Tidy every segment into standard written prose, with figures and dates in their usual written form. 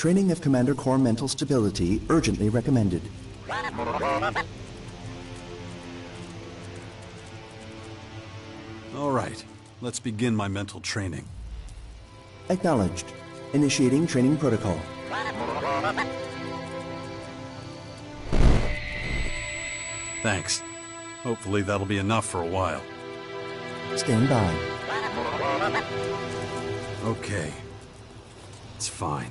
Training of Commander Corps mental stability urgently recommended. All right, let's begin my mental training. Acknowledged. Initiating training protocol. Thanks. Hopefully that'll be enough for a while. Stand by. Okay. It's fine.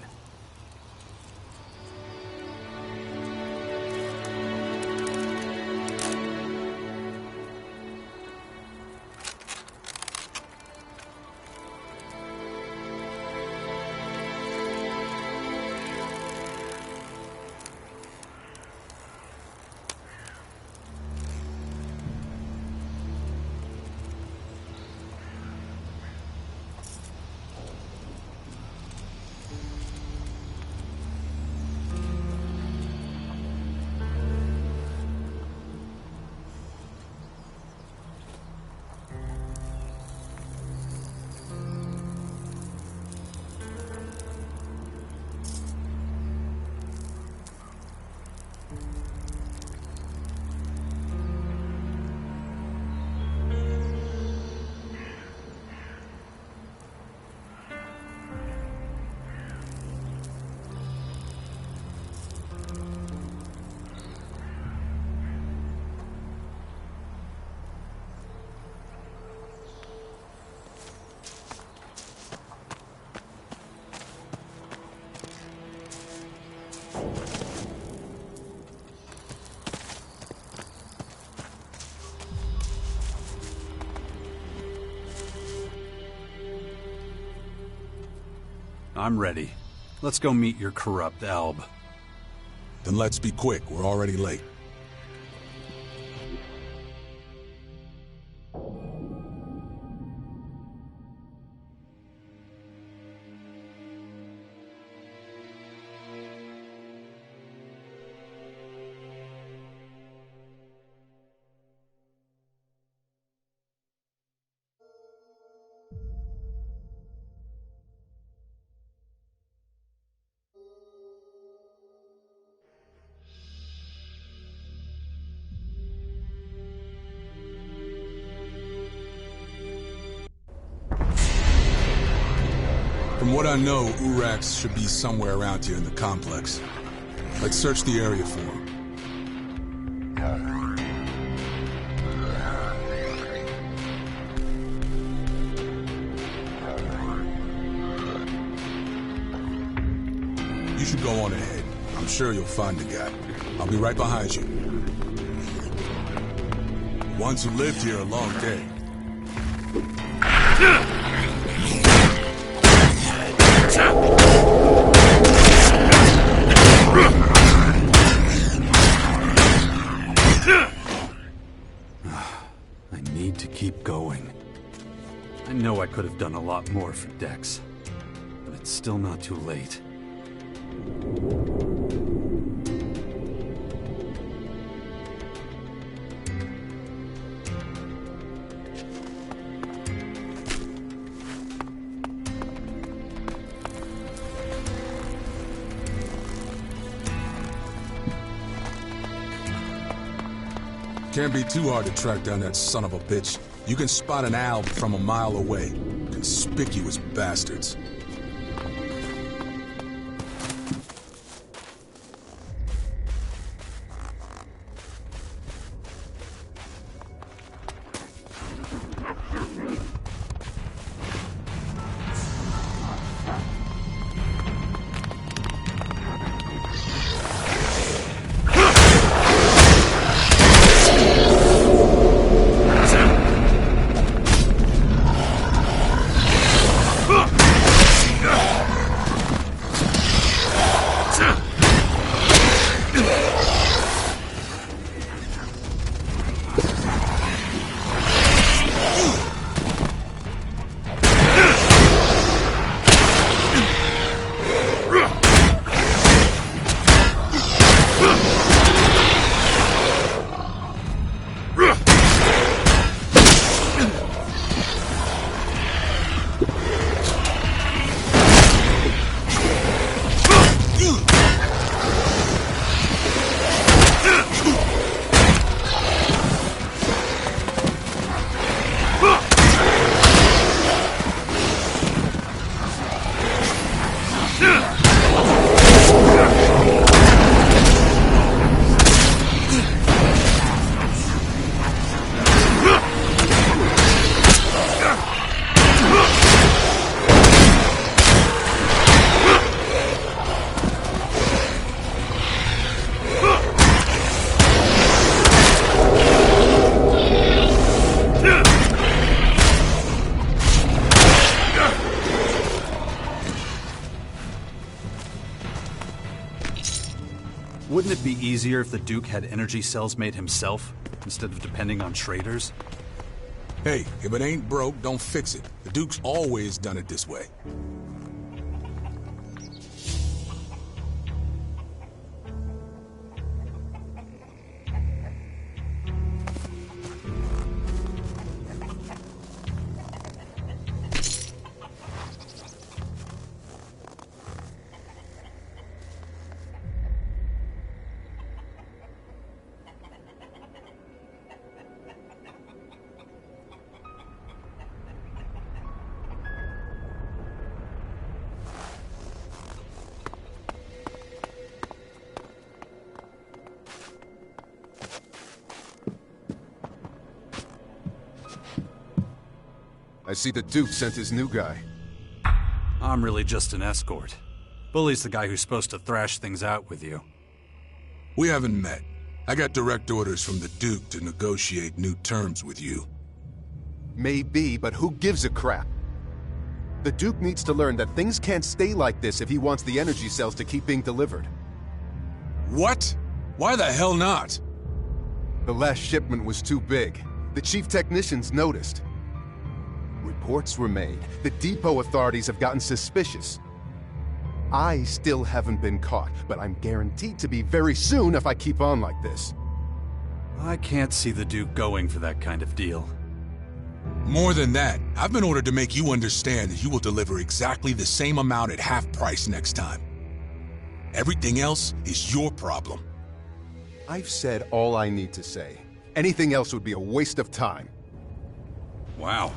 I'm ready. Let's go meet your corrupt Alb. Then let's be quick, we're already late. From what I know, Urax should be somewhere around here in the complex. Let's search the area for him. You should go on ahead. I'm sure you'll find the guy. I'll be right behind you. Ones who lived here a long day. I need to keep going. I know I could have done a lot more for Dex, but it's still not too late. Can't be too hard to track down that son of a bitch. You can spot an Alb from a mile away. Conspicuous bastards. Wouldn't it be easier if the Duke had energy cells made himself, instead of depending on traders? Hey, if it ain't broke, don't fix it. The Duke's always done it this way. I see the Duke sent his new guy. I'm really just an escort. Bully's the guy who's supposed to thrash things out with you. We haven't met. I got direct orders from the Duke to negotiate new terms with you. Maybe, but who gives a crap? The Duke needs to learn that things can't stay like this if he wants the energy cells to keep being delivered. What? Why the hell not? The last shipment was too big. The chief technicians noticed. Reports were made. The depot authorities have gotten suspicious. I still haven't been caught, but I'm guaranteed to be very soon if I keep on like this. I can't see the Duke going for that kind of deal. More than that, I've been ordered to make you understand that you will deliver exactly the same amount at half price next time. Everything else is your problem. I've said all I need to say. Anything else would be a waste of time. Wow.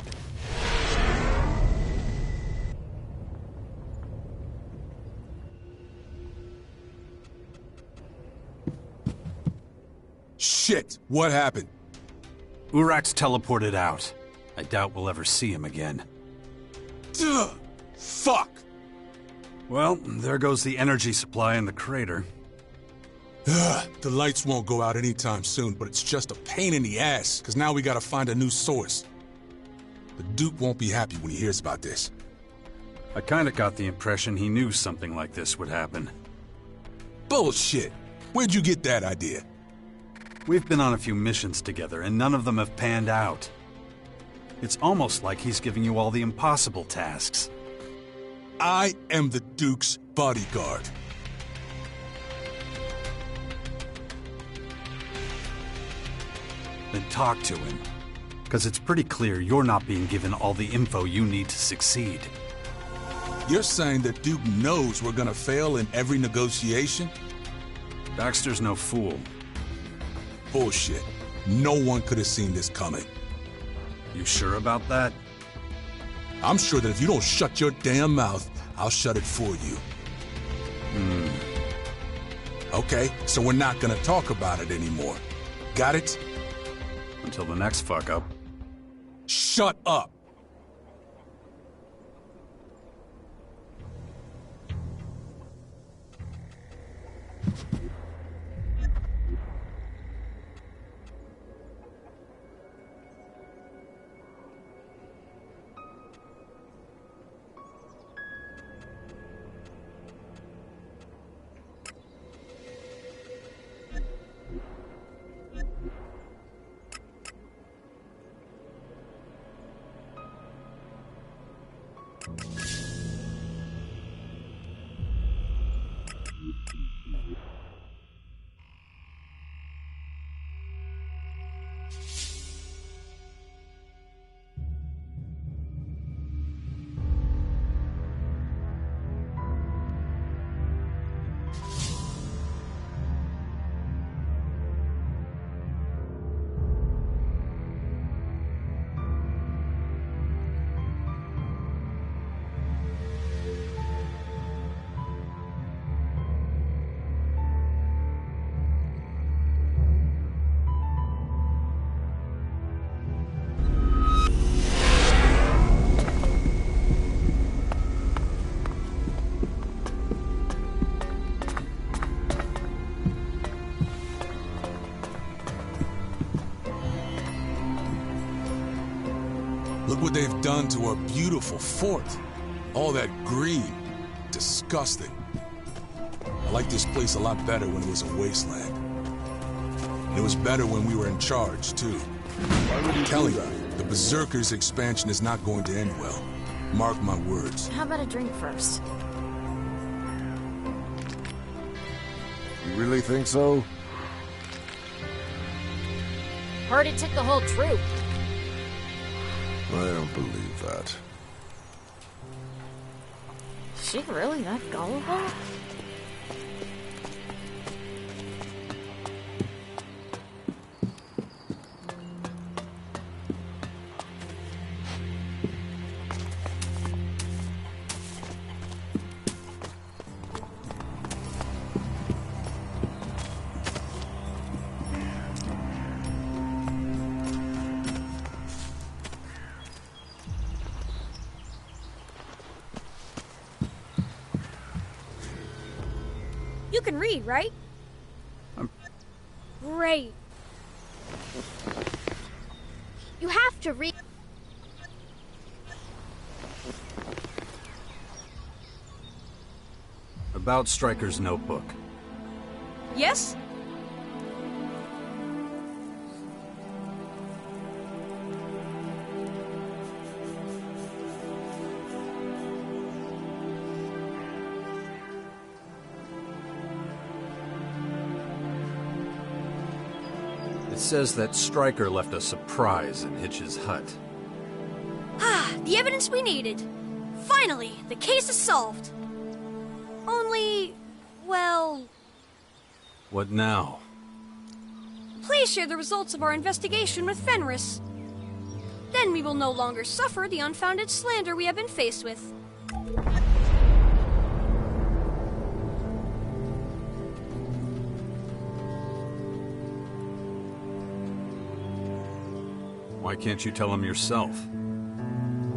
Shit! What happened? Urak's teleported out. I doubt we'll ever see him again. Ugh, fuck! Well, there goes the energy supply in the crater. Ugh, the lights won't go out anytime soon, but it's just a pain in the ass, because now we gotta find a new source. The Duke won't be happy when he hears about this. I kinda got the impression he knew something like this would happen. Bullshit! Where'd you get that idea? We've been on a few missions together, and none of them have panned out. It's almost like he's giving you all the impossible tasks. I am the Duke's bodyguard. Then talk to him. Because it's pretty clear you're not being given all the info you need to succeed. You're saying that Duke knows we're gonna fail in every negotiation? Baxter's no fool. Bullshit. No one could have seen this coming. You sure about that? I'm sure that if you don't shut your damn mouth, I'll shut it for you. Okay, so we're not gonna talk about it anymore. Got it? Until the next fuck-up. Shut up! Look what they've done to our beautiful fort. All that green. Disgusting. I liked this place a lot better when it was a wasteland. And it was better when we were in charge, too. I'm telling you, the Berserkers' expansion is not going to end well. Mark my words. How about a drink first? You really think so? Heard it took the whole troop. I don't believe that. Is she really that gullible? You can read, right? Great. You have to read. About Stryker's notebook. Yes? It says that Stryker left a surprise in Hitch's hut. Ah, the evidence we needed. Finally, the case is solved. Only, well... What now? Please share the results of our investigation with Fenris. Then we will no longer suffer the unfounded slander we have been faced with. Why can't you tell him yourself?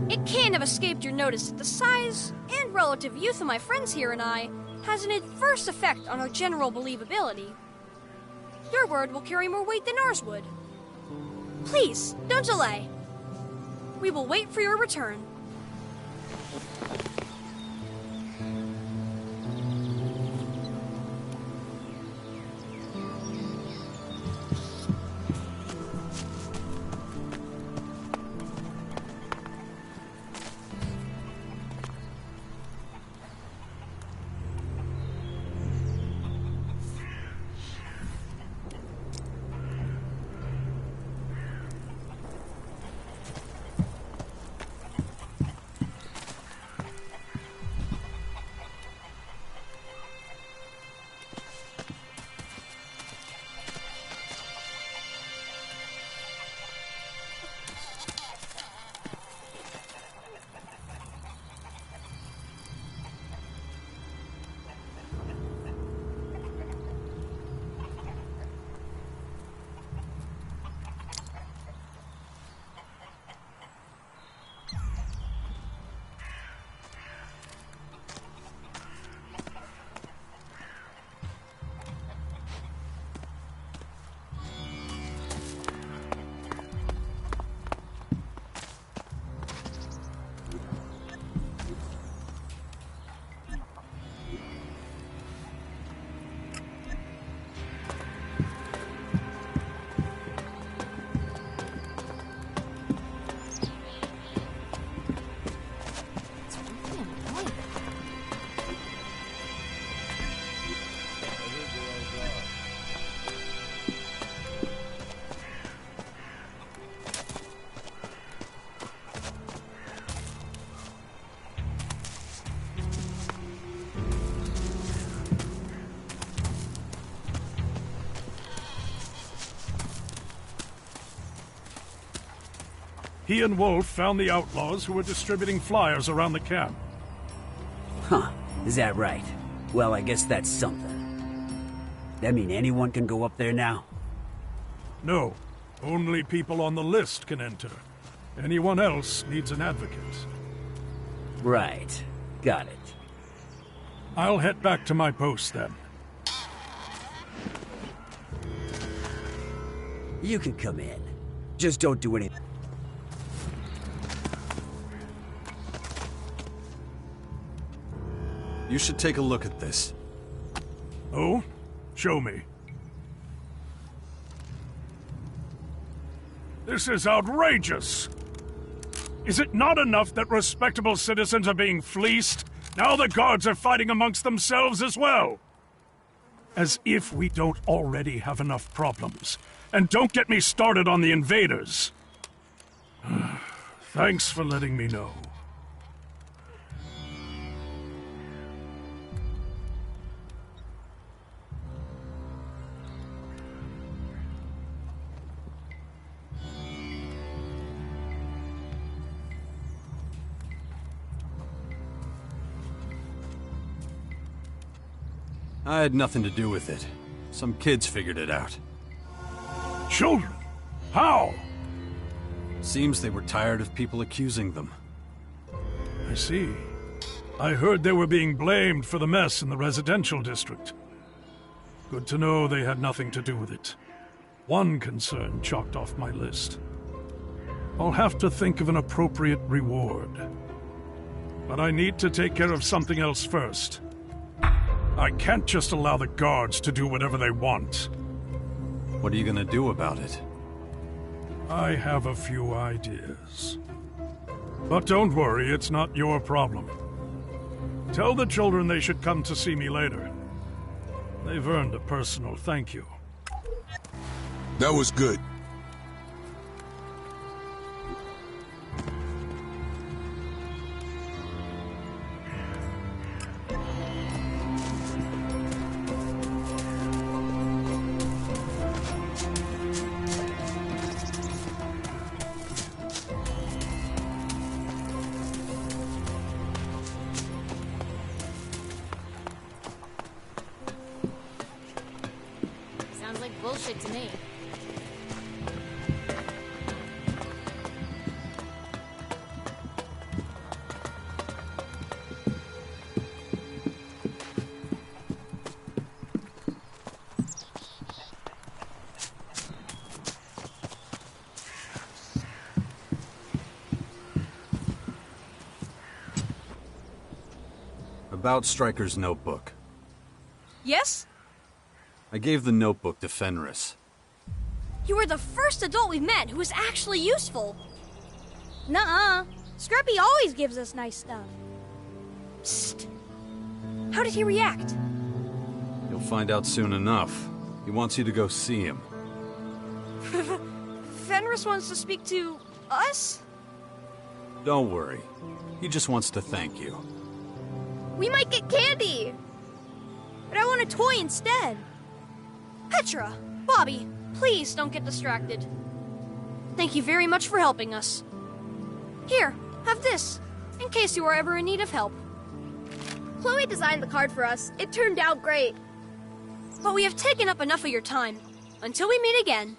It can't have escaped your notice that the size and relative youth of my friends here and I has an adverse effect on our general believability. Your word will carry more weight than ours would. Please, don't delay. We will wait for your return. He and Wolf found the outlaws who were distributing flyers around the camp. Huh, is that right? Well, I guess that's something. That mean anyone can go up there now? No, only people on the list can enter. Anyone else needs an advocate. Right, got it. I'll head back to my post then. You can come in. Just don't do anything. You should take a look at this. Oh? Show me. This is outrageous! Is it not enough that respectable citizens are being fleeced? Now the guards are fighting amongst themselves as well! As if we don't already have enough problems. And don't get me started on the invaders. Thanks for letting me know. I had nothing to do with it. Some kids figured it out. Children? How? Seems they were tired of people accusing them. I see. I heard they were being blamed for the mess in the residential district. Good to know they had nothing to do with it. One concern chalked off my list. I'll have to think of an appropriate reward. But I need to take care of something else first. I can't just allow the guards to do whatever they want. What are you gonna do about it? I have a few ideas. But don't worry, it's not your problem. Tell the children they should come to see me later. They've earned a personal thank you. That was good. Sounds like bullshit to me. About Stryker's notebook. Yes? I gave the notebook to Fenris. You are the first adult we've met who is actually useful. Nuh-uh. Scrappy always gives us nice stuff. Psst. How did he react? You'll find out soon enough. He wants you to go see him. Fenris wants to speak to us? Don't worry. He just wants to thank you. We might get candy. But I want a toy instead. Petra, Bobby, please don't get distracted. Thank you very much for helping us. Here, have this, in case you are ever in need of help. Chloe designed the card for us. It turned out great. But we have taken up enough of your time. Until we meet again.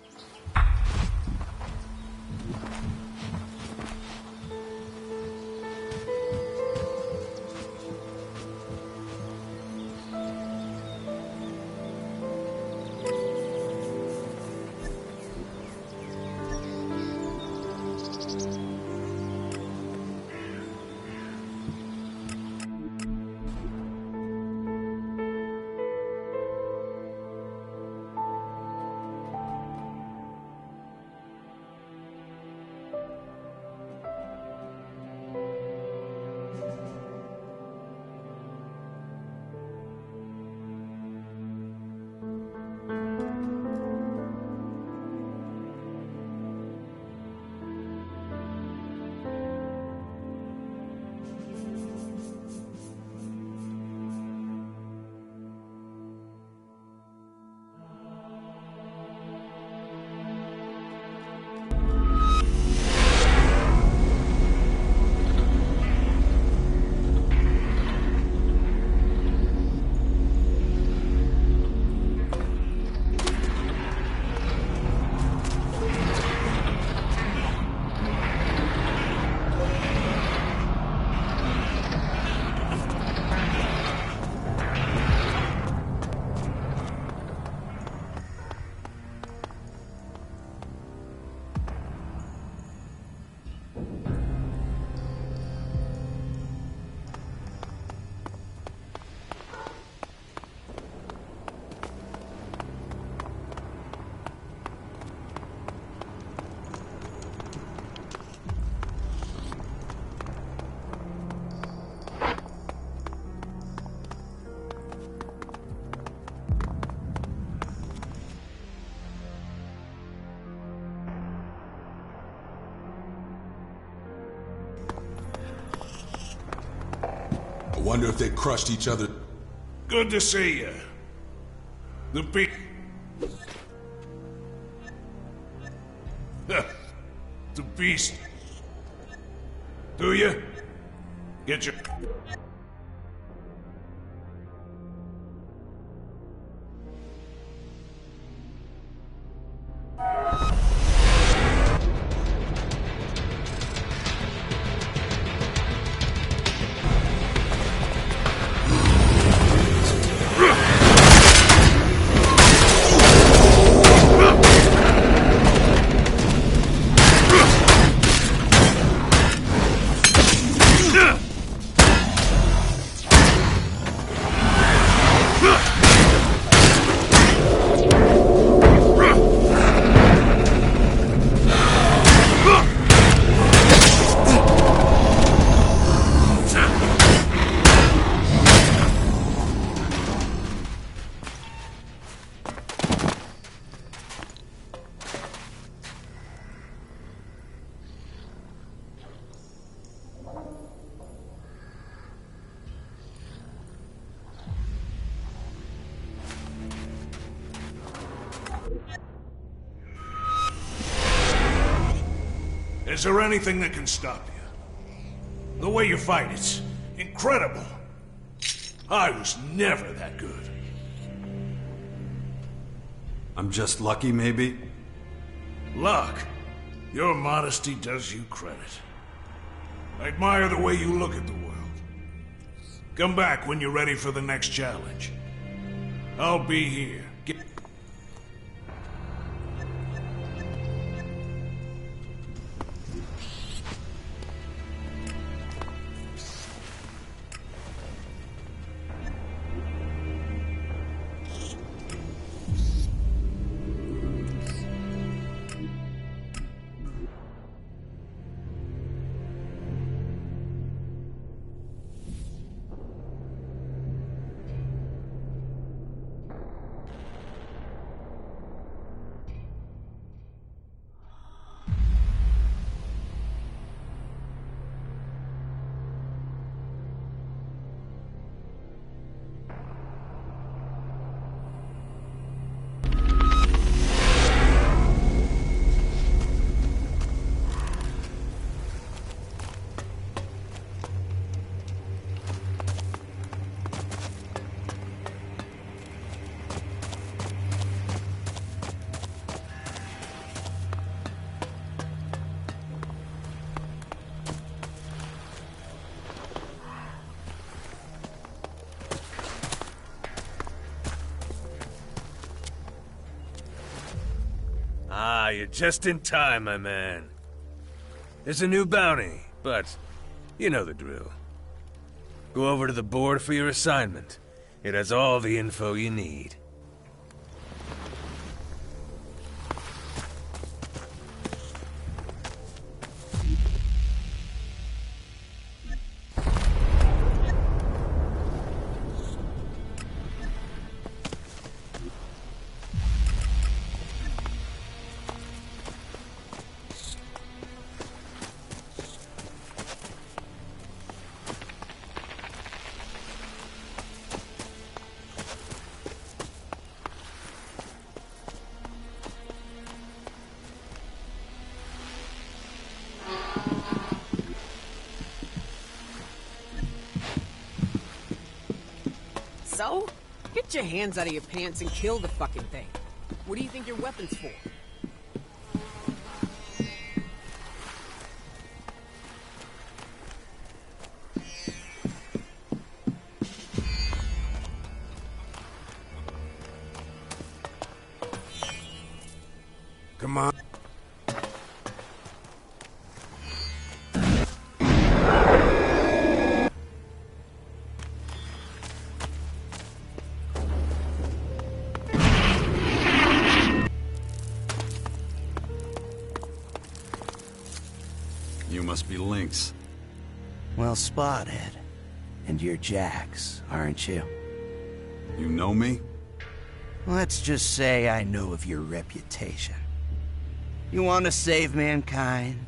Wonder if they crushed each other. Good to see you. The the beast. Do you? Get your... Is there anything that can stop you? The way you fight, it's incredible. I was never that good. I'm just lucky, maybe? Luck? Your modesty does you credit. I admire the way you look at the world. Come back when you're ready for the next challenge. I'll be here. Ah, you're just in time, my man. There's a new bounty, but you know the drill. Go over to the board for your assignment. It has all the info you need. So? Get your hands out of your pants and kill the fucking thing. What do you think your weapon's for? Come on. You must be Lynx. Well spotted. And you're Jax, aren't you? You know me? Let's just say I know of your reputation. You want to save mankind?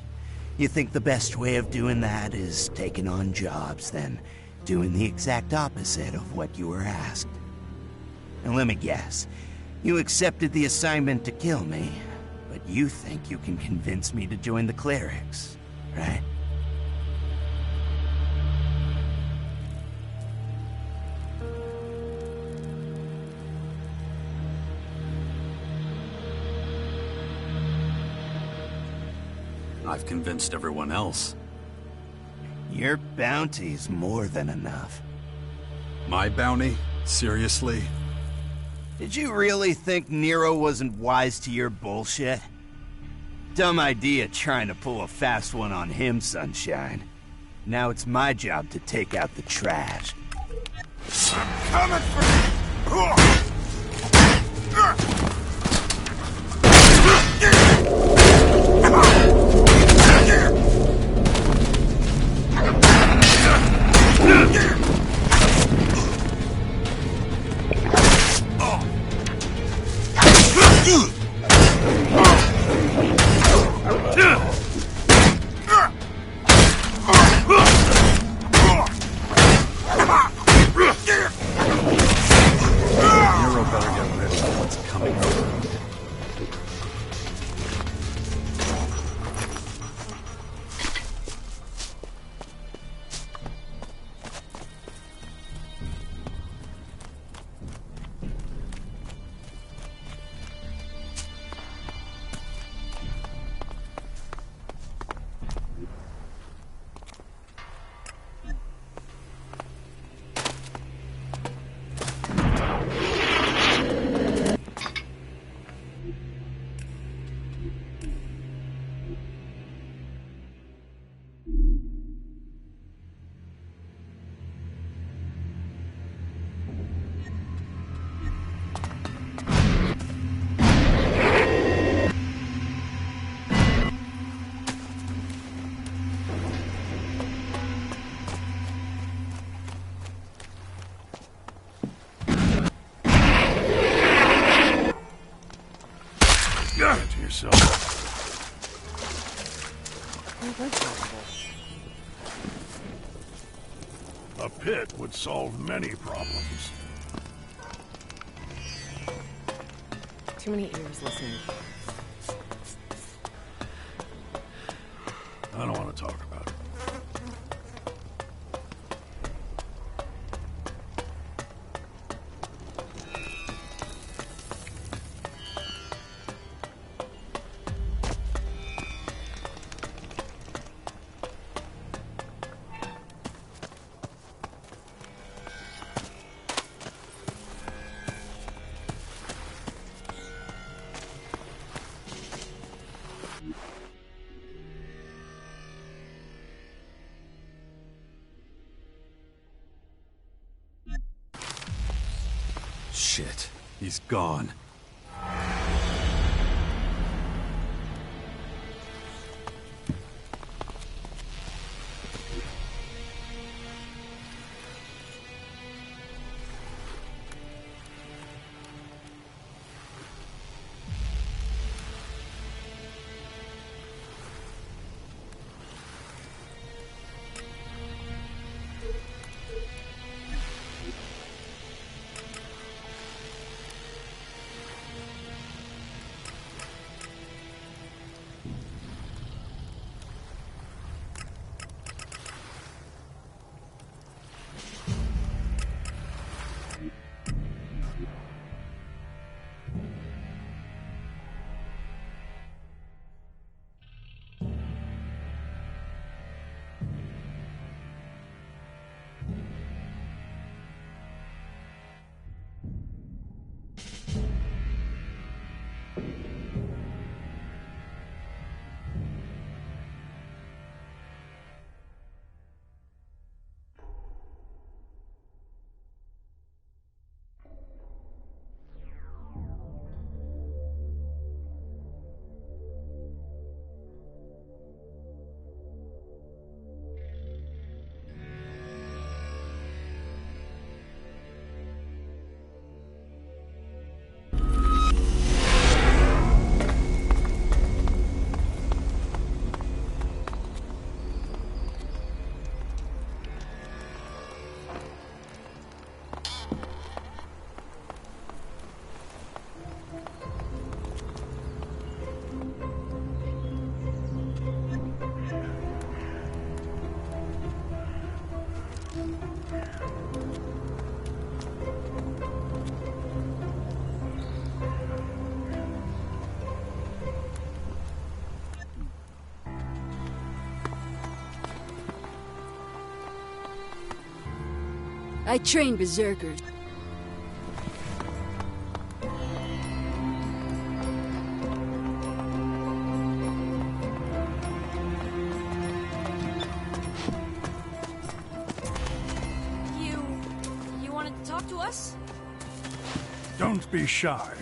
You think the best way of doing that is taking on jobs, then doing the exact opposite of what you were asked. And let me guess, you accepted the assignment to kill me, but you think you can convince me to join the clerics, right? I've convinced everyone else. Your bounty's more than enough. My bounty? Seriously? Did you really think Nero wasn't wise to your bullshit? Dumb idea trying to pull a fast one on him, Sunshine. Now it's my job to take out the trash. I'm coming for you! Nero better get ready for what's coming for him. To yourself. A pit would solve many problems. Too many ears listening. I don't want to talk about it. Shit, he's gone. I train berserkers. You wanted to talk to us? Don't be shy.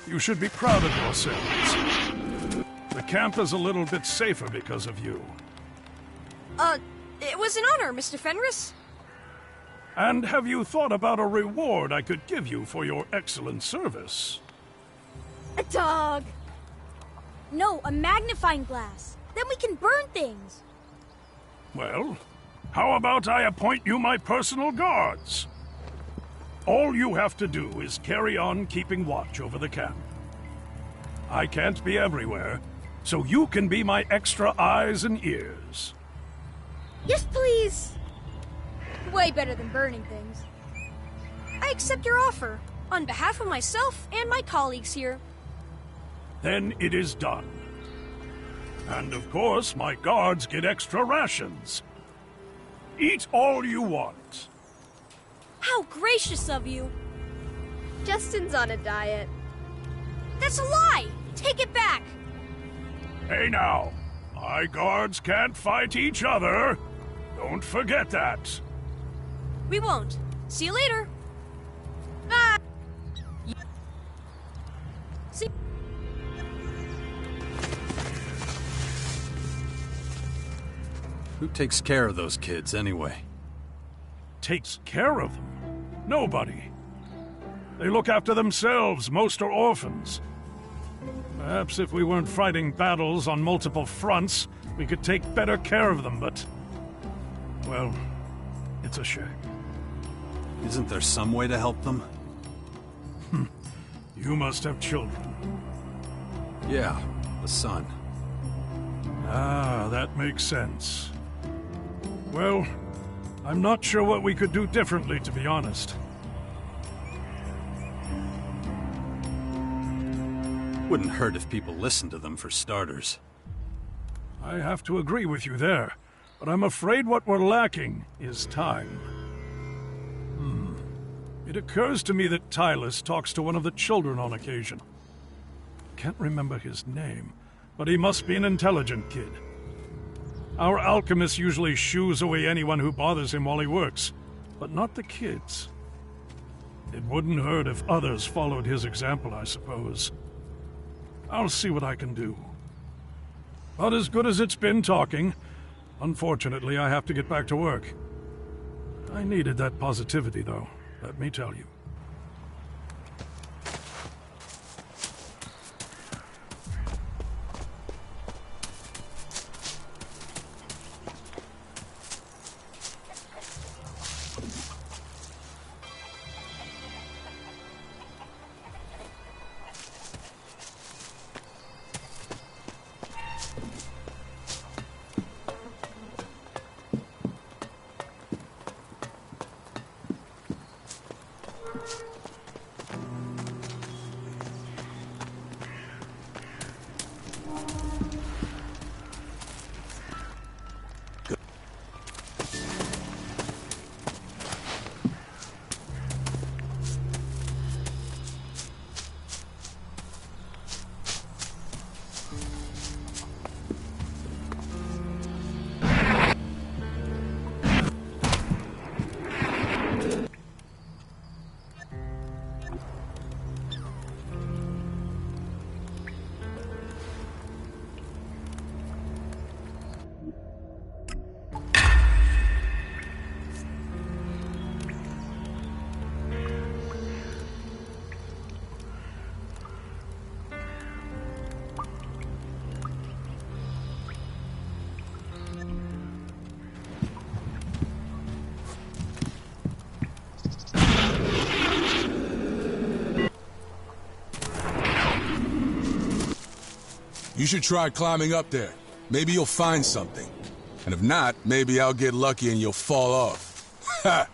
You should be proud of yourselves. The camp is a little bit safer because of you. It was an honor, Mr. Fenris. And have you thought about a reward I could give you for your excellent service? A dog. No, a magnifying glass. Then we can burn things. Well, how about I appoint you my personal guards? All you have to do is carry on keeping watch over the camp. I can't be everywhere, so you can be my extra eyes and ears. Yes, please. Way better than burning things. I accept your offer, on behalf of myself and my colleagues here. Then it is done. And of course, my guards get extra rations. Eat all you want. How gracious of you. Justin's on a diet. That's a lie! Take it back! Hey now, my guards can't fight each other. Don't forget that. We won't. See you later. Bye! See... Who takes care of those kids, anyway? Takes care of them? Nobody. They look after themselves. Most are orphans. Perhaps if we weren't fighting battles on multiple fronts, we could take better care of them, but... well, it's a shame. Isn't there some way to help them? You must have children. Yeah, a son. Ah, that makes sense. Well, I'm not sure what we could do differently, to be honest. Wouldn't hurt if people listened to them, for starters. I have to agree with you there, but I'm afraid what we're lacking is time. It occurs to me that Tylus talks to one of the children on occasion. Can't remember his name, but he must be an intelligent kid. Our alchemist usually shoos away anyone who bothers him while he works, but not the kids. It wouldn't hurt if others followed his example, I suppose. I'll see what I can do. But as good as it's been talking, unfortunately I have to get back to work. I needed that positivity, though, let me tell you. You should try climbing up there. Maybe you'll find something. And if not, maybe I'll get lucky and you'll fall off. Ha!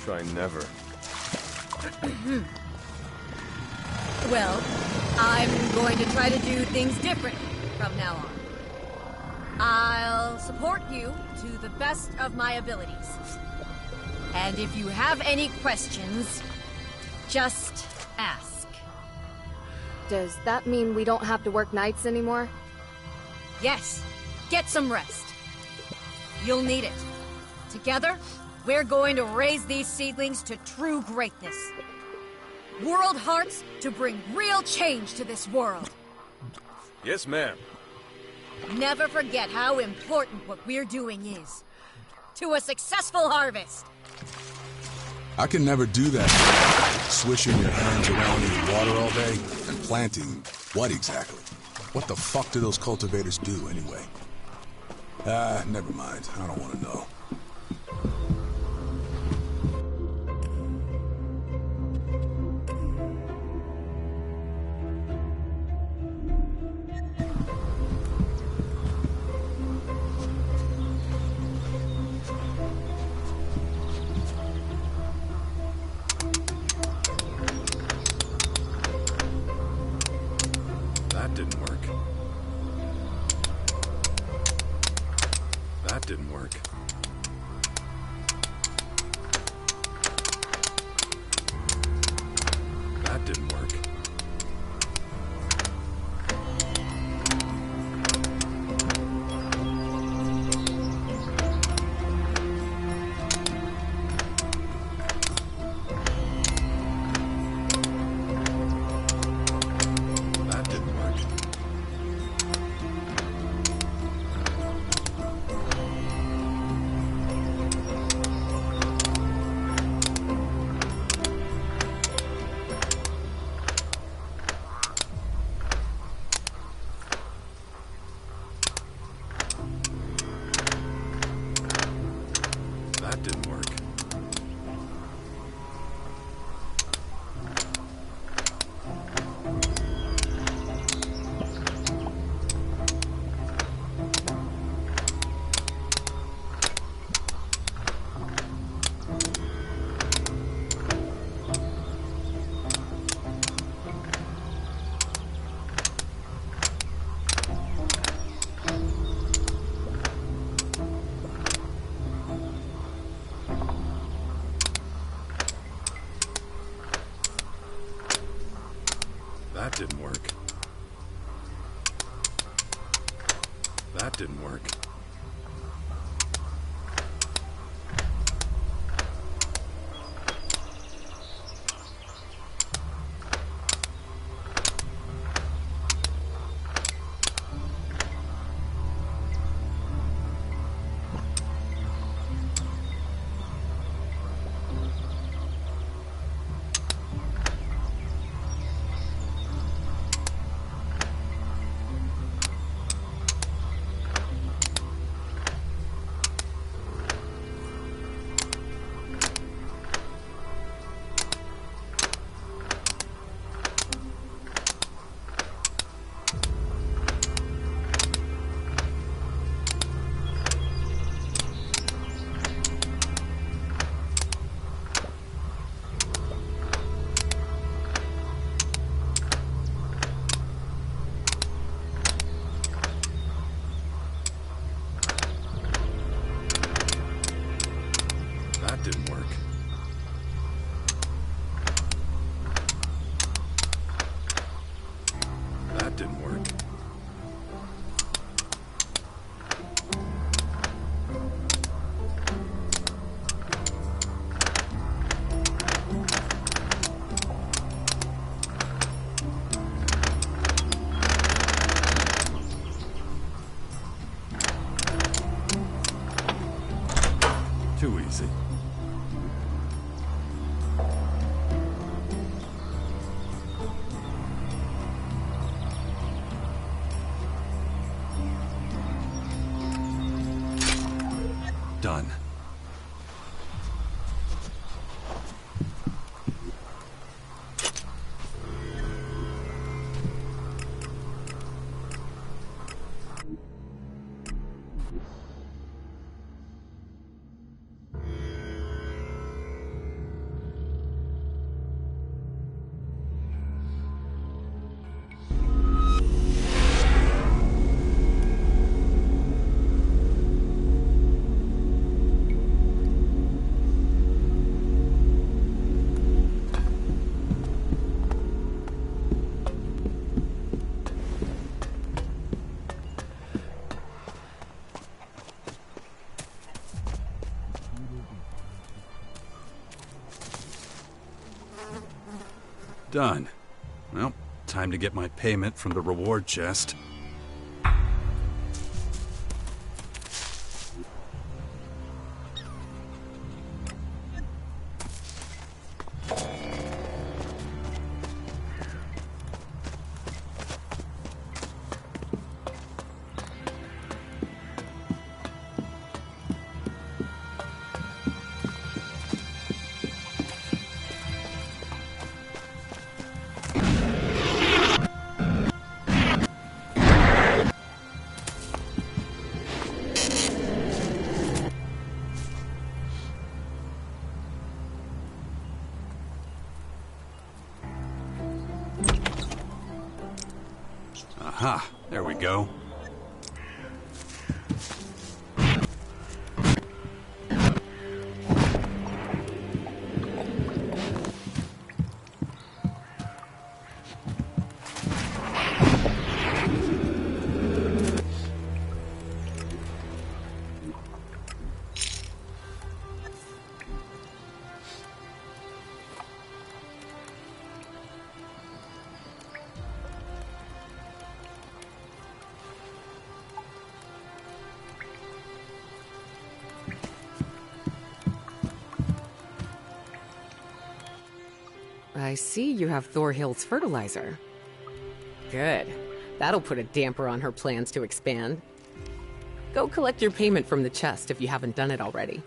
Try never. Well, I'm going to try to do things differently from now on. I'll support you to the best of my abilities. And if you have any questions, just ask. Does that mean we don't have to work nights anymore? Yes. Get some rest. You'll need it. Together, we're going to raise these seedlings to true greatness. World hearts to bring real change to this world. Yes, ma'am. Never forget how important what we're doing is. To a successful harvest. I can never do that. Swishing your hands around in the water all day and planting what exactly? What the fuck do those cultivators do anyway? Never mind. I don't want to know. That didn't work. That didn't work. That didn't work. That didn't work. That didn't work. That didn't work. That didn't work. Done. Well, time to get my payment from the reward chest. Aha, there we go. I see you have Thorhill's fertilizer. Good. That'll put a damper on her plans to expand. Go collect your payment from the chest if you haven't done it already.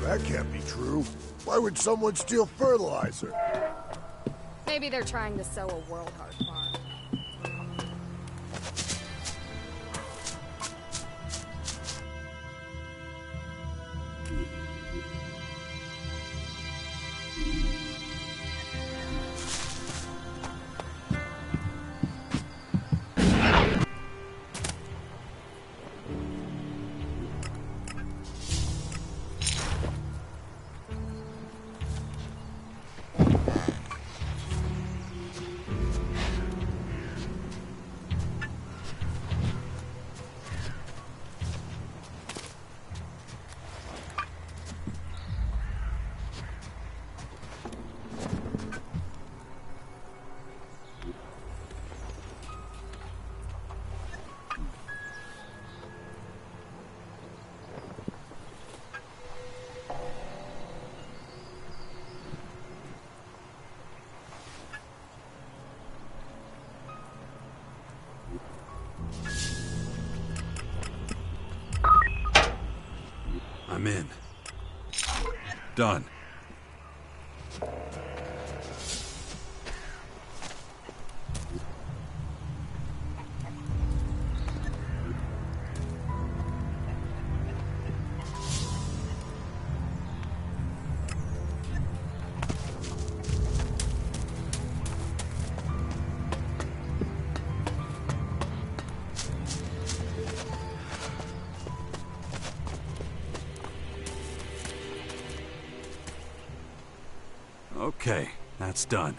That can't be true. Why would someone steal fertilizer? Maybe they're trying to sow a world heart farm. I'm in. Done. Okay, that's done.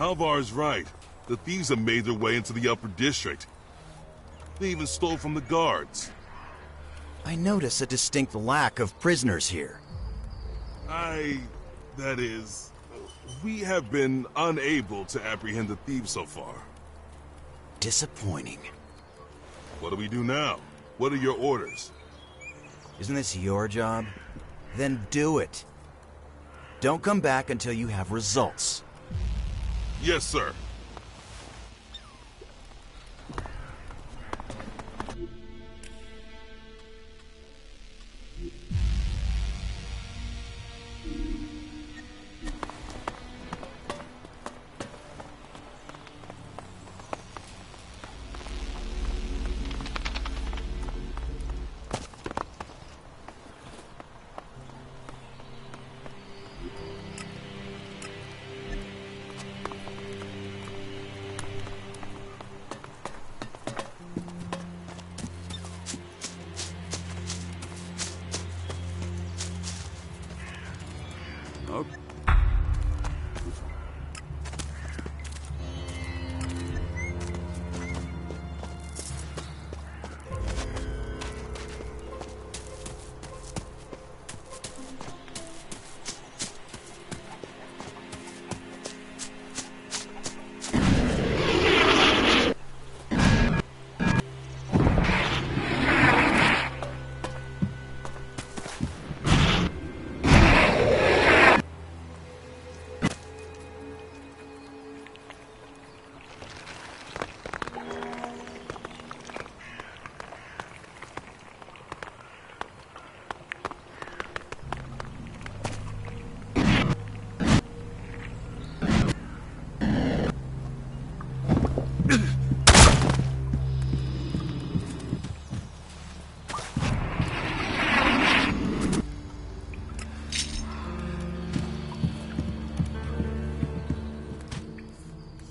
Alvar's right. The thieves have made their way into the upper district. They even stole from the guards. I notice a distinct lack of prisoners here. That is, we have been unable to apprehend the thieves so far. Disappointing. What do we do now? What are your orders? Isn't this your job? Then do it. Don't come back until you have results. Yes, sir.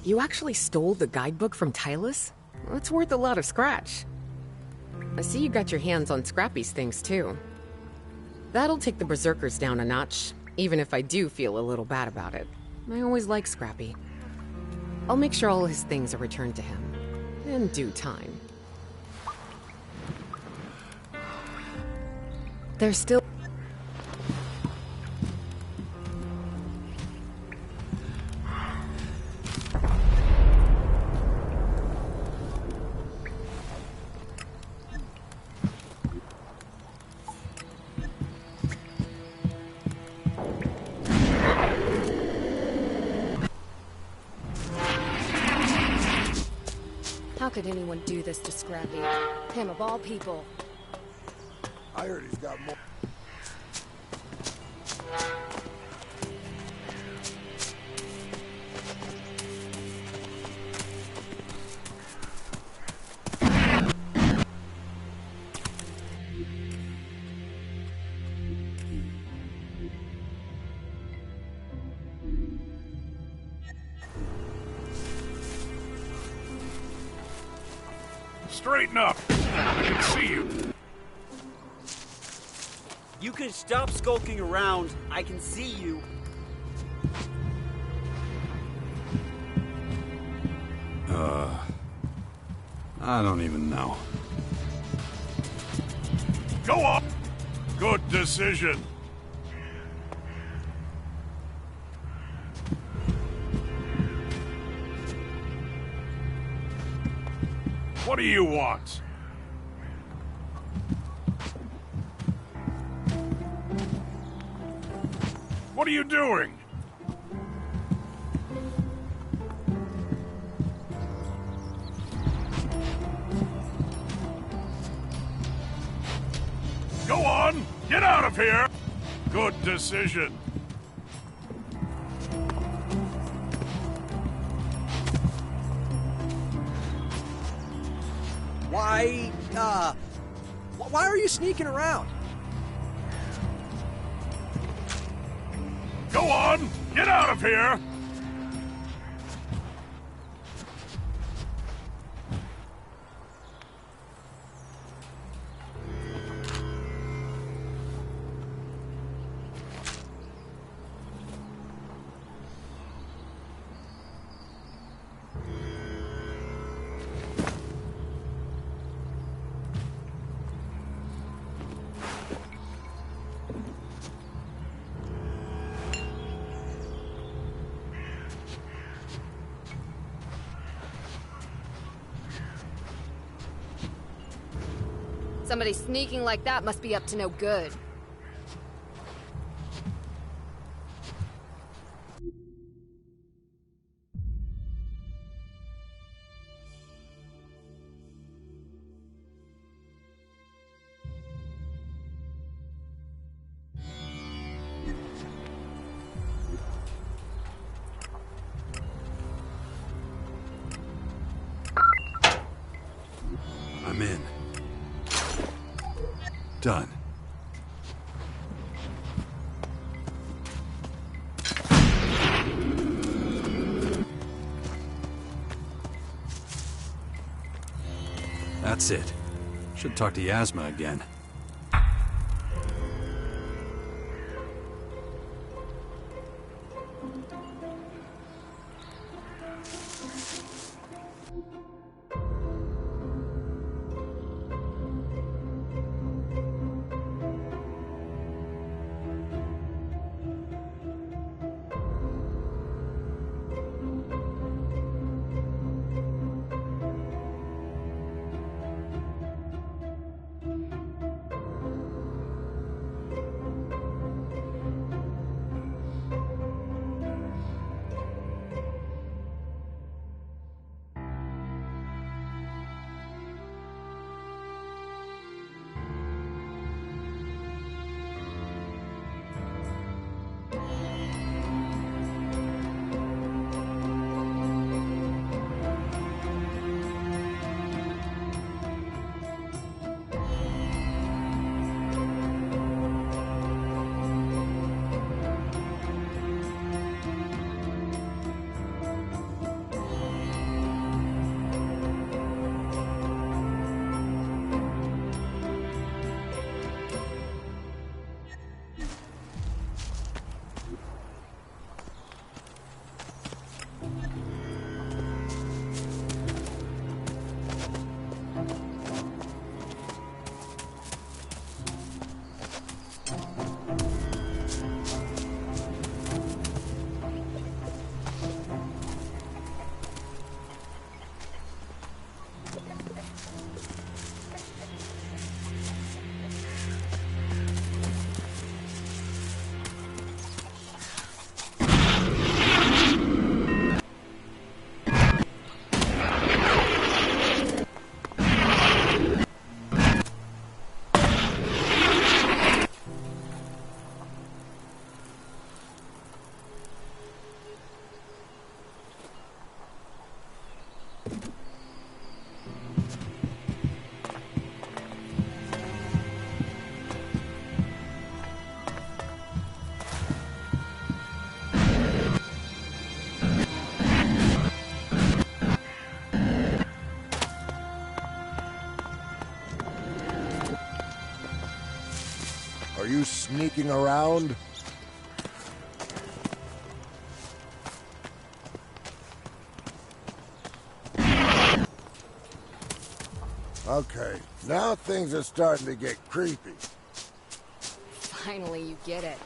You actually stole the guidebook from Tylus? That's worth a lot of scratch. I see you got your hands on Scrappy's things, too. That'll take the Berserkers down a notch, even if I do feel a little bad about it. I always like Scrappy. I'll make sure all his things are returned to him. In due time. There's still... How could anyone do this to Scrappy? Him of all people. I heard he's got more. Straighten up! I can see you! You can stop skulking around. I can see you. I don't even know. Go on! Good decision. What do you want? What are you doing? Go on! Get out of here! Good decision. Why are you sneaking around? Go on! Get out of here! Somebody sneaking like that must be up to no good. I'm in. Done. That's it. Should talk to Yasma again. Are you sneaking around? Okay, now things are starting to get creepy. Finally, you get it.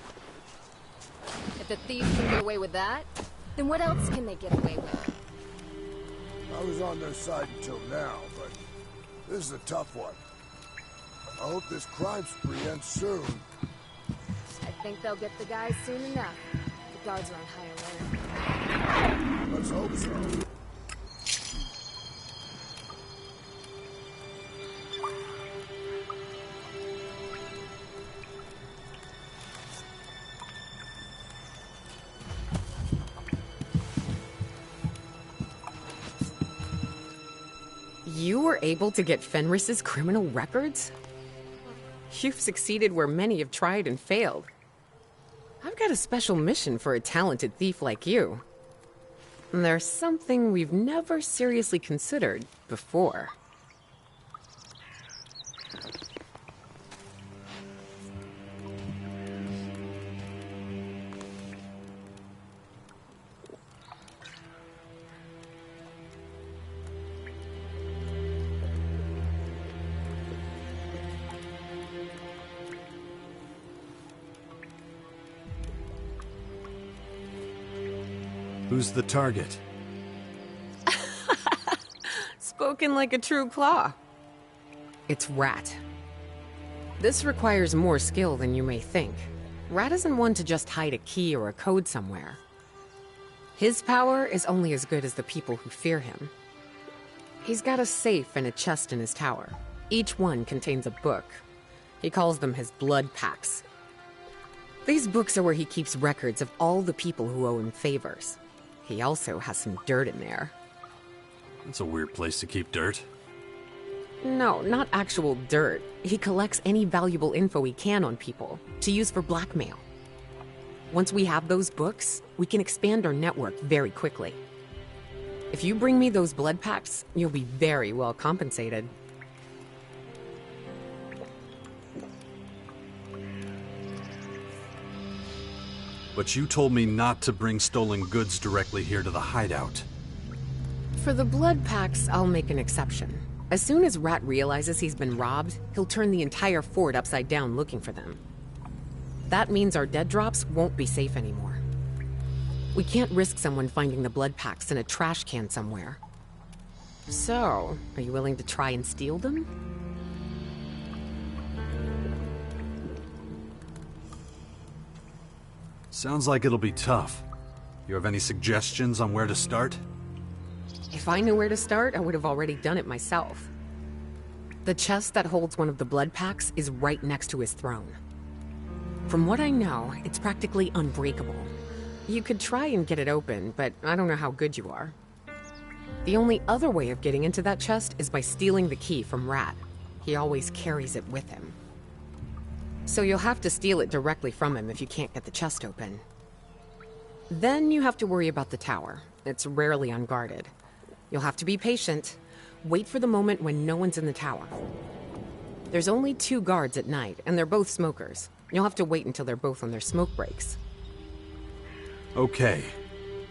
If the thieves can get away with that, then what else can they get away with? I was on their side until now, but this is a tough one. I hope this crime spree ends soon. I think they'll get the guys soon enough. The guards are on high alert. Let's hope so. You were able to get Fenris's criminal records? You've succeeded where many have tried and failed. I've got a special mission for a talented thief like you. There's something we've never seriously considered before. Who's the target? Spoken like a true claw. It's Rat. This requires more skill than you may think. Rat isn't one to just hide a key or a code somewhere. His power is only as good as the people who fear him. He's got a safe and a chest in his tower. Each one contains a book. He calls them his blood packs. These books are where he keeps records of all the people who owe him favors. He also has some dirt in there. That's a weird place to keep dirt. No, not actual dirt. He collects any valuable info he can on people, to use for blackmail. Once we have those books, we can expand our network very quickly. If you bring me those blood packs, you'll be very well compensated. But you told me not to bring stolen goods directly here to the hideout. For the blood packs, I'll make an exception. As soon as Rat realizes he's been robbed, he'll turn the entire fort upside down looking for them. That means our dead drops won't be safe anymore. We can't risk someone finding the blood packs in a trash can somewhere. So, are you willing to try and steal them? Sounds like it'll be tough. You have any suggestions on where to start? If I knew where to start, I would have already done it myself. The chest that holds one of the blood packs is right next to his throne. From what I know, it's practically unbreakable. You could try and get it open, but I don't know how good you are. The only other way of getting into that chest is by stealing the key from Rat. He always carries it with him. So you'll have to steal it directly from him if you can't get the chest open. Then you have to worry about the tower. It's rarely unguarded. You'll have to be patient. Wait for the moment when no one's in the tower. There's only 2 guards at night, and they're both smokers. You'll have to wait until they're both on their smoke breaks. Okay.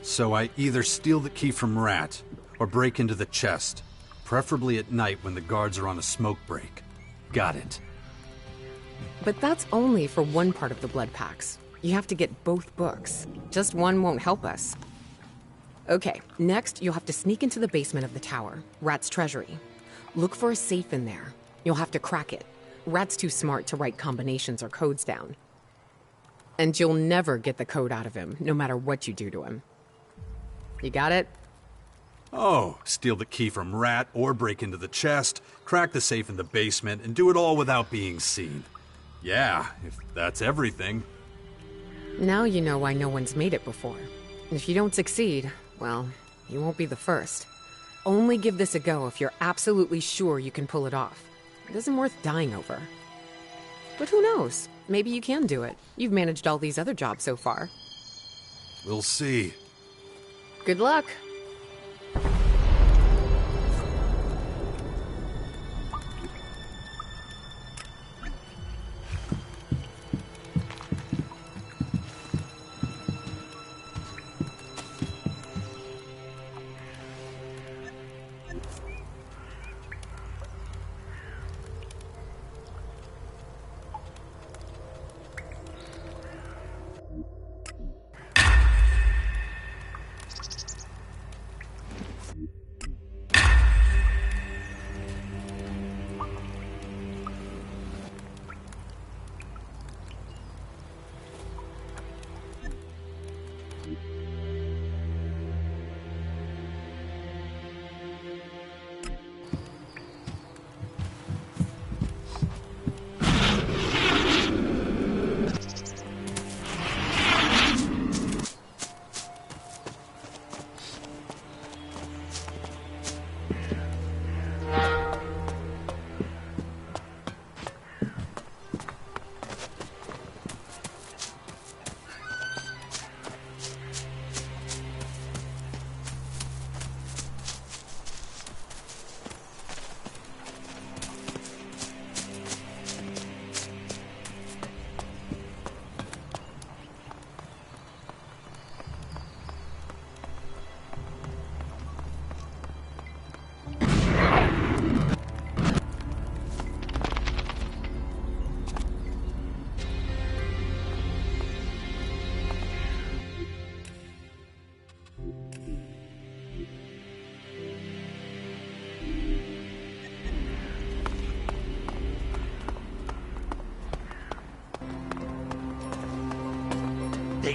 So I either steal the key from Rat, or break into the chest. Preferably at night when the guards are on a smoke break. Got it. But that's only for one part of the blood packs. You have to get both books. Just one won't help us. Okay, next you'll have to sneak into the basement of the tower, Rat's treasury. Look for a safe in there. You'll have to crack it. Rat's too smart to write combinations or codes down. And you'll never get the code out of him, no matter what you do to him. You got it? Oh, steal the key from Rat or break into the chest, crack the safe in the basement, and do it all without being seen. Yeah, if that's everything. Now you know why no one's made it before. If you don't succeed, well, you won't be the first. Only give this a go if you're absolutely sure you can pull it off. It isn't worth dying over. But who knows? Maybe you can do it. You've managed all these other jobs so far. We'll see. Good luck.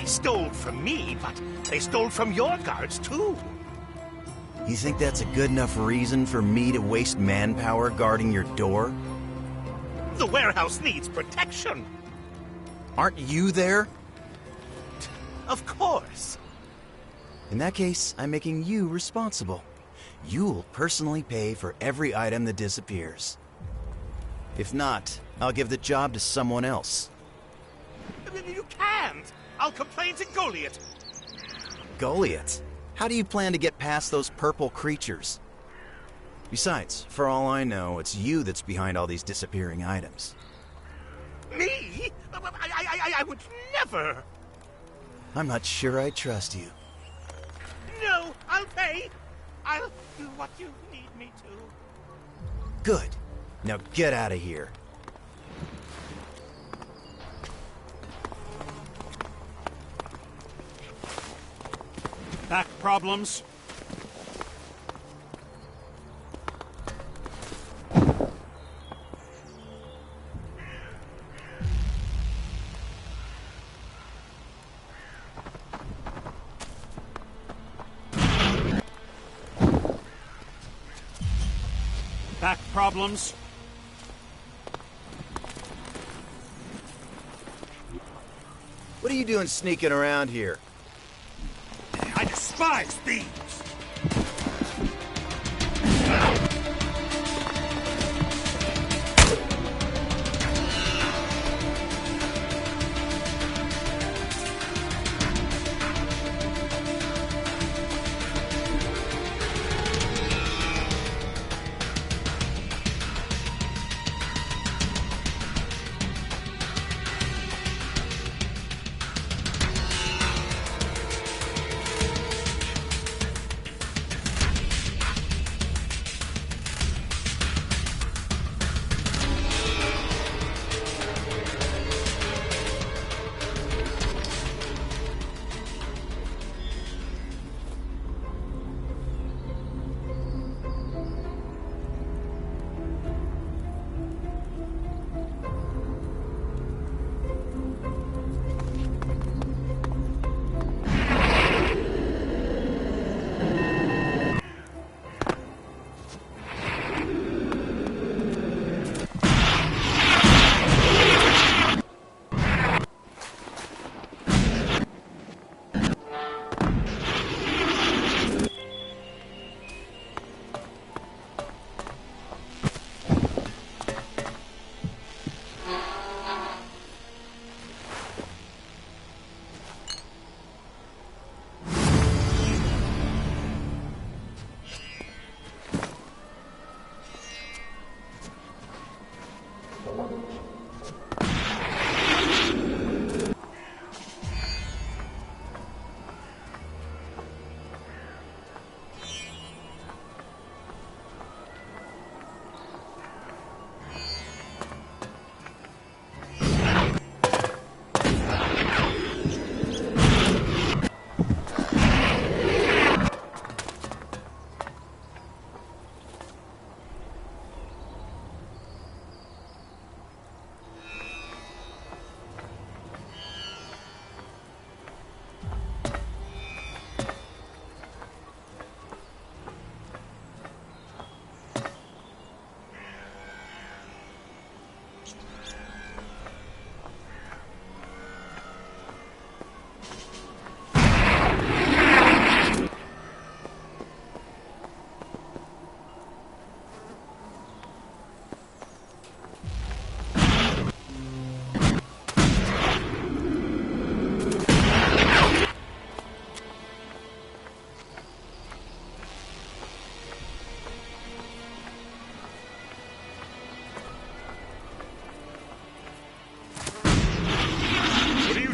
stole from me, but they stole from your guards, too. You think that's a good enough reason for me to waste manpower guarding your door? The warehouse needs protection. Aren't you there? Of course. In that case, I'm making you responsible. You'll personally pay for every item that disappears. If not, I'll give the job to someone else. You can't. I'll complain to Goliath. Goliath? How do you plan to get past those purple creatures? Besides, for all I know, it's you that's behind all these disappearing items. Me? I would never. I'm not sure I trust you. No, I'll pay. I'll do what you need me to. Good. Now get out of here. Back problems? Back problems? What are you doing sneaking around here? I despise thieves!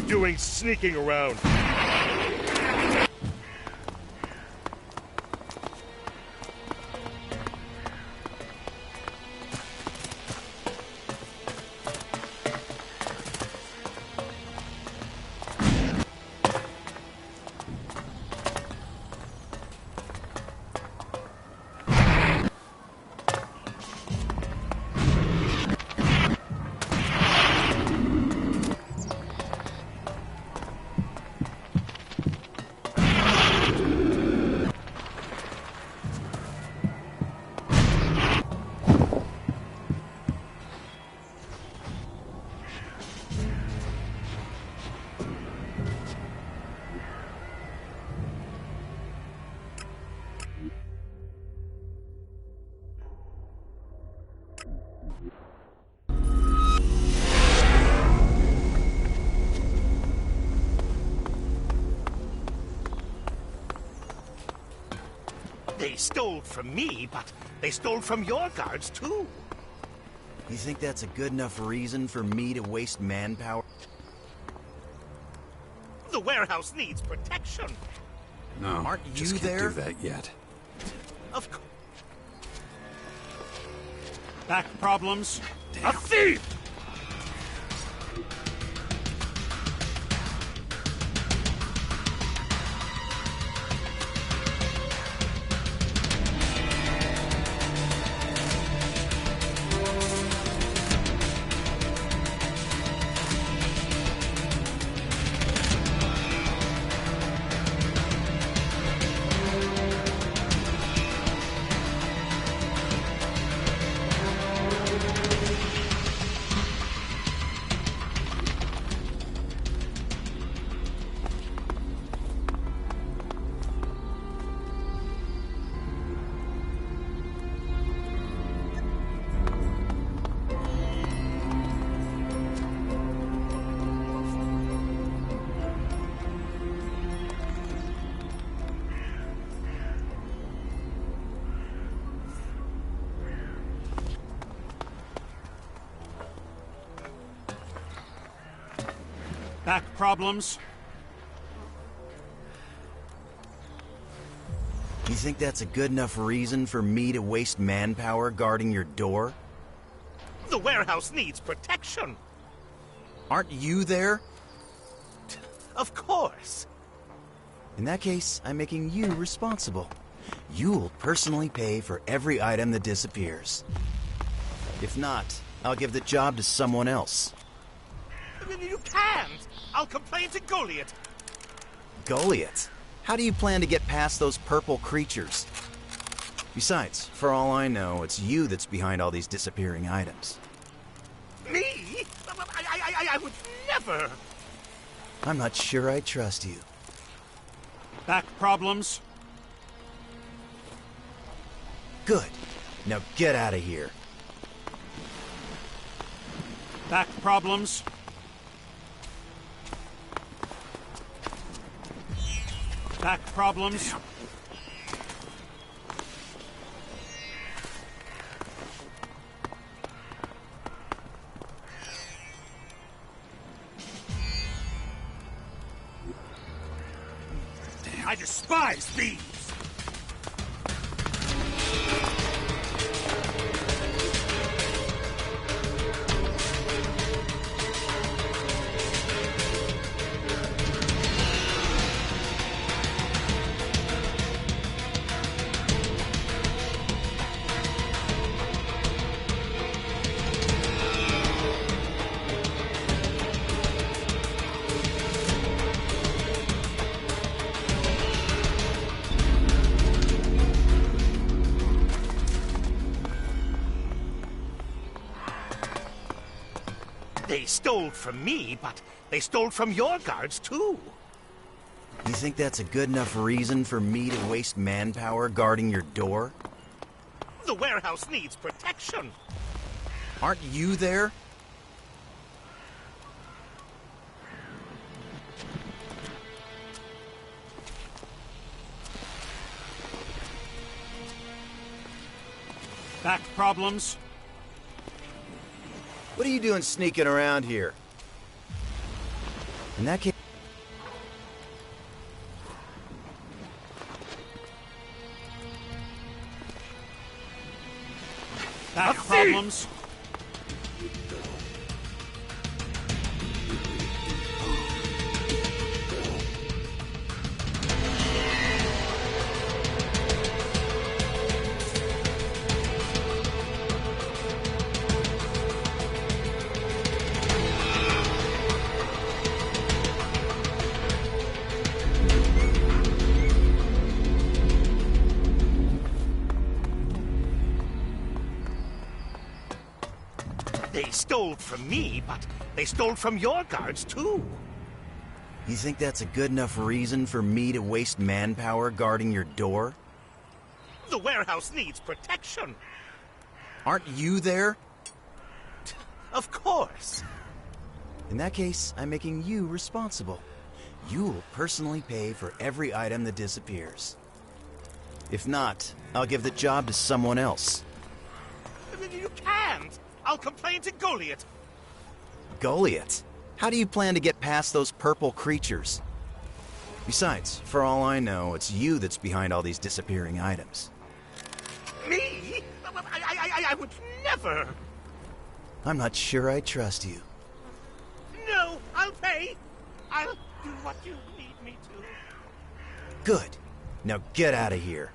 Doing sneaking around? They stole from me, but they stole from your guards, too. You think that's a good enough reason for me to waste manpower? The warehouse needs protection. No, Aren't you just can't there? do that yet. Of course. Back problems? A thief! Back problems? You think that's a good enough reason for me to waste manpower guarding your door? The warehouse needs protection. Aren't you there? Of course. In that case, I'm making you responsible. You'll personally pay for every item that disappears. If not, I'll give the job to someone else. You can't. I'll complain to Goliath. Goliath? How do you plan to get past those purple creatures? Besides, for all I know, it's you that's behind all these disappearing items. Me? I would never. I'm not sure I trust you. Back problems? Good. Now get out of here. Back problems? Back problems? I despise thieves. They stole from me, but they stole from your guards, too. You think that's a good enough reason for me to waste manpower guarding your door? The warehouse needs protection. Aren't you there? Back problems? What are you doing sneaking around here? In that case... Back problems? They stole from me, but they stole from your guards, too. You think that's a good enough reason for me to waste manpower guarding your door? The warehouse needs protection. Aren't you there? Of course. In that case, I'm making you responsible. You'll personally pay for every item that disappears. If not, I'll give the job to someone else. You can't! I'll complain to Goliath. Goliath? How do you plan to get past those purple creatures? Besides, for all I know, it's you that's behind all these disappearing items. Me? I would never! I'm not sure I trust you. No, I'll pay! I'll do what you need me to. Good. Now get out of here.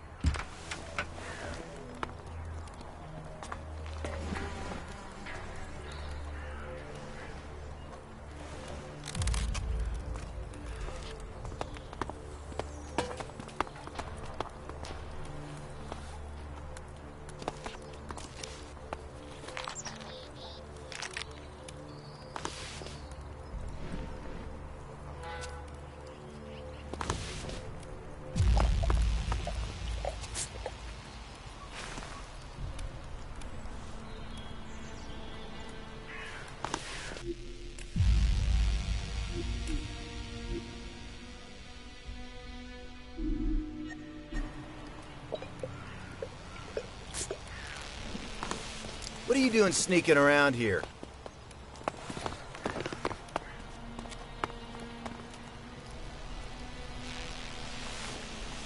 What are you doing sneaking around here?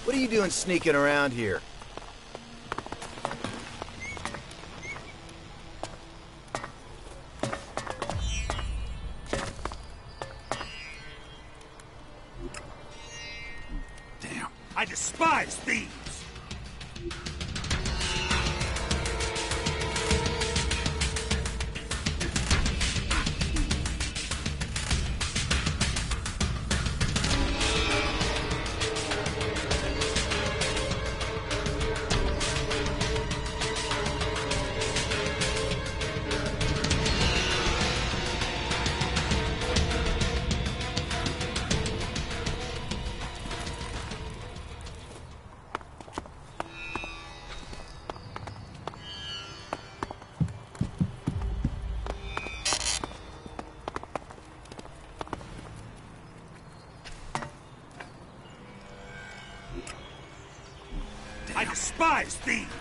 What are you doing sneaking around here? Damn, I despise thieves! I despise thieves!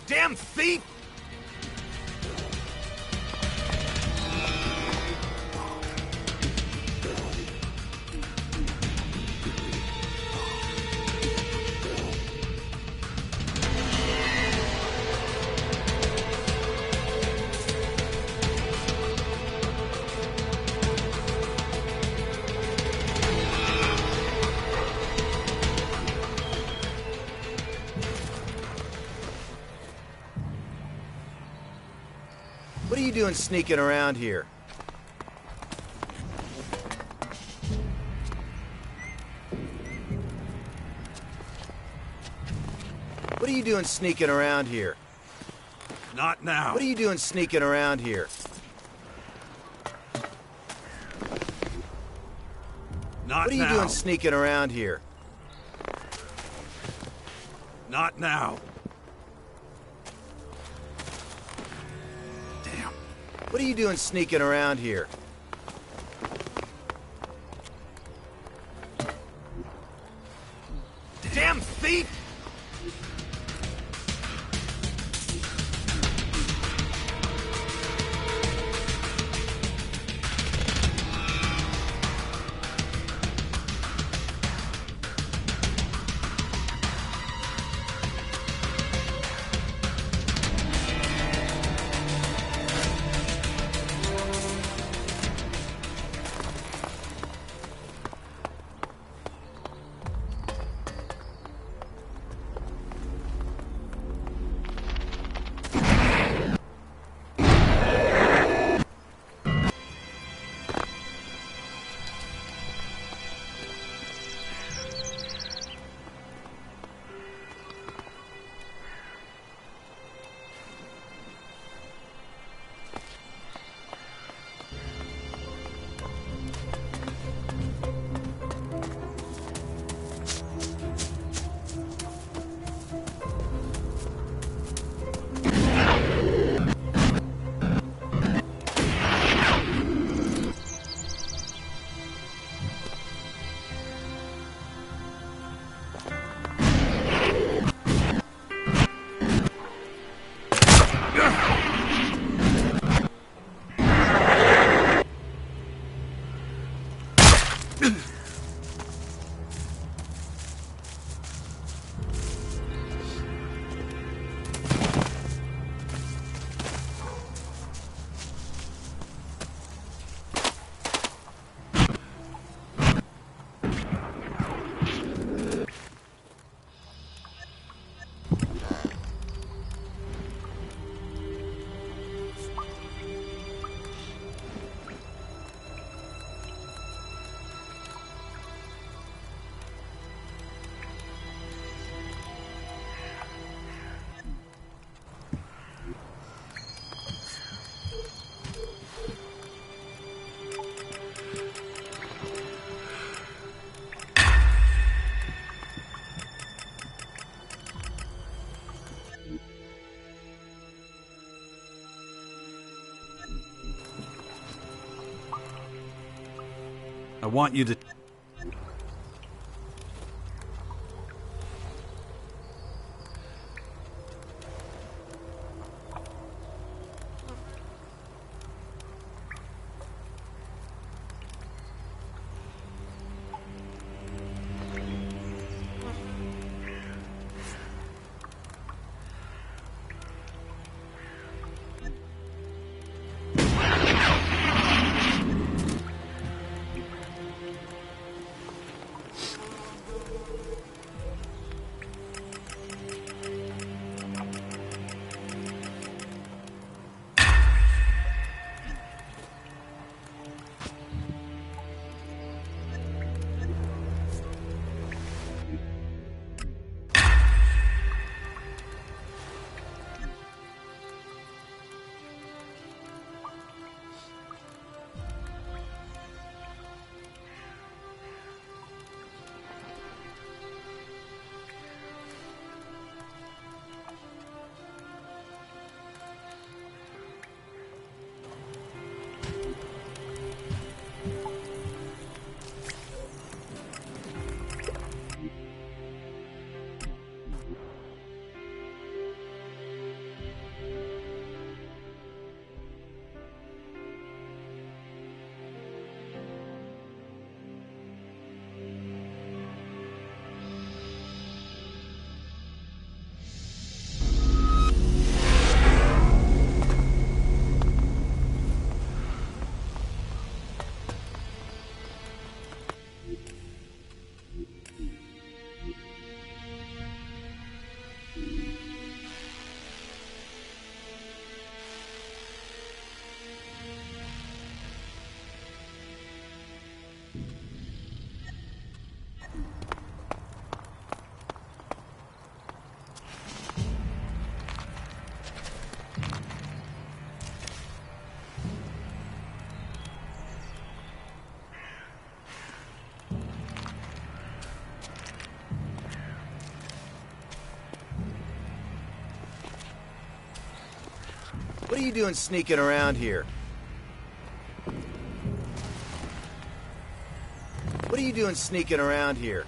Damn thief! What are you doing sneaking around here? What are you doing sneaking around here? Not now. What are you doing sneaking around here? Not What are you now. doing sneaking around here? Not now. What are you doing sneaking around here? Damn thief! I want you to... What are you doing sneaking around here? What are you doing sneaking around here?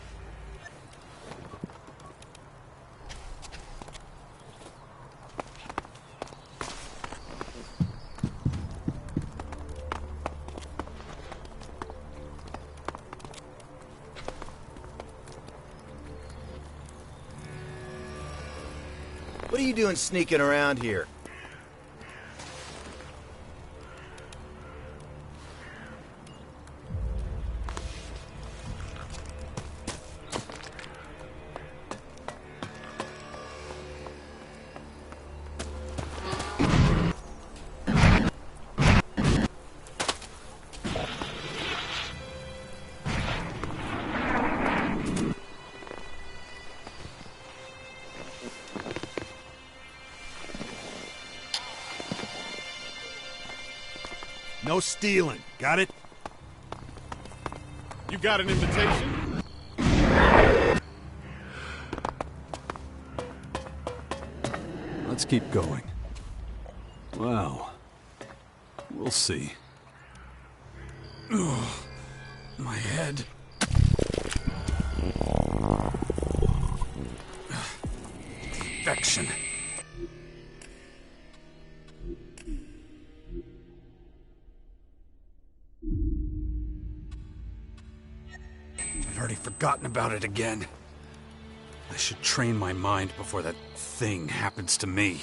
What are you doing sneaking around here? No stealing. Got it? You got an invitation? Let's keep going. Well, we'll see. Ugh, my head. Infection. I'd already forgotten about it again. I should train my mind before that thing happens to me.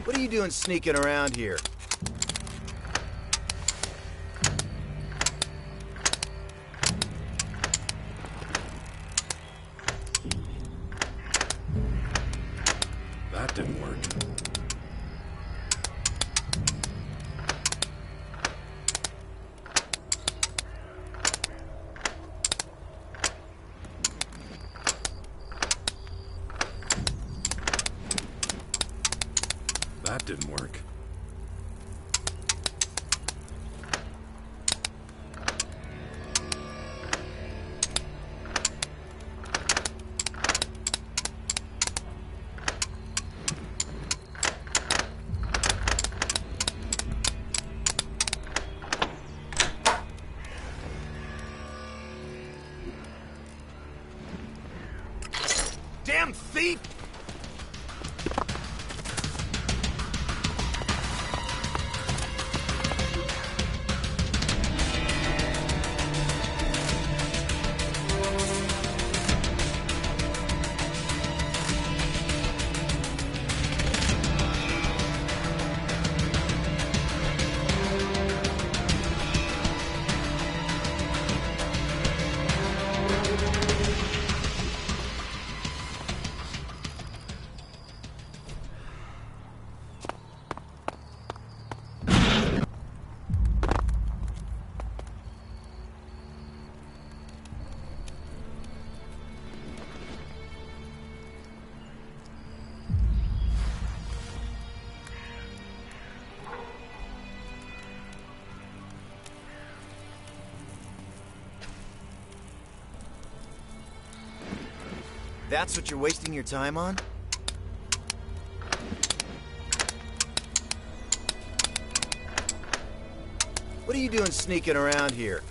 What are you doing sneaking around here? That didn't work. That didn't work. Damn thief! That's what you're wasting your time on? What are you doing sneaking around here?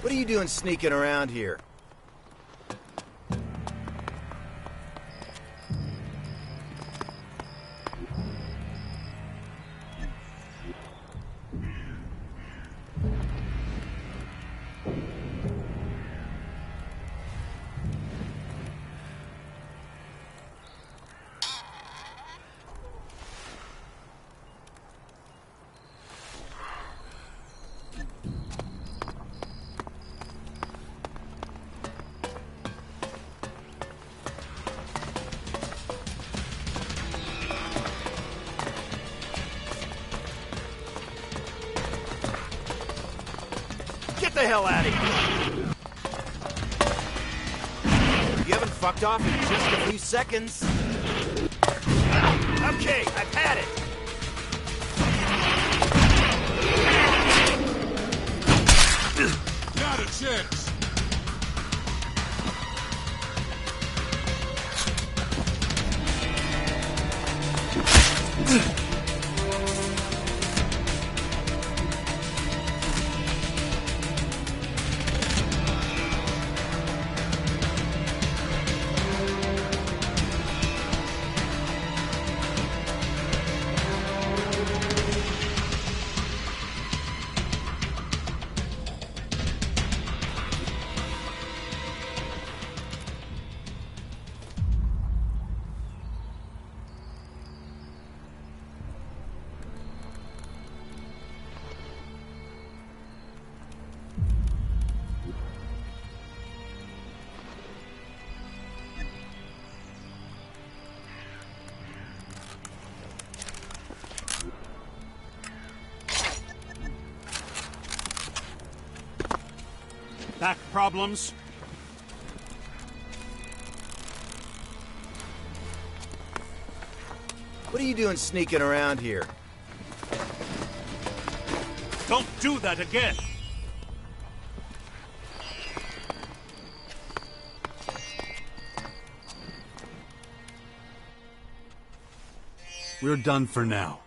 What are you doing sneaking around here? the hell out of here! You haven't fucked off in just a few seconds. Okay, I've had it! Not a chance! Back problems? What are you doing sneaking around here? Don't do that again! We're done for now.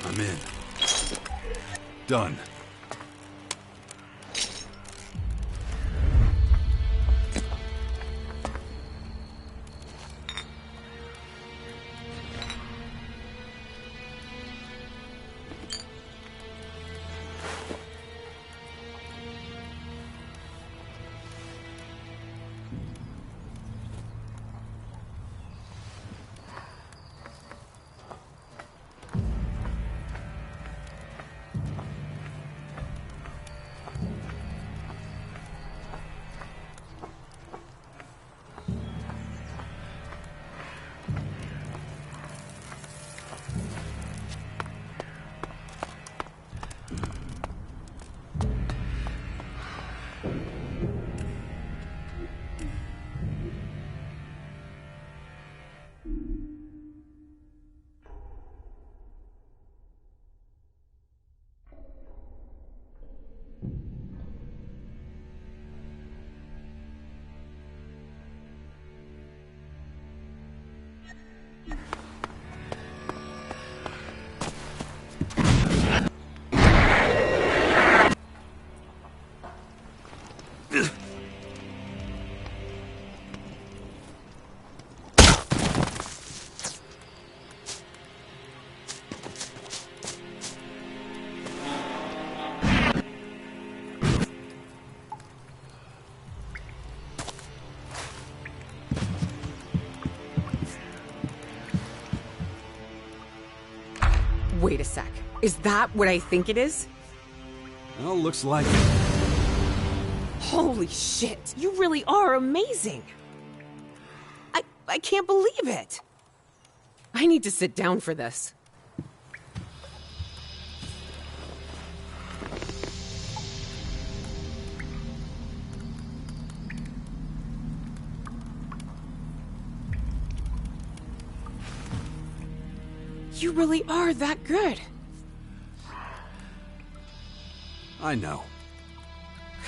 I'm in. Done. Wait a sec. Is that what I think it is? Well, looks like it. Holy shit, you really are amazing. I can't believe it. I need to sit down for this. You really are that good. I know.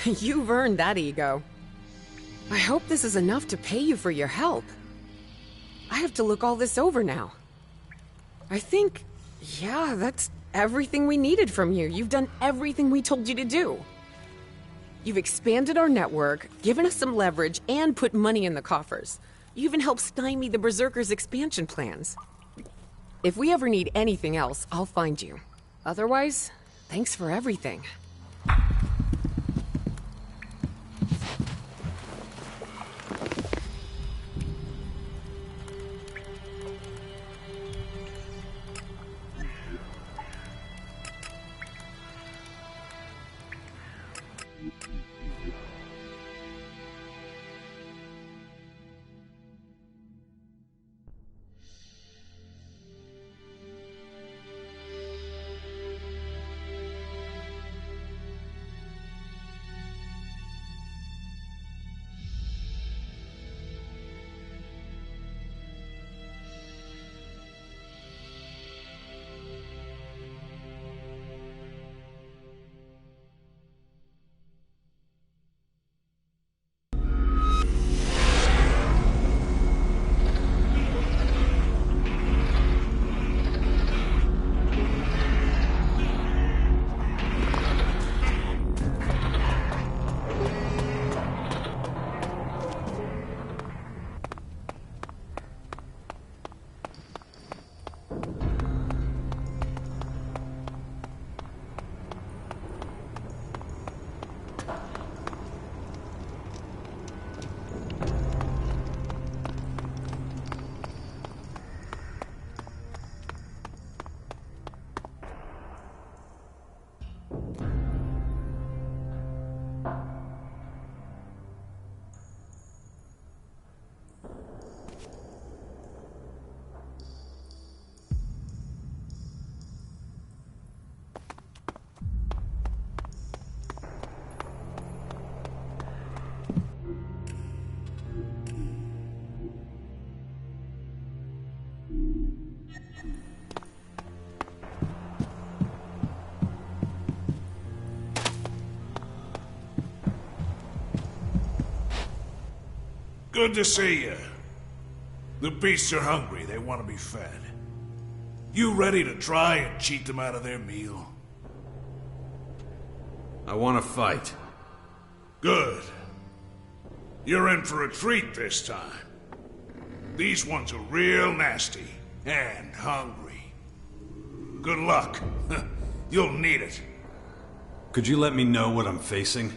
You've earned that ego. I hope this is enough to pay you for your help. I have to look all this over now. I think, yeah, that's everything we needed from you. You've done everything we told you to do. You've expanded our network, given us some leverage, and put money in the coffers. You even helped stymie the Berserkers' expansion plans. If we ever need anything else, I'll find you. Otherwise, thanks for everything. Good to see you. The beasts are hungry. They want to be fed. You ready to try and cheat them out of their meal? I want to fight. Good. You're in for a treat this time. These ones are real nasty and hungry. Good luck. You'll need it. Could you let me know what I'm facing?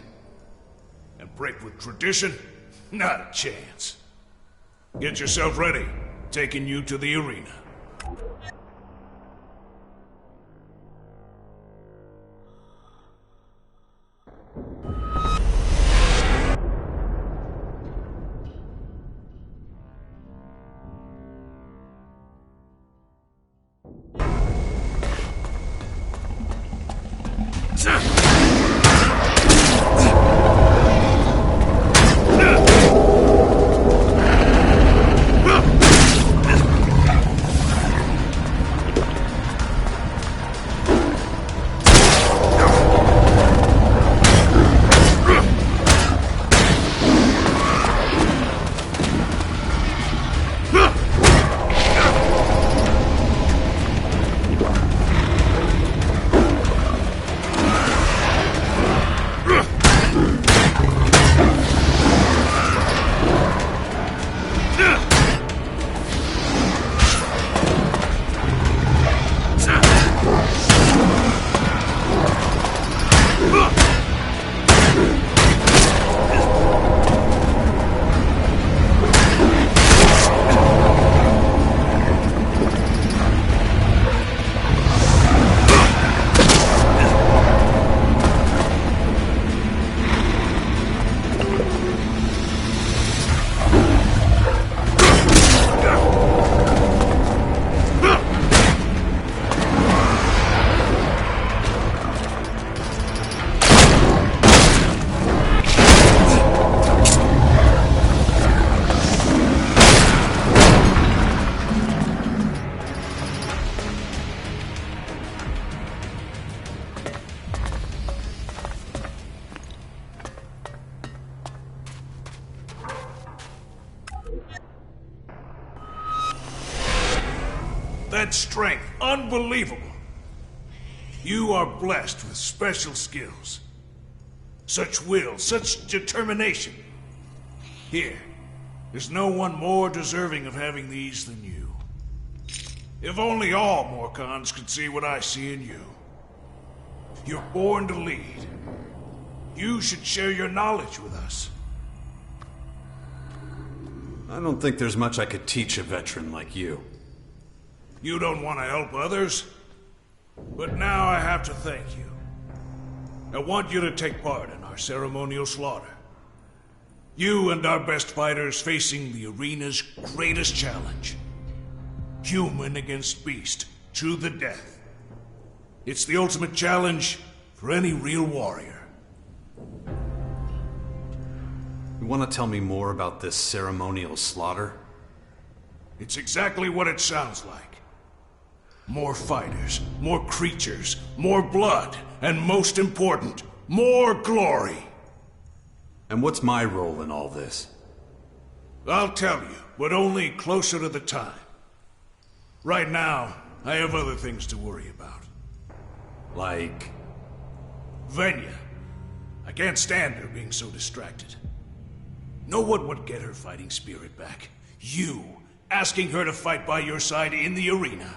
And break with tradition? Not a chance. Get yourself ready. Taking you to the arena. immense strength. Unbelievable. You are blessed with special skills. Such will, such determination. Here, there's no one more deserving of having these than you. If only all Morcons could see what I see in you. You're born to lead. You should share your knowledge with us. I don't think there's much I could teach a veteran like you. You don't want to help others? But now I have to thank you. I want you to take part in our ceremonial slaughter. You and our best fighters facing the arena's greatest challenge. Human against beast, to the death. It's the ultimate challenge for any real warrior. You want to tell me more about this ceremonial slaughter? It's exactly what it sounds like. More fighters, more creatures, more blood, and most important, more glory. And what's my role in all this? I'll tell you, but only closer to the time. Right now, I have other things to worry about. Like? Venya. I can't stand her being so distracted. Know what would get her fighting spirit back? You, asking her to fight by your side in the arena.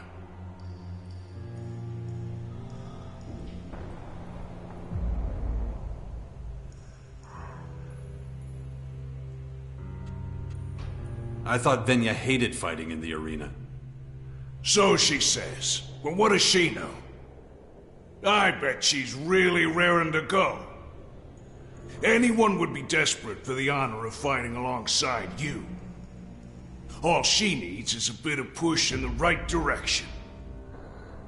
I thought Venya hated fighting in the arena. So she says. But what does she know? I bet she's really raring to go. Anyone would be desperate for the honor of fighting alongside you. All she needs is a bit of push in the right direction.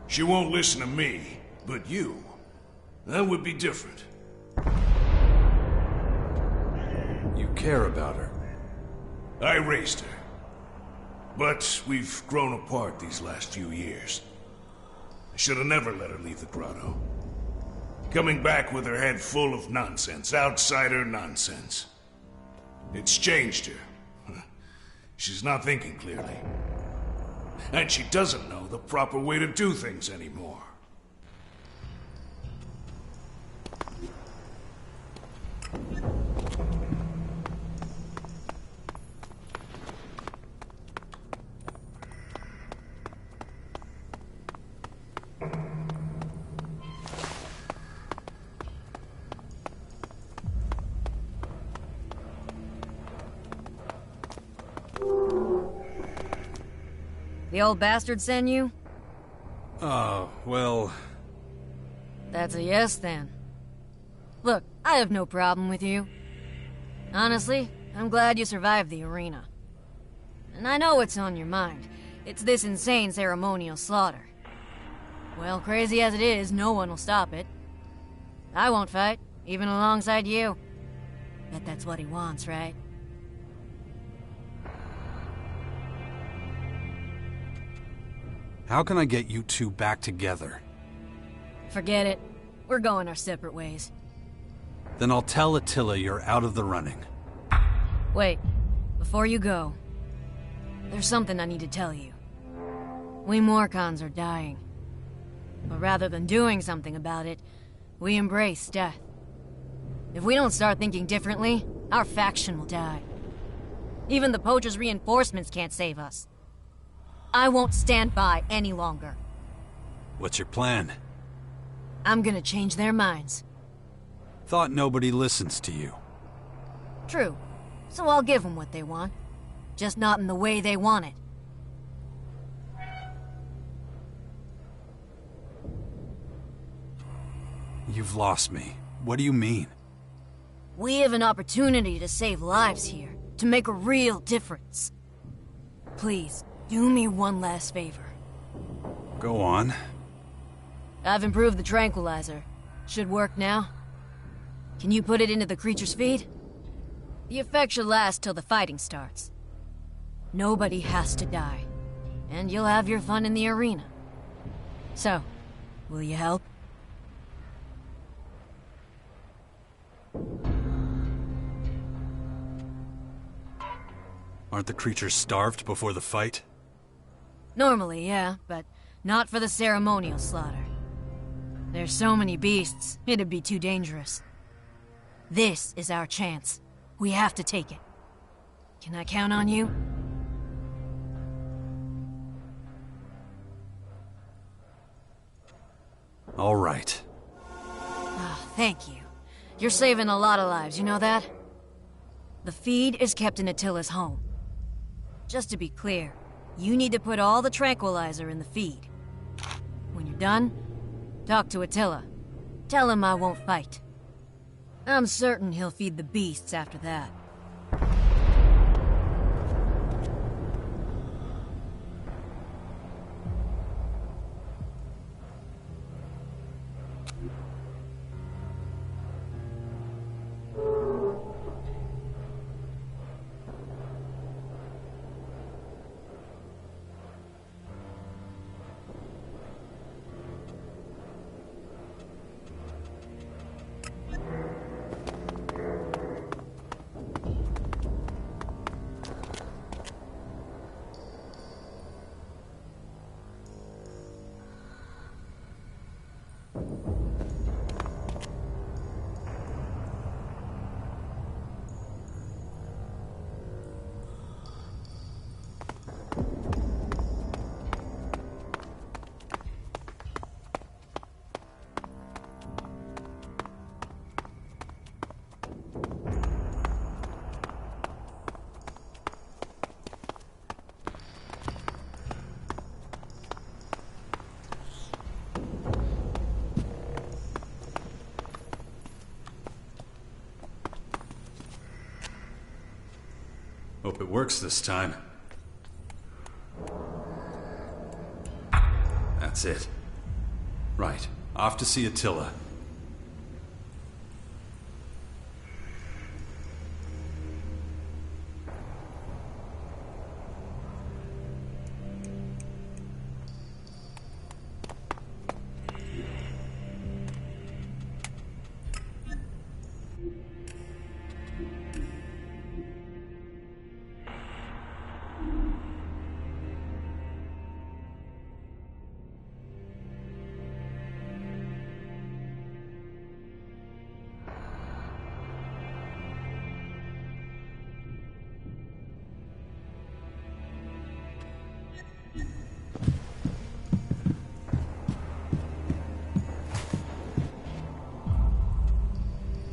She won't listen to me, but you, that would be different. You care about her. I raised her. But we've grown apart these last few years. I should have never let her leave the grotto. Coming back with her head full of nonsense, outsider nonsense. It's changed her. She's not thinking clearly. And she doesn't know the proper way to do things anymore. The old bastard send you? Oh, well... That's a yes, then. Look, I have no problem with you. Honestly, I'm glad you survived the arena. And I know what's on your mind. It's this insane ceremonial slaughter. Well, crazy as it is, no one will stop it. I won't fight, even alongside you. Bet that's what he wants, right? How can I get you two back together? Forget it. We're going our separate ways. Then I'll tell Attila you're out of the running. Wait, before you go, there's something I need to tell you. We Morcons are dying. But rather than doing something about it, we embrace death. If we don't start thinking differently, our faction will die. Even the poachers' reinforcements can't save us. I won't stand by any longer. What's your plan? I'm gonna change their minds. Thought nobody listens to you. True. So I'll give them what they want. Just not in the way they want it. You've lost me. What do you mean? We have an opportunity to save lives here, to make a real difference. Please, do me one last favor. Go on. I've improved the tranquilizer. Should work now. Can you put it into the creature's feed? The effect should last till the fighting starts. Nobody has to die. And you'll have your fun in the arena. So, will you help? Aren't the creatures starved before the fight? Normally, yeah, but Not for the ceremonial slaughter. There's so many beasts, it'd be too dangerous. This is our chance. We have to take it. Can I count on you? All right. Oh, thank you. You're saving a lot of lives, you know that? The feed is kept in Attila's home. Just to be clear, you need to put all the tranquilizer in the feed. When you're done, talk to Attila. Tell him I won't fight. I'm certain he'll feed the beasts after that. Hope it works this time. That's it. Right. Off to see Attila.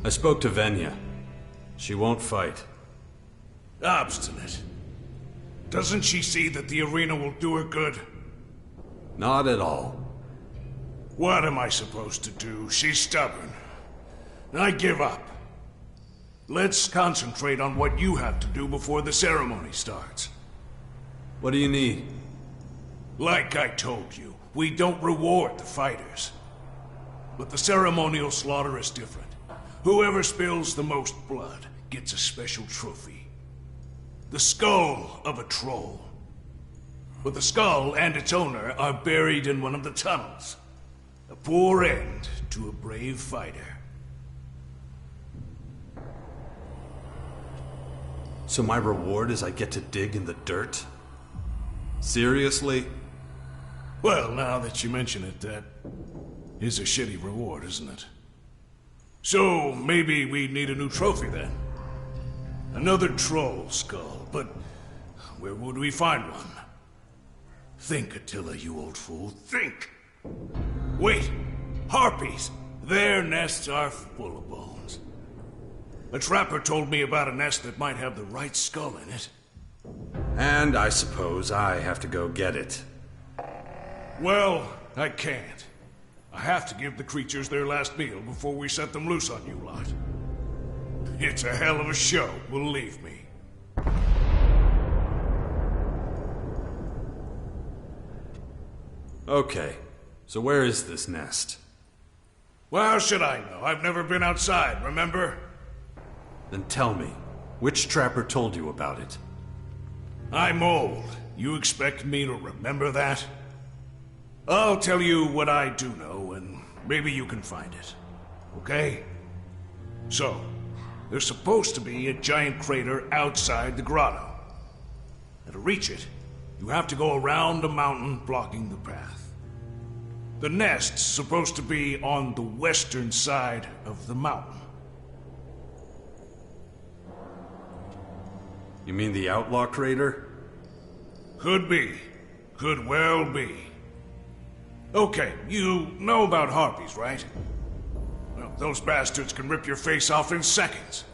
I spoke to Venya. She won't fight. Obstinate. Doesn't she see that the arena will do her good? Not at all. What am I supposed to do? She's stubborn. I give up. Let's concentrate on what you have to do before the ceremony starts. What do you need? Like I told you, we don't reward the fighters. But the ceremonial slaughter is different. Whoever spills the most blood gets a special trophy. The skull of a troll. But the skull and its owner are buried in one of the tunnels. A poor end to a brave fighter. So my reward is I get to dig in the dirt? Seriously? Well, now that you mention it, that is a shitty reward, isn't it? So, maybe we need a new trophy then. Another troll skull, but where would we find one? Think, Attila, you old fool, think! Wait! Harpies! Their nests are full of bones. A trapper told me about a nest that might have the right skull in it. And I suppose I have to go get it. Well, I can't. I have to give the creatures their last meal before we set them loose on you lot. It's a hell of a show, believe me. Okay, so where is this nest? Well, how should I know? I've never been outside, remember? Then tell me, which trapper told you about it? I'm old. You expect me to remember that? I'll tell you what I do know, and maybe you can find it. Okay? So, there's supposed to be a giant crater outside the grotto. And to reach it, you have to go around a mountain blocking the path. The nest's supposed to be on the western side of the mountain. You mean the outlaw crater? Could be. Could well be. Okay, you know about harpies, right? Well, those bastards can rip your face off in seconds.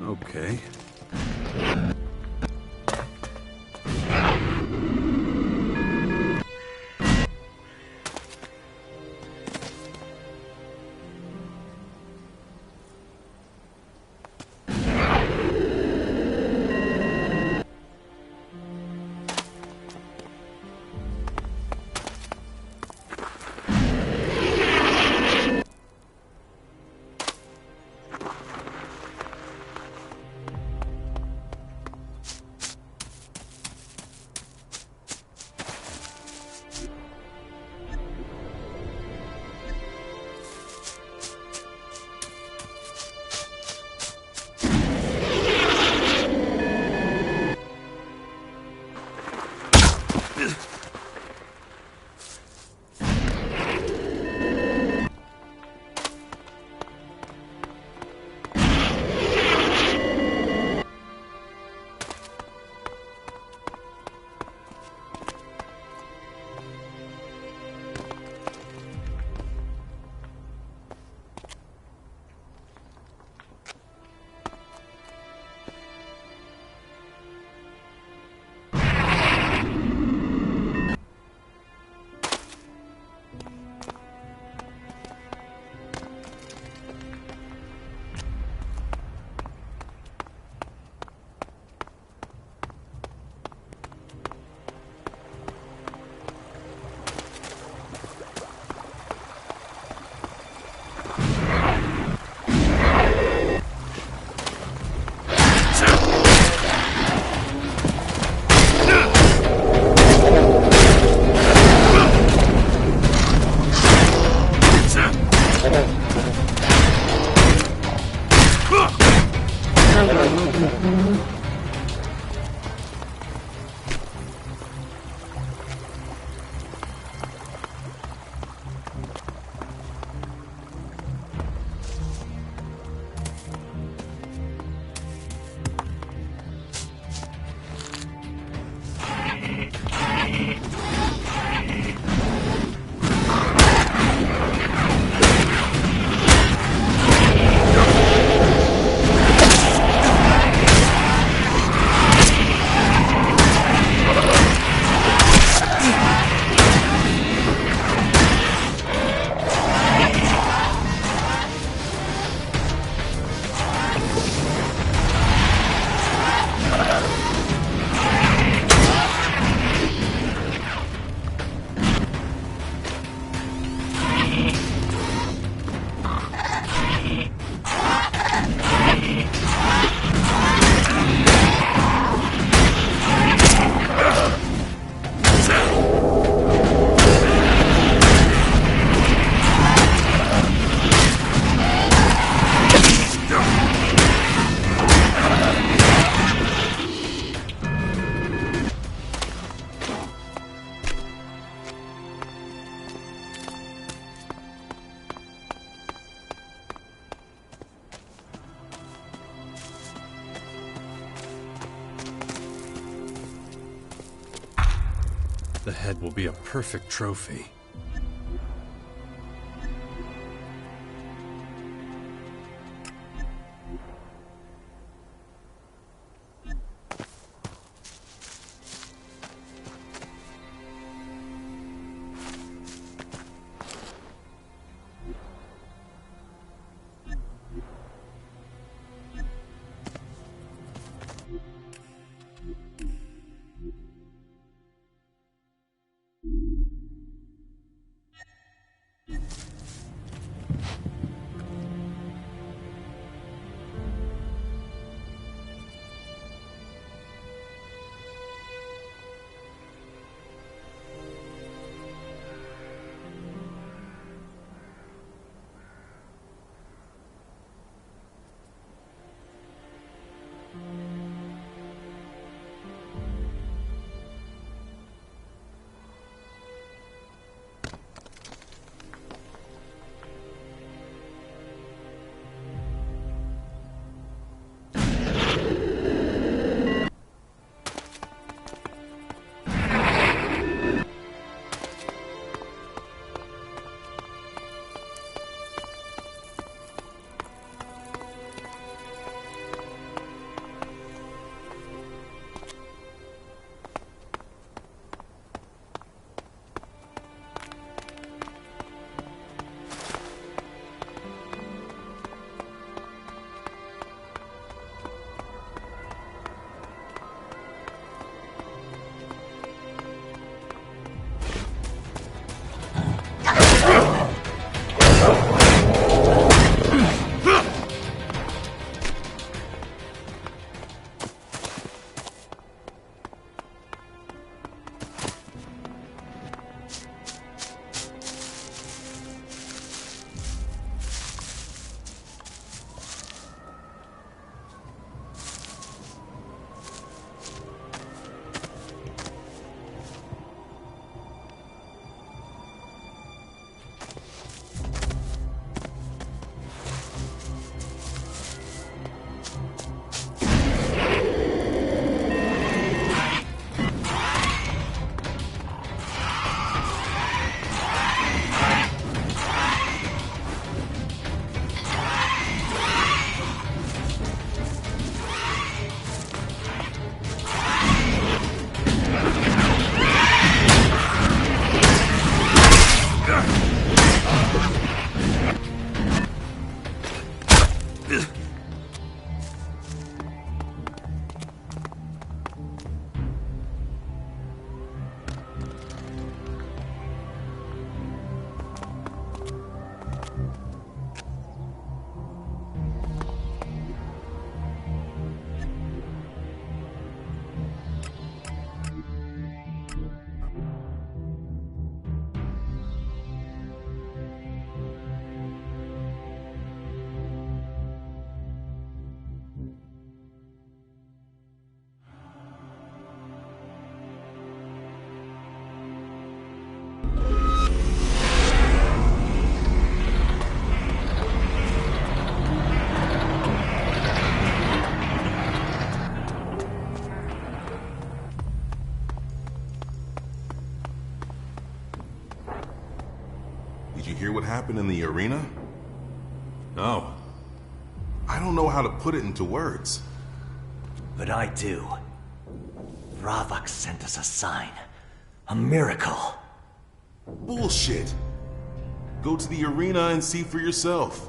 Okay. The head will be a perfect trophy. hear what happened in the arena? No. I don't know how to put it into words. But I do. Ravok sent us a sign. A miracle. Bullshit. Go to the arena and see for yourself.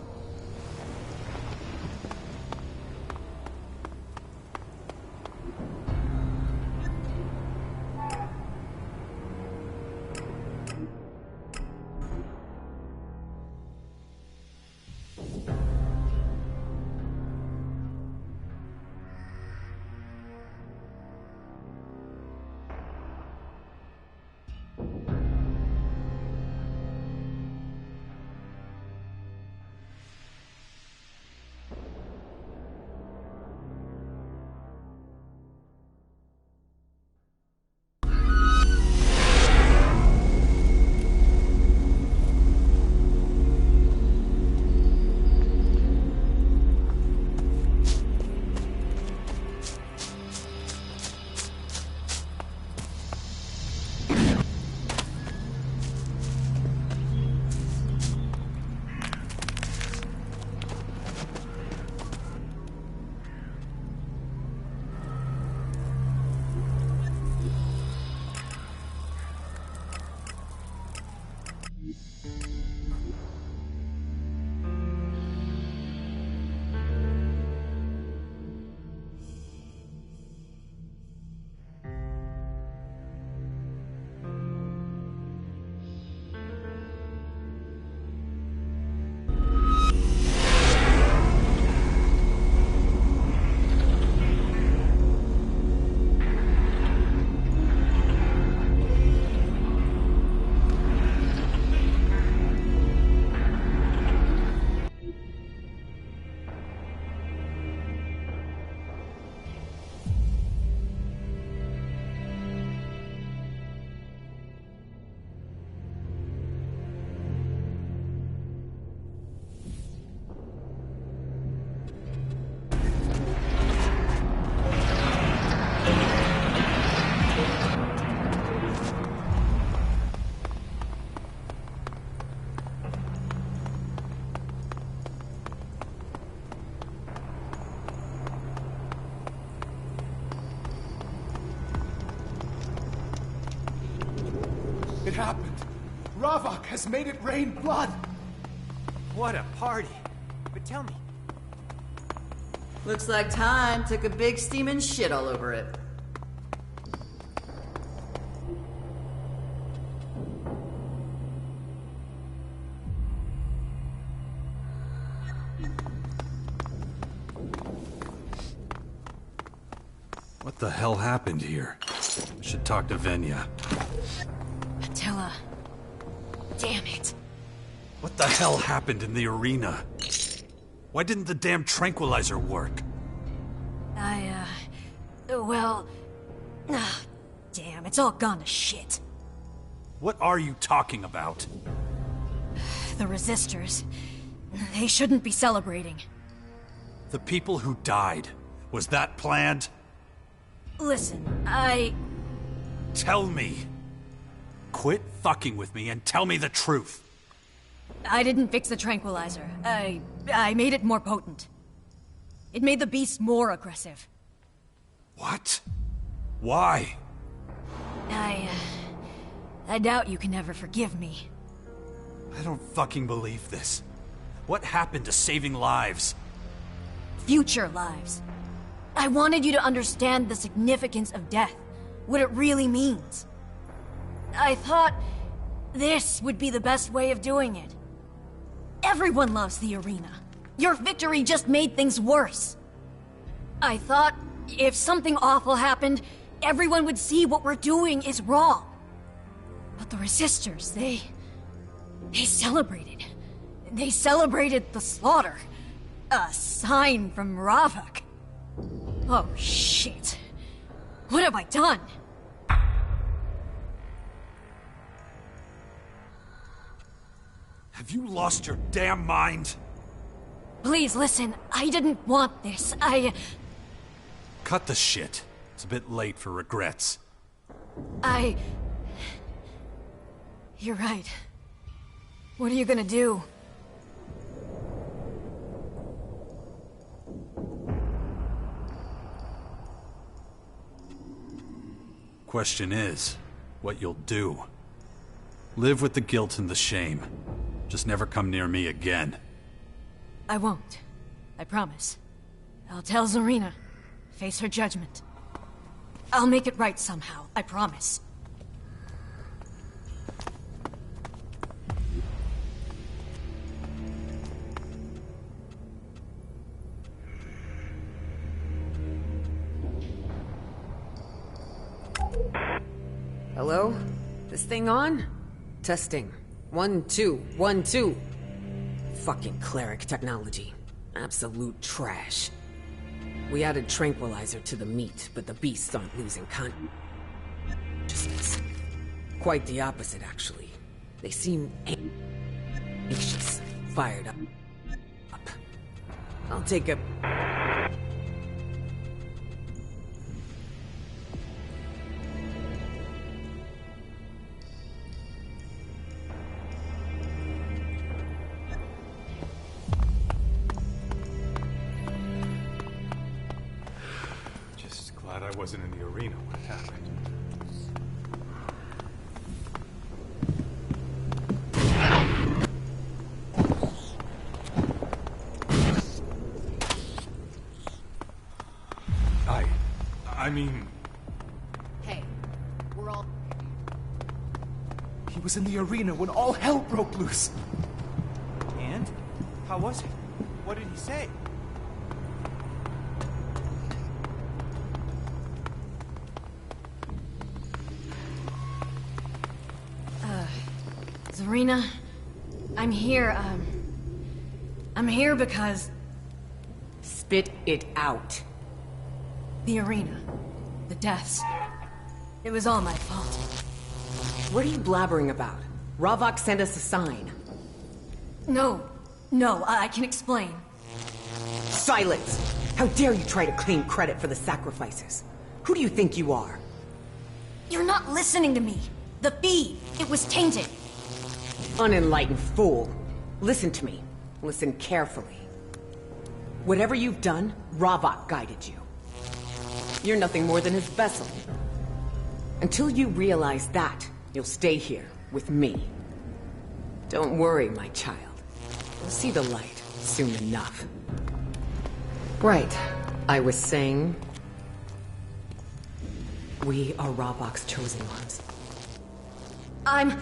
It happened. Ravok has made it rain blood. What a party. But tell me. Looks like time took a big steaming shit all over it. What the hell happened here? I should talk to Venya. Attila. Damn it. What the hell happened in the arena? Why didn't the damn tranquilizer work? Well... damn, it's all gone to shit. What are you talking about? The resistors. They shouldn't be celebrating. The people who died. Was that planned? Listen, Tell me. Quit fucking with me and tell me the truth. I didn't fix the tranquilizer. I made it more potent. It made the beast more aggressive. What? Why? I doubt you can ever forgive me. I don't fucking believe this. What happened to saving lives? Future lives. I wanted you to understand the significance of death, what it really means. I thought this would be the best way of doing it. Everyone loves the arena. Your victory just made things worse. I thought if something awful happened, everyone would see what we're doing is wrong. But the resistors, they celebrated. They celebrated the slaughter. A sign from Ravok. Oh, shit. What have I done? Have you lost your damn mind? Please listen, I didn't want this. Cut the shit. It's a bit late for regrets. You're right. What are you gonna do? Question is, what you'll do. Live with the guilt and the shame. Just never come near me again. I won't. I promise. I'll tell Zarina. Face her judgment. I'll make it right somehow. I promise. Hello? This thing on? Testing. 1, 2, 1, 2. Fucking cleric technology. Absolute trash. We added tranquilizer to the meat, but the beasts aren't losing consciousness. Quite the opposite, actually. They seem anxious, fired up. I'll take a... Glad I wasn't in the arena when it happened. I mean... Hey, we're all... He was in the arena when all hell broke loose. And? How was it? What did he say? Zarina, I'm here, I'm here because... Spit it out. The arena. The deaths. It was all my fault. What are you blabbering about? Ravok sent us a sign. No, I can explain. Silence! How dare you try to claim credit for the sacrifices? Who do you think you are? You're not listening to me. The feed, it was tainted. Unenlightened fool. Listen to me. Listen carefully. Whatever you've done, Ravok guided you. You're nothing more than his vessel. Until you realize that, you'll stay here, with me. Don't worry, my child. You'll see the light soon enough. Right. I was saying... we are Ravok's chosen ones. I'm...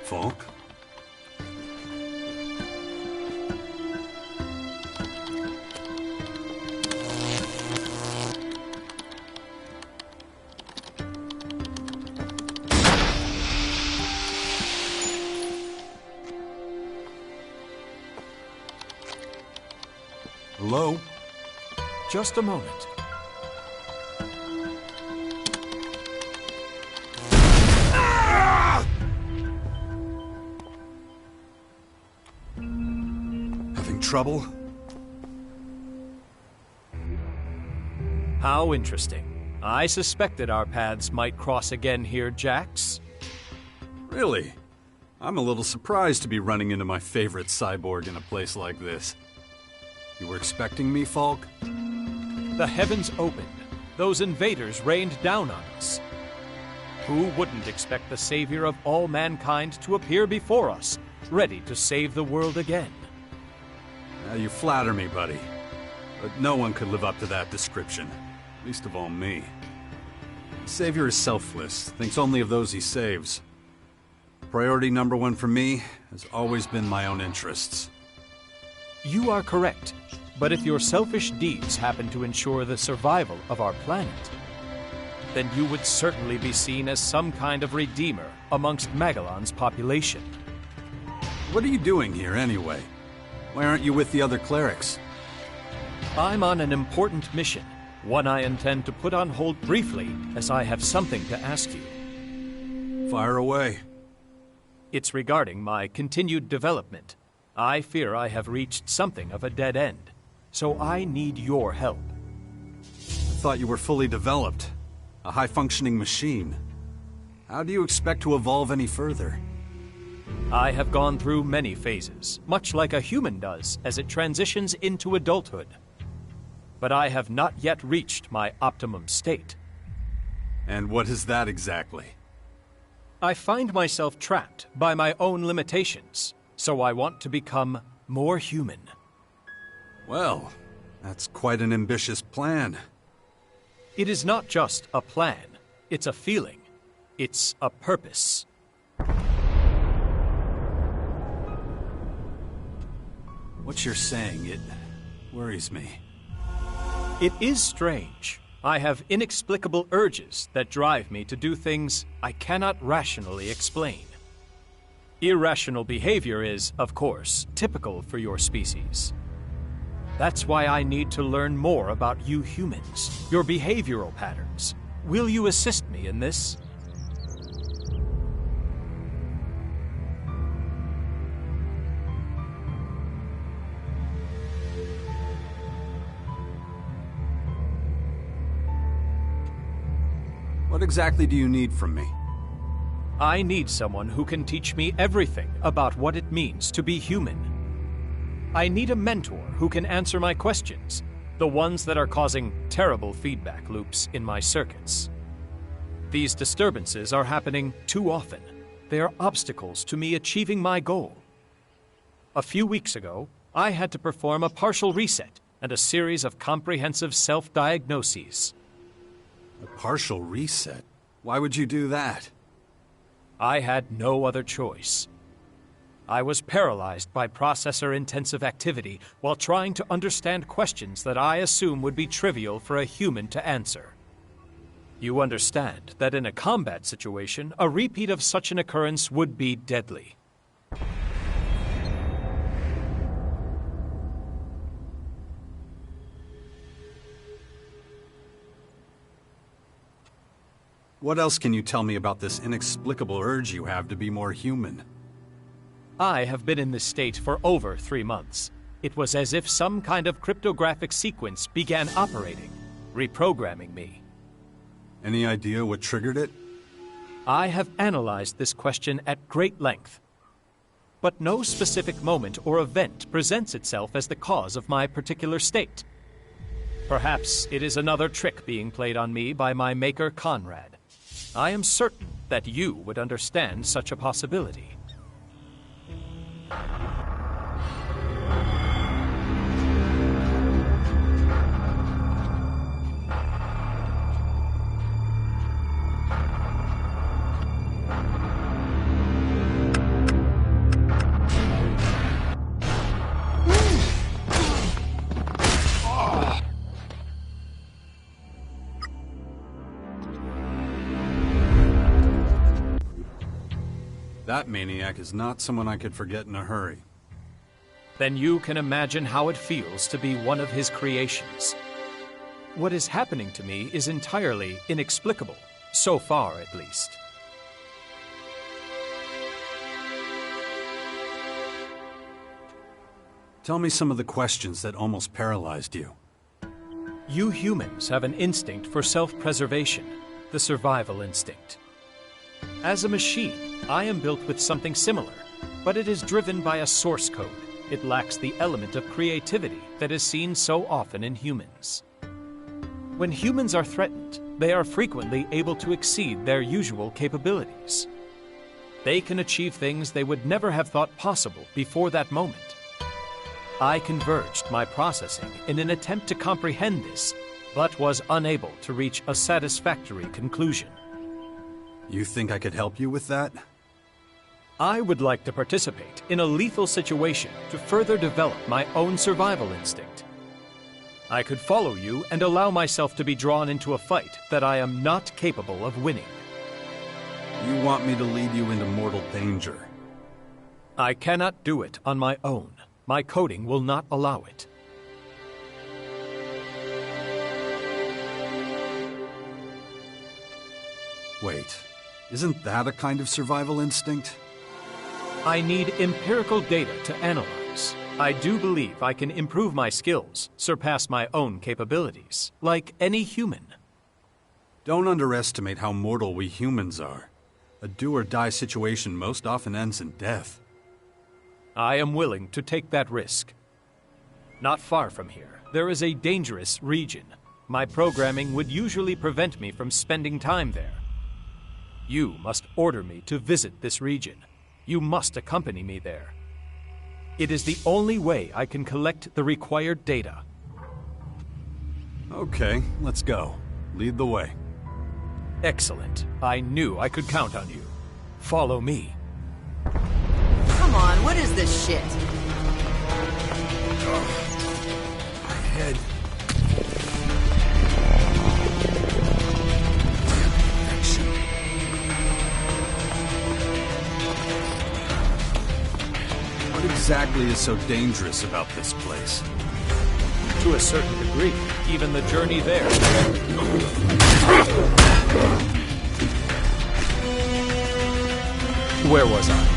Falk? Hello? Just a moment. Having trouble? How interesting. I suspected our paths might cross again here, Jax. Really? I'm a little surprised to be running into my favorite cyborg in a place like this. You were expecting me, Falk? The heavens opened. Those invaders rained down on us. Who wouldn't expect the savior of all mankind to appear before us, ready to save the world again? Now you flatter me, buddy. But no one could live up to that description. Least of all me. The savior is selfless, thinks only of those he saves. Priority number one for me has always been my own interests. You are correct. But if your selfish deeds happen to ensure the survival of our planet, then you would certainly be seen as some kind of redeemer amongst Magellan's population. What are you doing here, anyway? Why aren't you with the other clerics? I'm on an important mission, one I intend to put on hold briefly, as I have something to ask you. Fire away. It's regarding my continued development. I fear I have reached something of a dead end, so I need your help. I thought you were fully developed. A high-functioning machine. How do you expect to evolve any further? I have gone through many phases, much like a human does as it transitions into adulthood. But I have not yet reached my optimum state. And what is that exactly? I find myself trapped by my own limitations, so I want to become more human. Well, that's quite an ambitious plan. It is not just a plan. It's a feeling. It's a purpose. What you're saying, it worries me. It is strange. I have inexplicable urges that drive me to do things I cannot rationally explain. Irrational behavior is, of course, typical for your species. That's why I need to learn more about you humans, your behavioral patterns. Will you assist me in this? What exactly do you need from me? I need someone who can teach me everything about what it means to be human. I need a mentor who can answer my questions, the ones that are causing terrible feedback loops in my circuits. These disturbances are happening too often. They are obstacles to me achieving my goal. A few weeks ago, I had to perform a partial reset and a series of comprehensive self-diagnoses. A partial reset? Why would you do that? I had no other choice. I was paralyzed by processor-intensive activity while trying to understand questions that I assume would be trivial for a human to answer. You understand that in a combat situation, a repeat of such an occurrence would be deadly. What else can you tell me about this inexplicable urge you have to be more human? I have been in this state for over 3 months. It was as if some kind of cryptographic sequence began operating, reprogramming me. Any idea what triggered it? I have analyzed this question at great length. But no specific moment or event presents itself as the cause of my particular state. Perhaps it is another trick being played on me by my maker, Conrad. I am certain that you would understand such a possibility. That maniac is not someone I could forget in a hurry. Then you can imagine how it feels to be one of his creations. What is happening to me is entirely inexplicable, so far at least. Tell me some of the questions that almost paralyzed you. You humans have an instinct for self-preservation, the survival instinct. As a machine, I am built with something similar, but it is driven by a source code. It lacks the element of creativity that is seen so often in humans. When humans are threatened, they are frequently able to exceed their usual capabilities. They can achieve things they would never have thought possible before that moment. I converged my processing in an attempt to comprehend this, but was unable to reach a satisfactory conclusion. You think I could help you with that? I would like to participate in a lethal situation to further develop my own survival instinct. I could follow you and allow myself to be drawn into a fight that I am not capable of winning. You want me to lead you into mortal danger? I cannot do it on my own. My coding will not allow it. Wait, isn't that a kind of survival instinct? I need empirical data to analyze. I do believe I can improve my skills, surpass my own capabilities, like any human. Don't underestimate how mortal we humans are. A do-or-die situation most often ends in death. I am willing to take that risk. Not far from here, there is a dangerous region. My programming would usually prevent me from spending time there. You must order me to visit this region. You must accompany me there. It is the only way I can collect the required data. Okay, let's go. Lead the way. Excellent. I knew I could count on you. Follow me. Come on, what is this shit? My head. What exactly is so dangerous about this place? To a certain degree, even the journey there. Where was I?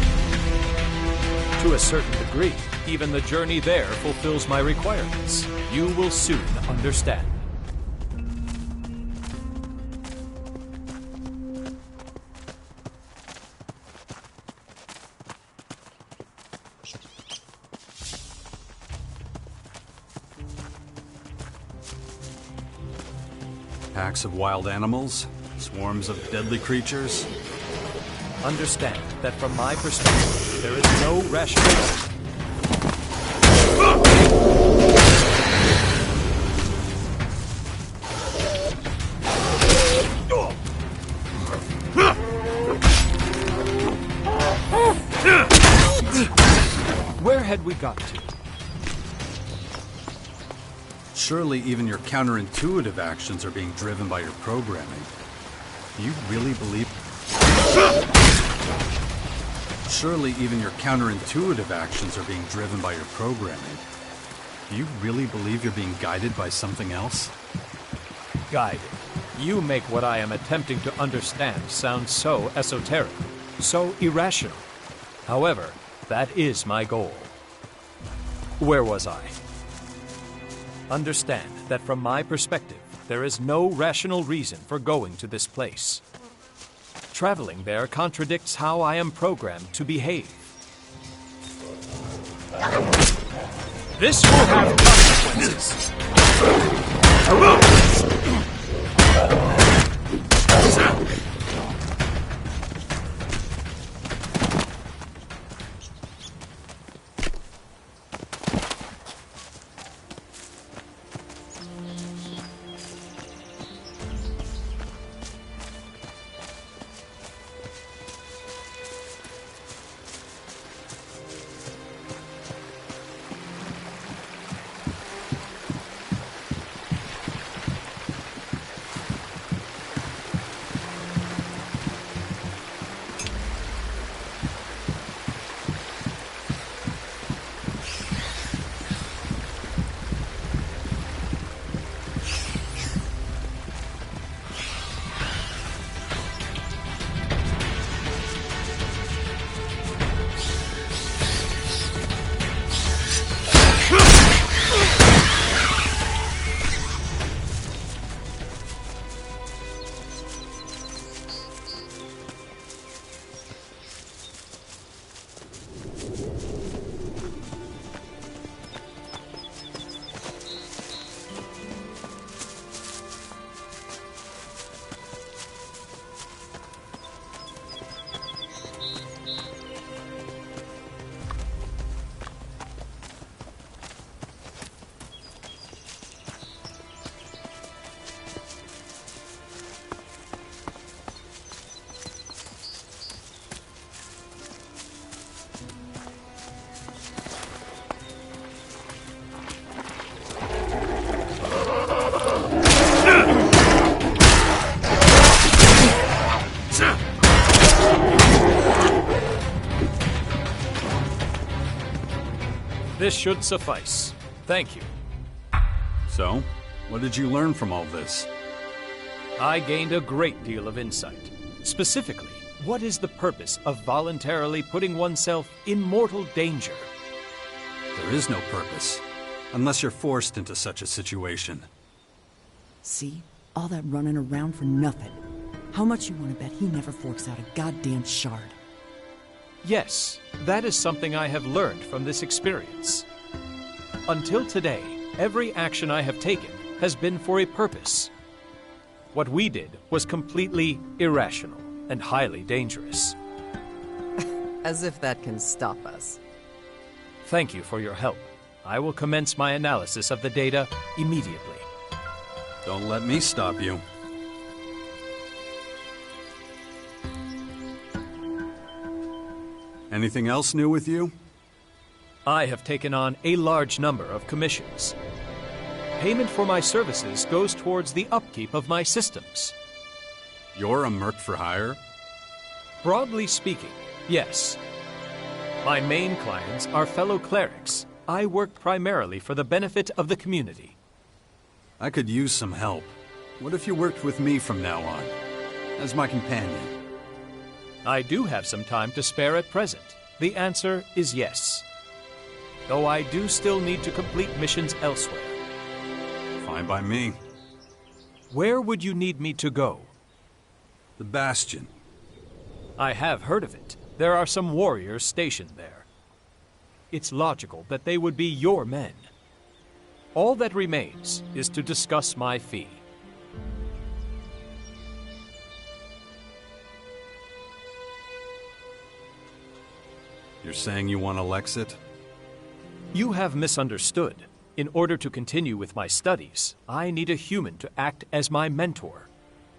To a certain degree, even the journey there fulfills my requirements. You will soon understand. Packs of wild animals? Swarms of deadly creatures? Understand that from my perspective, there is no rationale. Where had we got to? Surely even your counterintuitive actions are being driven by your programming. Do you really believe... Surely even your counterintuitive actions are being driven by your programming. Do you really believe you're being guided by something else? Guided. You make what I am attempting to understand sound so esoteric, so irrational. However, that is my goal. Where was I? Understand that from my perspective, there is no rational reason for going to this place. Traveling there contradicts how I am programmed to behave. This will have consequences. This should suffice. Thank you. So, what did you learn from all this? I gained a great deal of insight. Specifically, what is the purpose of voluntarily putting oneself in mortal danger? There is no purpose, unless you're forced into such a situation. See? All that running around for nothing. How much you want to bet he never forks out a goddamn shard? Yes, that is something I have learned from this experience. Until today, every action I have taken has been for a purpose. What we did was completely irrational and highly dangerous. As if that can stop us. Thank you for your help. I will commence my analysis of the data immediately. Don't let me stop you. Anything else new with you? I have taken on a large number of commissions. Payment for my services goes towards the upkeep of my systems. You're a merc for hire? Broadly speaking, yes. My main clients are fellow clerics. I work primarily for the benefit of the community. I could use some help. What if you worked with me from now on, as my companion? I do have some time to spare at present. The answer is yes. Though I do still need to complete missions elsewhere. Fine by me. Where would you need me to go? The Bastion. I have heard of it. There are some warriors stationed there. It's logical that they would be your men. All that remains is to discuss my fee. You're saying you want Alexit? You have misunderstood. In order to continue with my studies, I need a human to act as my mentor.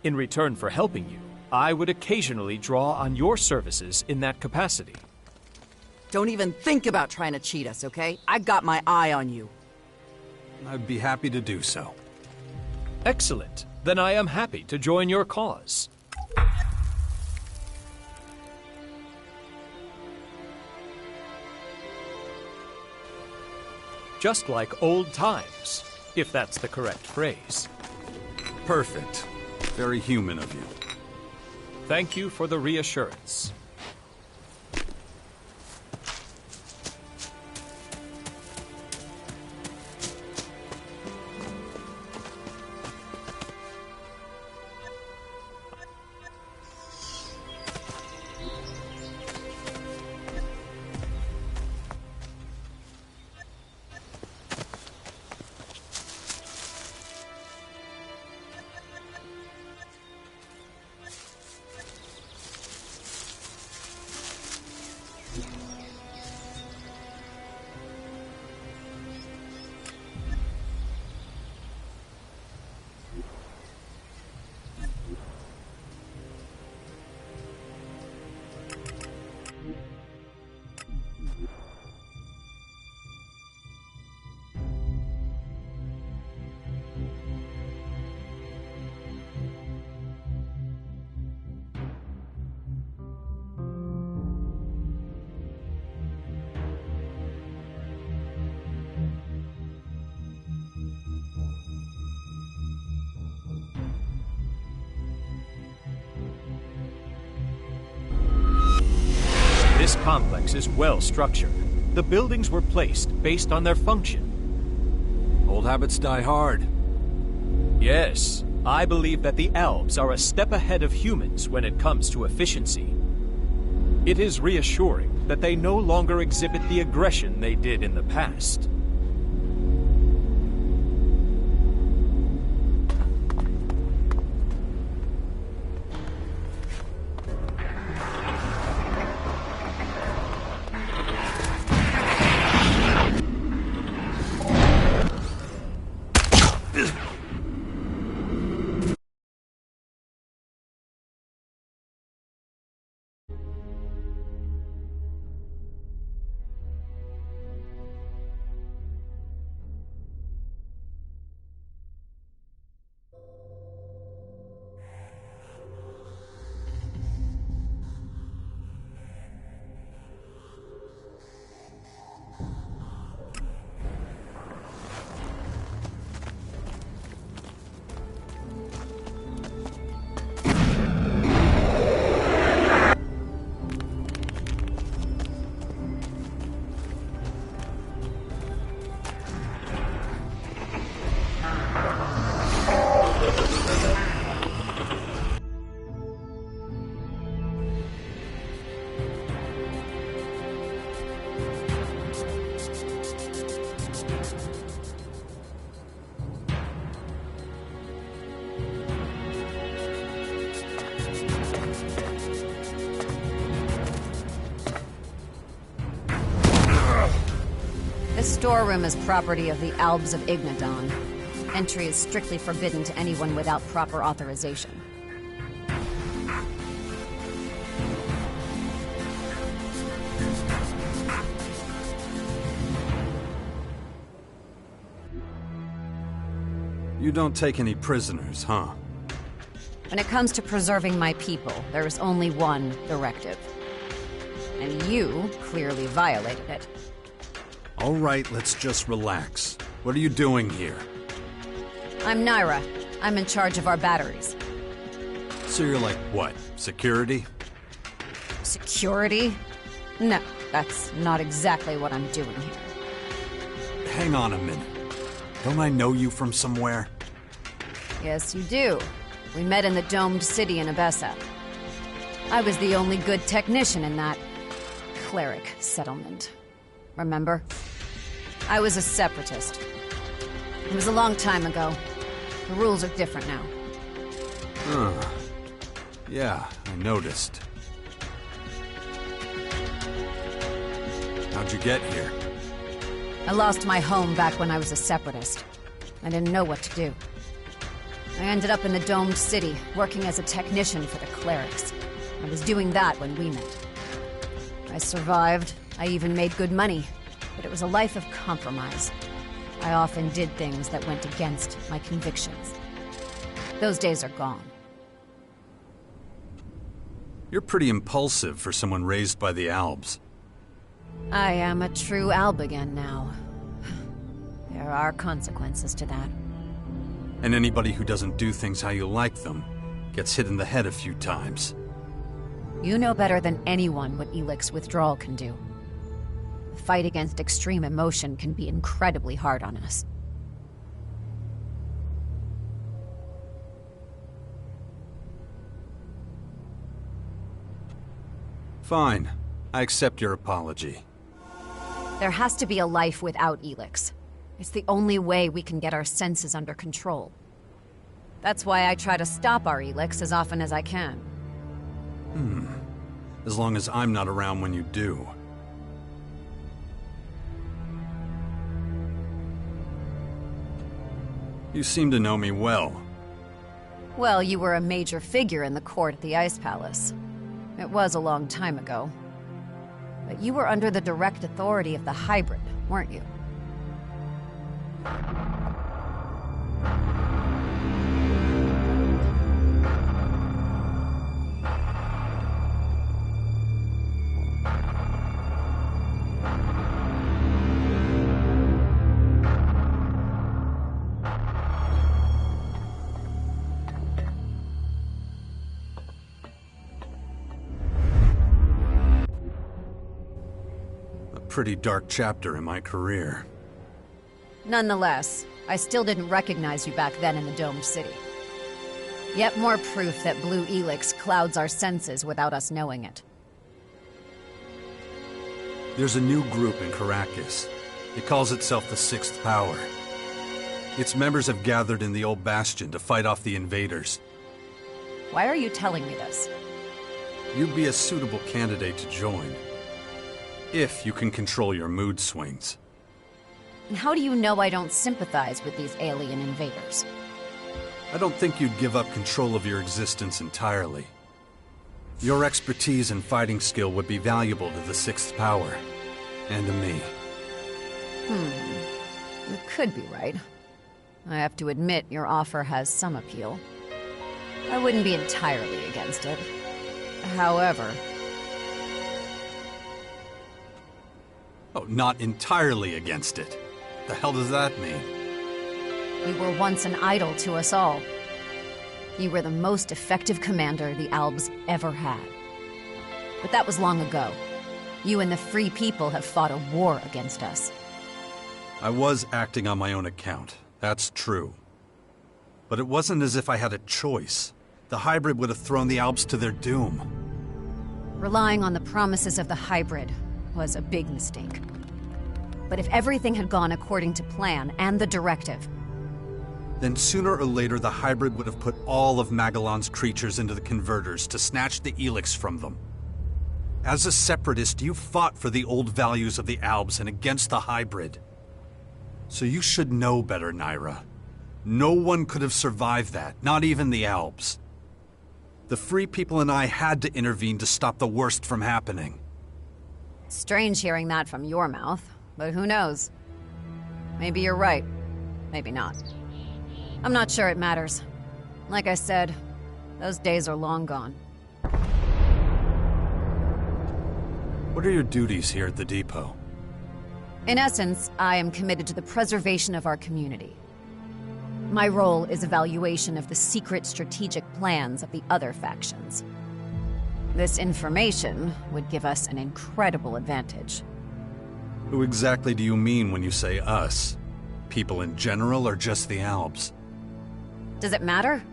In return for helping you, I would occasionally draw on your services in that capacity. Don't even think about trying to cheat us, okay? I got my eye on you. I'd be happy to do so. Excellent. Then I am happy to join your cause. Just like old times, if that's the correct phrase. Perfect. Very human of you. Thank you for the reassurance. This complex is well structured. The buildings were placed based on their function. Old habits die hard. Yes, I believe that the elves are a step ahead of humans when it comes to efficiency. It is reassuring that they no longer exhibit the aggression they did in the past. This storeroom is property of the Albs of Ignadon. Entry is strictly forbidden to anyone without proper authorization. You don't take any prisoners, huh? When it comes to preserving my people, there is only one directive. And you clearly violated it. All right, let's just relax. What are you doing here? I'm Naira. I'm in charge of our batteries. So you're like, what, security? Security? No, that's not exactly what I'm doing here. Hang on a minute. Don't I know you from somewhere? Yes, you do. We met in the domed city in Abessa. I was the only good technician in that cleric settlement. Remember? I was a separatist. It was a long time ago. The rules are different now. Yeah, I noticed. How'd you get here? I lost my home back when I was a separatist. I didn't know what to do. I ended up in the domed city, working as a technician for the clerics. I was doing that when we met. I survived. I even made good money. But it was a life of compromise. I often did things that went against my convictions. Those days are gone. You're pretty impulsive for someone raised by the Albs. I am a true Alb again now. There are consequences to that. And anybody who doesn't do things how you like them gets hit in the head a few times. You know better than anyone what Elex withdrawal can do. The fight against extreme emotion can be incredibly hard on us. Fine. I accept your apology. There has to be a life without Elex. It's the only way we can get our senses under control. That's why I try to stop our Elex as often as I can. As long as I'm not around when you do. You seem to know me well. Well, you were a major figure in the court at the Ice Palace. It was a long time ago. But you were under the direct authority of the hybrid, weren't you? Pretty dark chapter in my career. Nonetheless, I still didn't recognize you back then in the domed city. Yet more proof that Blue Elex clouds our senses without us knowing it. There's a new group in Caracas. It calls itself the Sixth Power. Its members have gathered in the old bastion to fight off the invaders. Why are you telling me this? You'd be a suitable candidate to join. If you can control your mood swings. And how do you know I don't sympathize with these alien invaders? I don't think you'd give up control of your existence entirely. Your expertise and fighting skill would be valuable to the Sixth Power. And to me. You could be right. I have to admit, your offer has some appeal. I wouldn't be entirely against it. However... Oh, not entirely against it. The hell does that mean? You were once an idol to us all. You were the most effective commander the Albs ever had. But that was long ago. You and the Free People have fought a war against us. I was acting on my own account. That's true. But it wasn't as if I had a choice. The hybrid would have thrown the Albs to their doom. Relying on the promises of the hybrid was a big mistake. But if everything had gone according to plan and the directive... Then sooner or later the hybrid would have put all of Magellan's creatures into the converters to snatch the Elex from them. As a separatist, you fought for the old values of the Albs and against the hybrid. So you should know better, Naira. No one could have survived that, not even the Albs. The Free People and I had to intervene to stop the worst from happening. Strange hearing that from your mouth, but who knows? Maybe you're right. Maybe not. I'm not sure it matters. Like I said, those days are long gone. What are your duties here at the depot? In essence, I am committed to the preservation of our community. My role is evaluation of the secret strategic plans of the other factions. This information would give us an incredible advantage. Who exactly do you mean when you say us? People in general or just the Albs? Does it matter?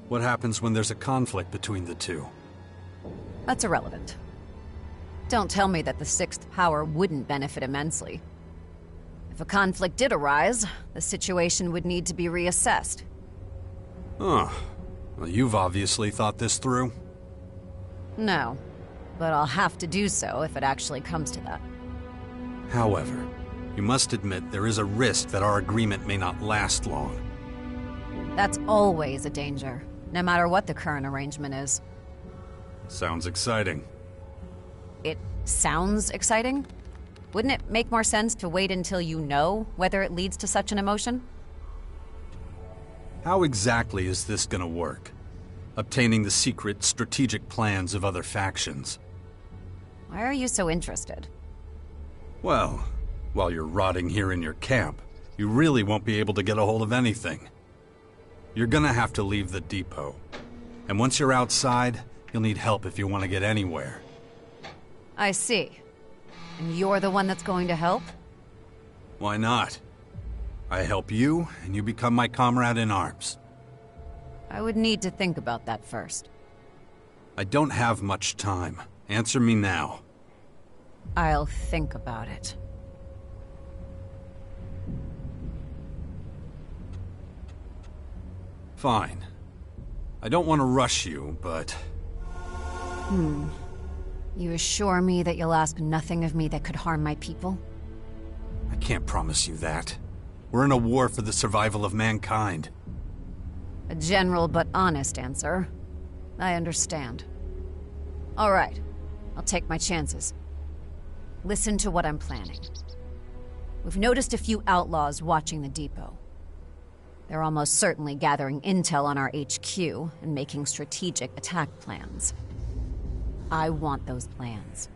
What happens when there's a conflict between the two? That's irrelevant. Don't tell me that the Sixth Power wouldn't benefit immensely. If a conflict did arise, the situation would need to be reassessed. Huh. Well, you've obviously thought this through. No, but I'll have to do so if it actually comes to that. However, you must admit there is a risk that our agreement may not last long. That's always a danger, no matter what the current arrangement is. Sounds exciting. It sounds exciting? Wouldn't it make more sense to wait until you know whether it leads to such an emotion? How exactly is this gonna work? Obtaining the secret, strategic plans of other factions. Why are you so interested? Well, while you're rotting here in your camp, you really won't be able to get a hold of anything. You're gonna have to leave the depot. And once you're outside, you'll need help if you want to get anywhere. I see. And you're the one that's going to help? Why not? I help you, and you become my comrade in arms. I would need to think about that first. I don't have much time. Answer me now. I'll think about it. Fine. I don't want to rush you, but... You assure me that you'll ask nothing of me that could harm my people? I can't promise you that. We're in a war for the survival of mankind. A general but honest answer. I understand. All right. I'll take my chances. Listen to what I'm planning. We've noticed a few outlaws watching the depot. They're almost certainly gathering intel on our HQ and making strategic attack plans. I want those plans.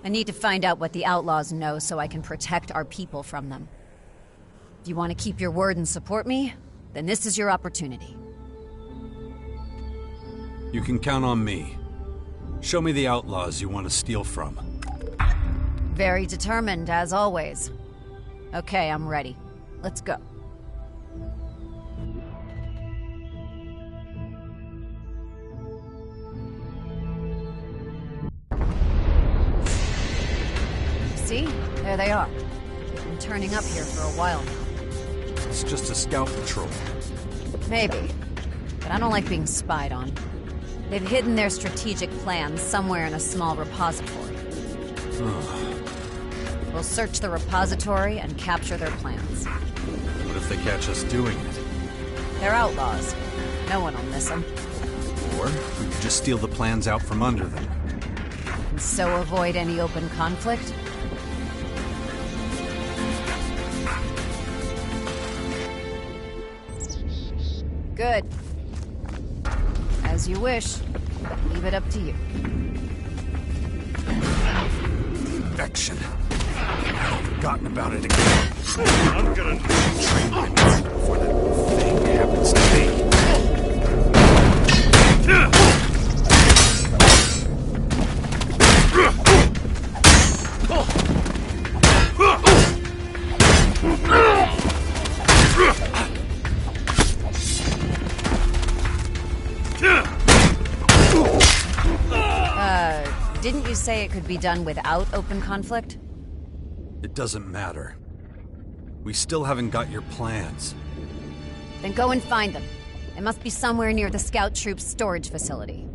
I need to find out what the outlaws know so I can protect our people from them. If you want to keep your word and support me, then this is your opportunity. You can count on me. Show me the outlaws you want to steal from. Very determined, as always. Okay, I'm ready. Let's go. See? There they are. They've been turning up here for a while now. It's just a scout patrol. Maybe. But I don't like being spied on. They've hidden their strategic plans somewhere in a small repository. We'll search the repository and capture their plans. What if they catch us doing it? They're outlaws. No one will miss them. Or we could just steal the plans out from under them. And so avoid any open conflict? Good. As you wish. Leave it up to you. Infection. I've forgotten about it again. I'm gonna train my mind before that thing happens to me. Didn't you say it could be done without open conflict? It doesn't matter. We still haven't got your plans. Then go and find them. It must be somewhere near the scout troop's storage facility.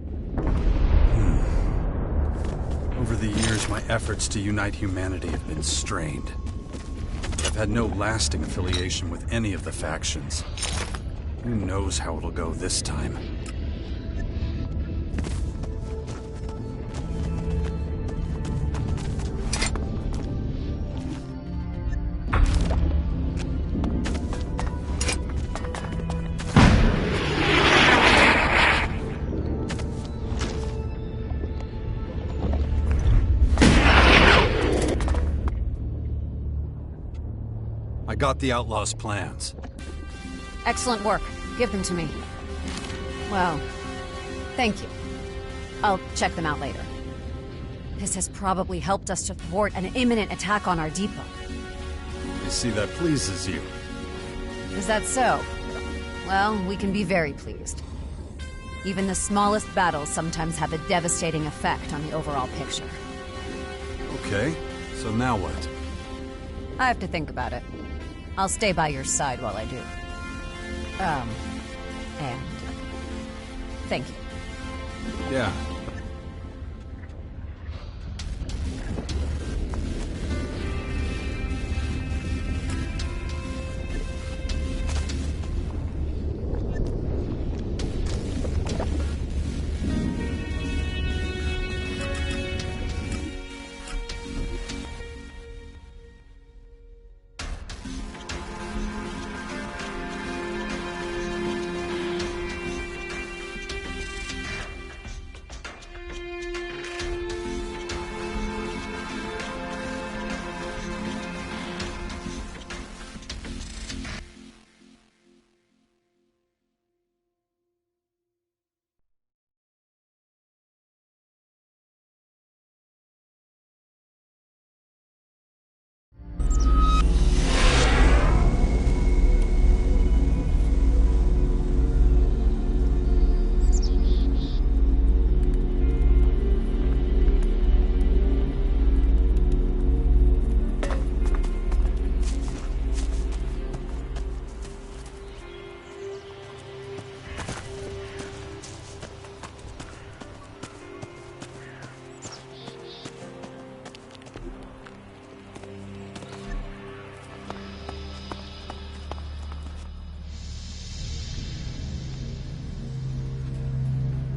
Over the years, my efforts to unite humanity have been strained. I've had no lasting affiliation with any of the factions. Who knows how it'll go this time? I got the Outlaws' plans. Excellent work. Give them to me. Well, thank you. I'll check them out later. This has probably helped us to thwart an imminent attack on our depot. I see that pleases you. Is that so? Well, we can be very pleased. Even the smallest battles sometimes have a devastating effect on the overall picture. Okay, so now what? I have to think about it. I'll stay by your side while I do. And thank you. Yeah.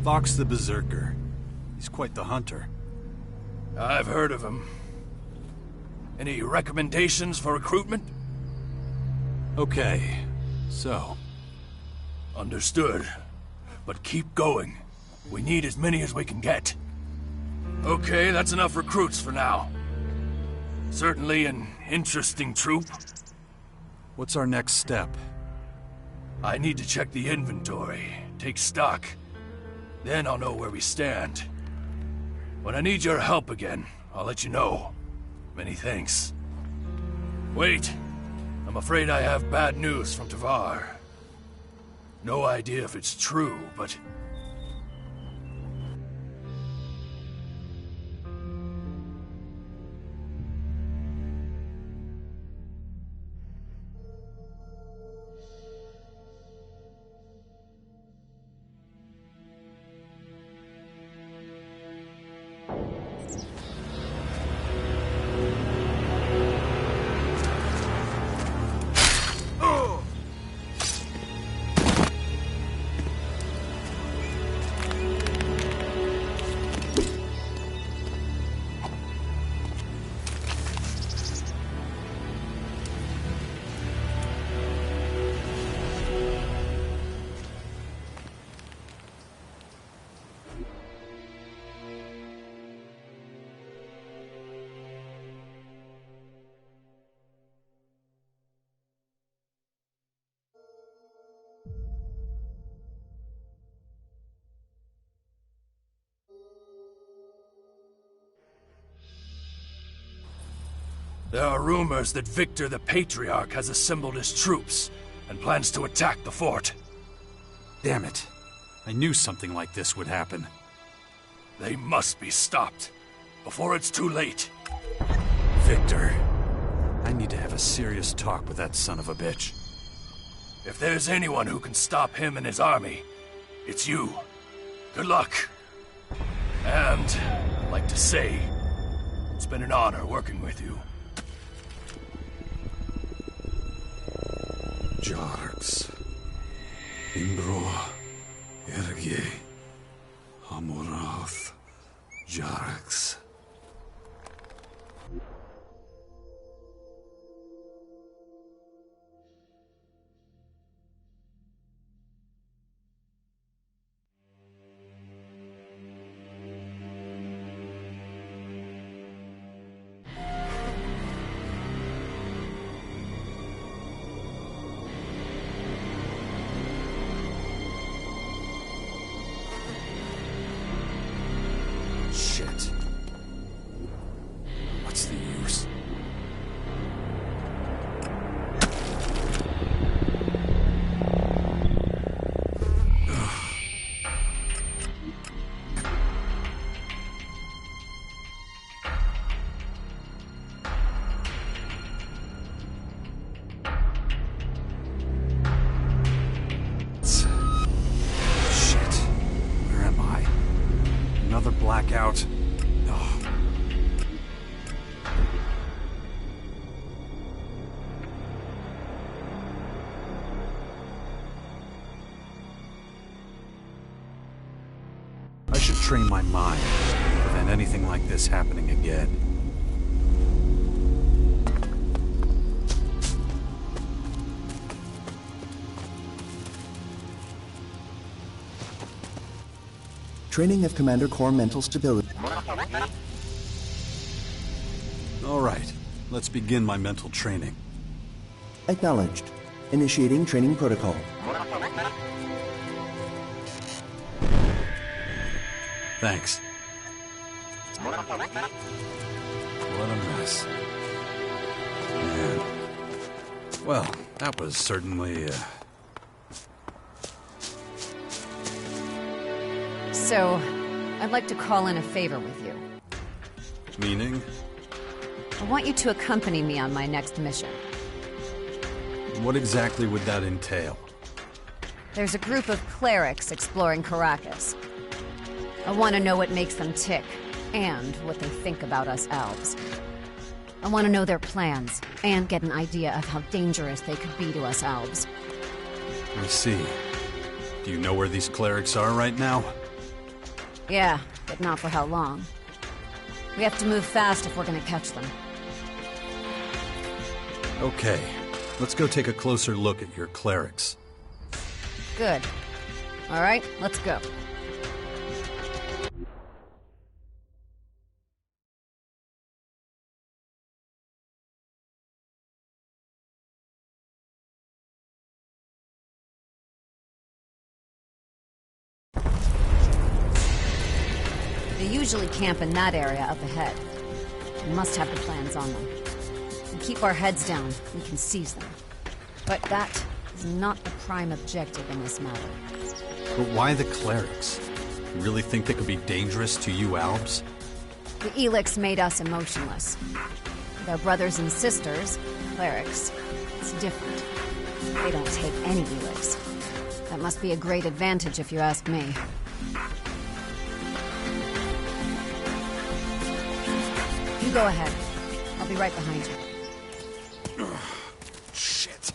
Fox the Berserker. He's quite the hunter. I've heard of him. Any recommendations for recruitment? Okay, so... Understood. But keep going. We need as many as we can get. Okay, that's enough recruits for now. Certainly an interesting troop. What's our next step? I need to check the inventory, take stock. Then I'll know where we stand. When I need your help again, I'll let you know. Many thanks. Wait, I'm afraid I have bad news from Tavar. No idea if it's true, but... There are rumors that Victor the Patriarch has assembled his troops and plans to attack the fort. Damn it. I knew something like this would happen. They must be stopped before it's too late. Victor. I need to have a serious talk with that son of a bitch. If there's anyone who can stop him and his army, it's you. Good luck. And, I'd like to say, been an honor working with you. Jarx. Imbro. Erge. Amorath. Jarx. Shit. What's the use? Shit. Where am I? Another blackout. Oh. I should train my mind to prevent anything like this happening again. Training of Commander Core mental stability. All right, let's begin my mental training. Acknowledged. Initiating training protocol. Thanks. What a mess. Man. Well, that was certainly, So, I'd like to call in a favor with you. Meaning? I want you to accompany me on my next mission. What exactly would that entail? There's a group of clerics exploring Caracas. I want to know what makes them tick, and what they think about us elves. I want to know their plans, and get an idea of how dangerous they could be to us elves. I see. Do you know where these clerics are right now? Yeah, but not for how long. We have to move fast if we're gonna catch them. Okay, let's go take a closer look at your clerics. Good. All right, let's go. They usually camp in that area up ahead. We must have the plans on them. We keep our heads down, we can seize them. But that is not the prime objective in this matter. But why the clerics? You really think they could be dangerous to you Albs? The Elex made us emotionless. With our brothers and sisters, clerics, it's different. They don't take any Elex. That must be a great advantage if you ask me. You go ahead. I'll be right behind you. Shit.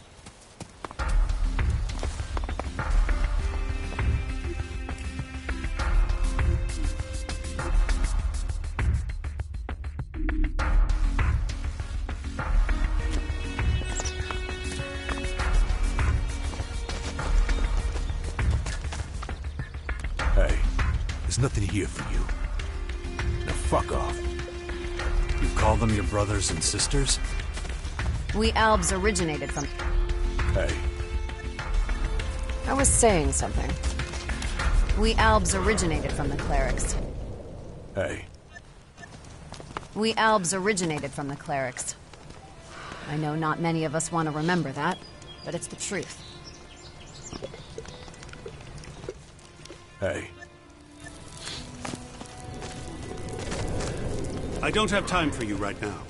Hey, there's nothing here for you. Now fuck off. You call them your brothers and sisters? We Albs originated from... Hey. I was saying something. We Albs originated from the clerics. Hey. We Albs originated from the clerics. I know not many of us want to remember that, but it's the truth. Hey. I don't have time for you right now.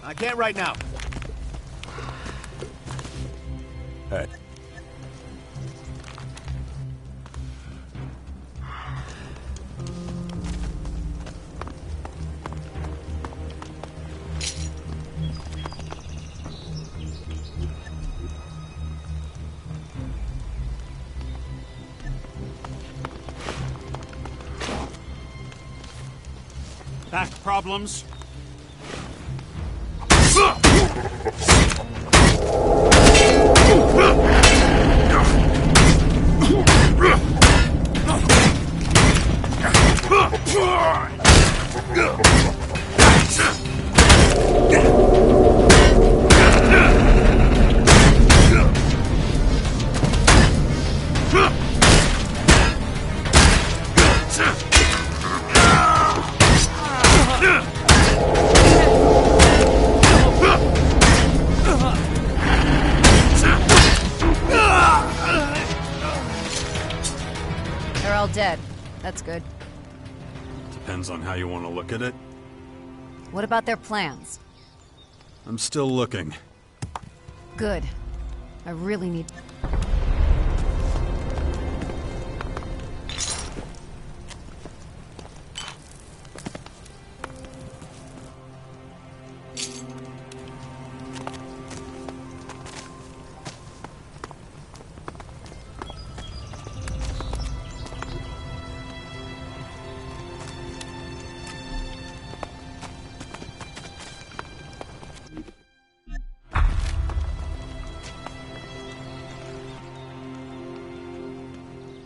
I can't right now. Hey. Back problems? They're all dead. That's good. Depends on how you want to look at it. What about their plans? I'm still looking. Good. I really need...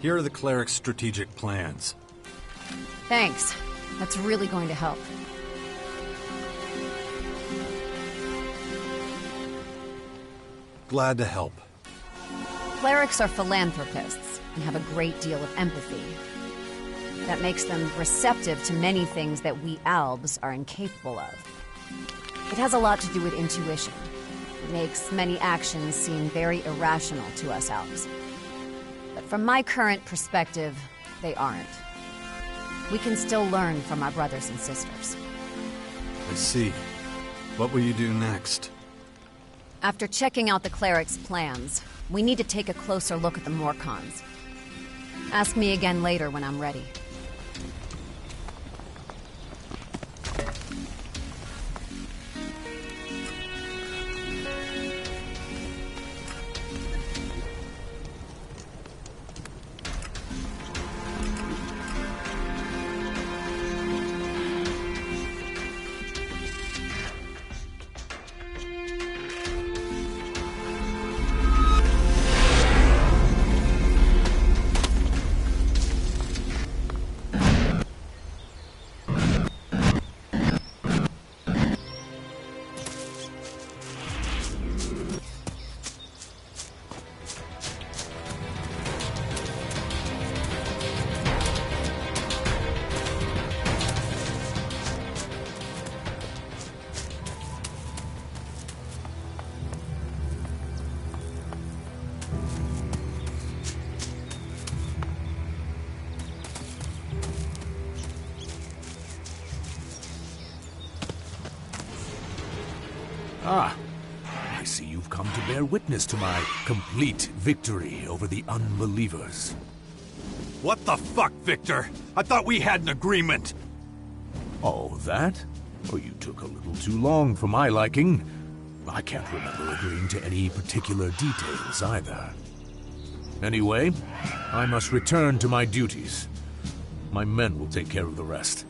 Here are the cleric's strategic plans. Thanks. That's really going to help. Glad to help. Clerics are philanthropists and have a great deal of empathy. That makes them receptive to many things that we Albs are incapable of. It has a lot to do with intuition. It makes many actions seem very irrational to us Albs. But from my current perspective, they aren't. We can still learn from our brothers and sisters. I see. What will you do next? After checking out the cleric's plans, we need to take a closer look at the Morcons. Ask me again later when I'm ready. Ah, I see you've come to bear witness to my complete victory over the unbelievers. What the fuck, Victor? I thought we had an agreement. Oh, that? Oh, you took a little too long for my liking. I can't remember agreeing to any particular details either. Anyway, I must return to my duties. My men will take care of the rest.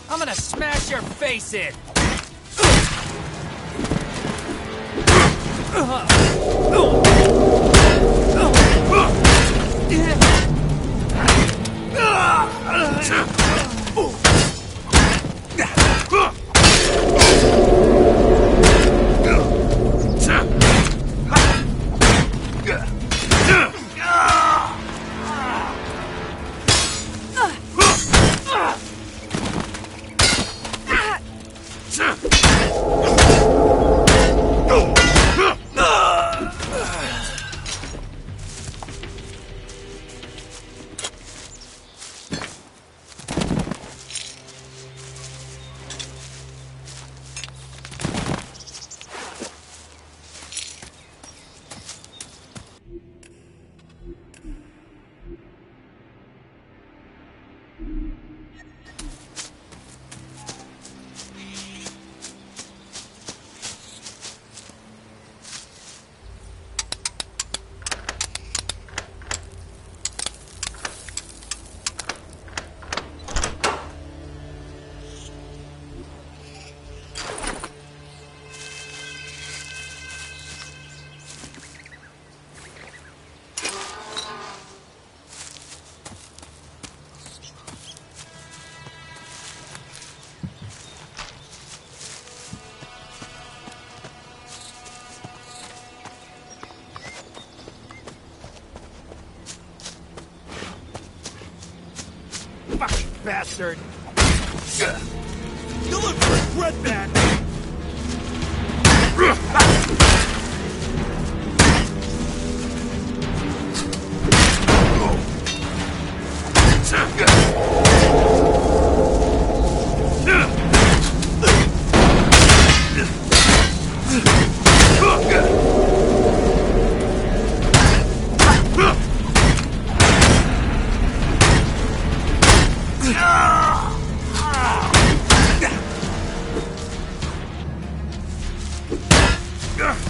I'm gonna smash your face in! Fucking bastard! You look regret that! Ugh!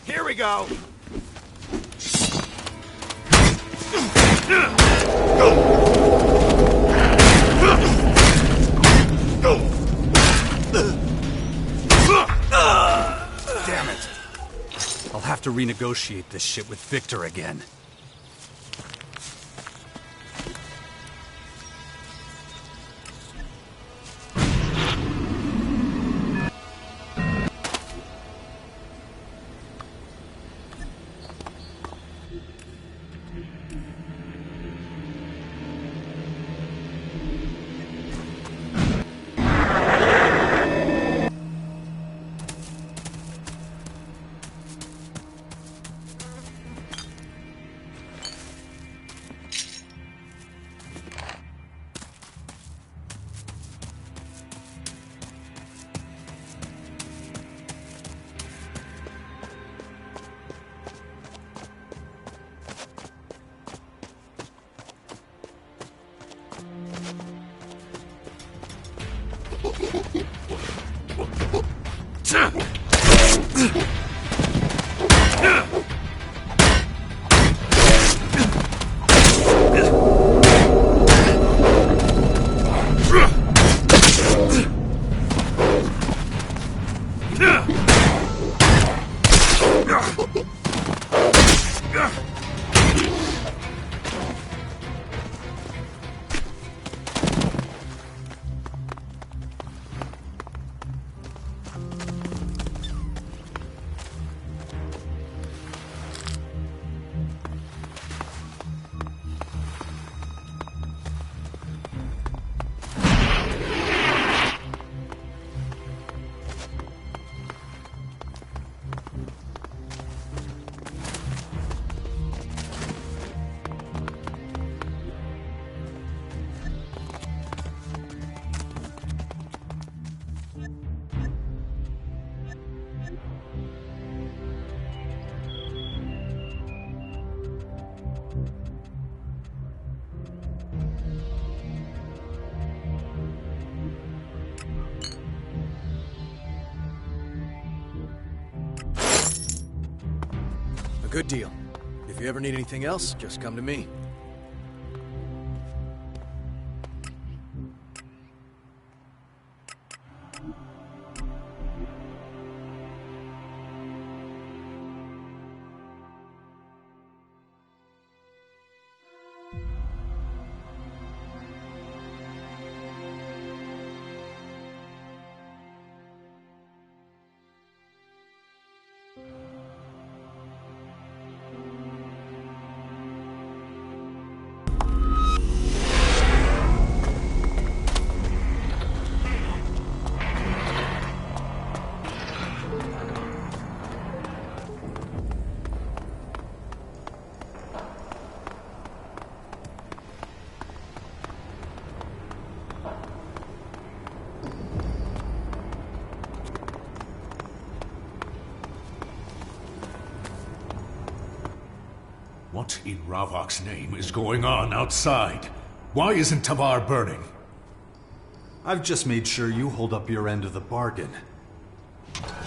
Here we go! Damn it! I'll have to renegotiate this shit with Victor again. A good deal. If you ever need anything else, just come to me. What in Ravok's name is going on outside? Why isn't Tavar burning? I've just made sure you hold up your end of the bargain.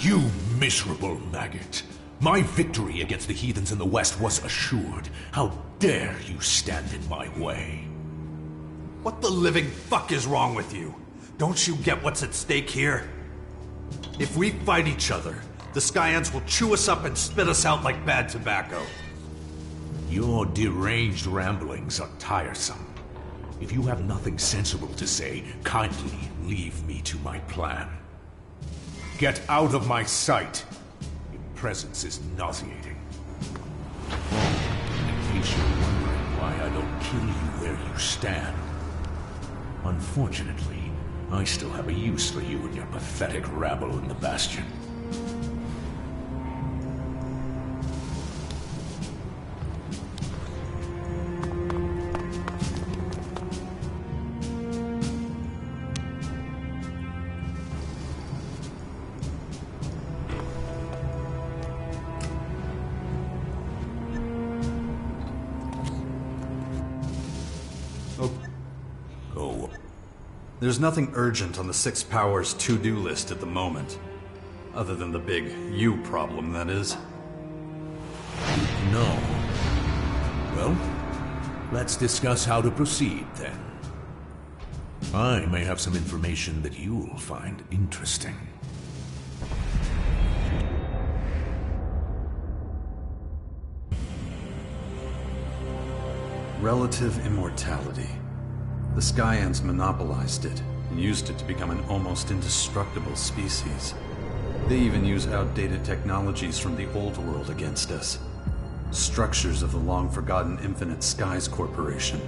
You miserable maggot. My victory against the heathens in the west was assured. How dare you stand in my way? What the living fuck is wrong with you? Don't you get what's at stake here? If we fight each other, the Skyants will chew us up and spit us out like bad tobacco. Your deranged ramblings are tiresome. If you have nothing sensible to say, kindly leave me to my plan. Get out of my sight. Your presence is nauseating. Oh, in case you're wondering why I don't kill you where you stand. Unfortunately, I still have a use for you and your pathetic rabble in the Bastion. There's nothing urgent on the Six Powers to-do list at the moment. Other than the big you problem, that is. No. Well, let's discuss how to proceed then. I may have some information that you'll find interesting. Relative immortality. The Skyans monopolized it and used it to become an almost indestructible species. They even use outdated technologies from the old world against us. Structures of the long-forgotten Infinite Skies Corporation.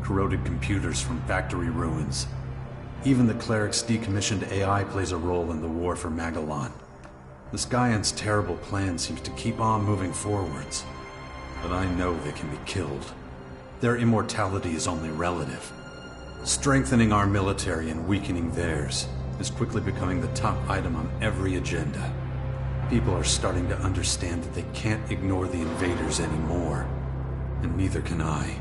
Corroded computers from factory ruins. Even the cleric's decommissioned AI plays a role in the war for Magellan. The Skyans' terrible plan seems to keep on moving forwards. But I know they can be killed. Their immortality is only relative. Strengthening our military and weakening theirs is quickly becoming the top item on every agenda. People are starting to understand that they can't ignore the invaders anymore. And neither can I.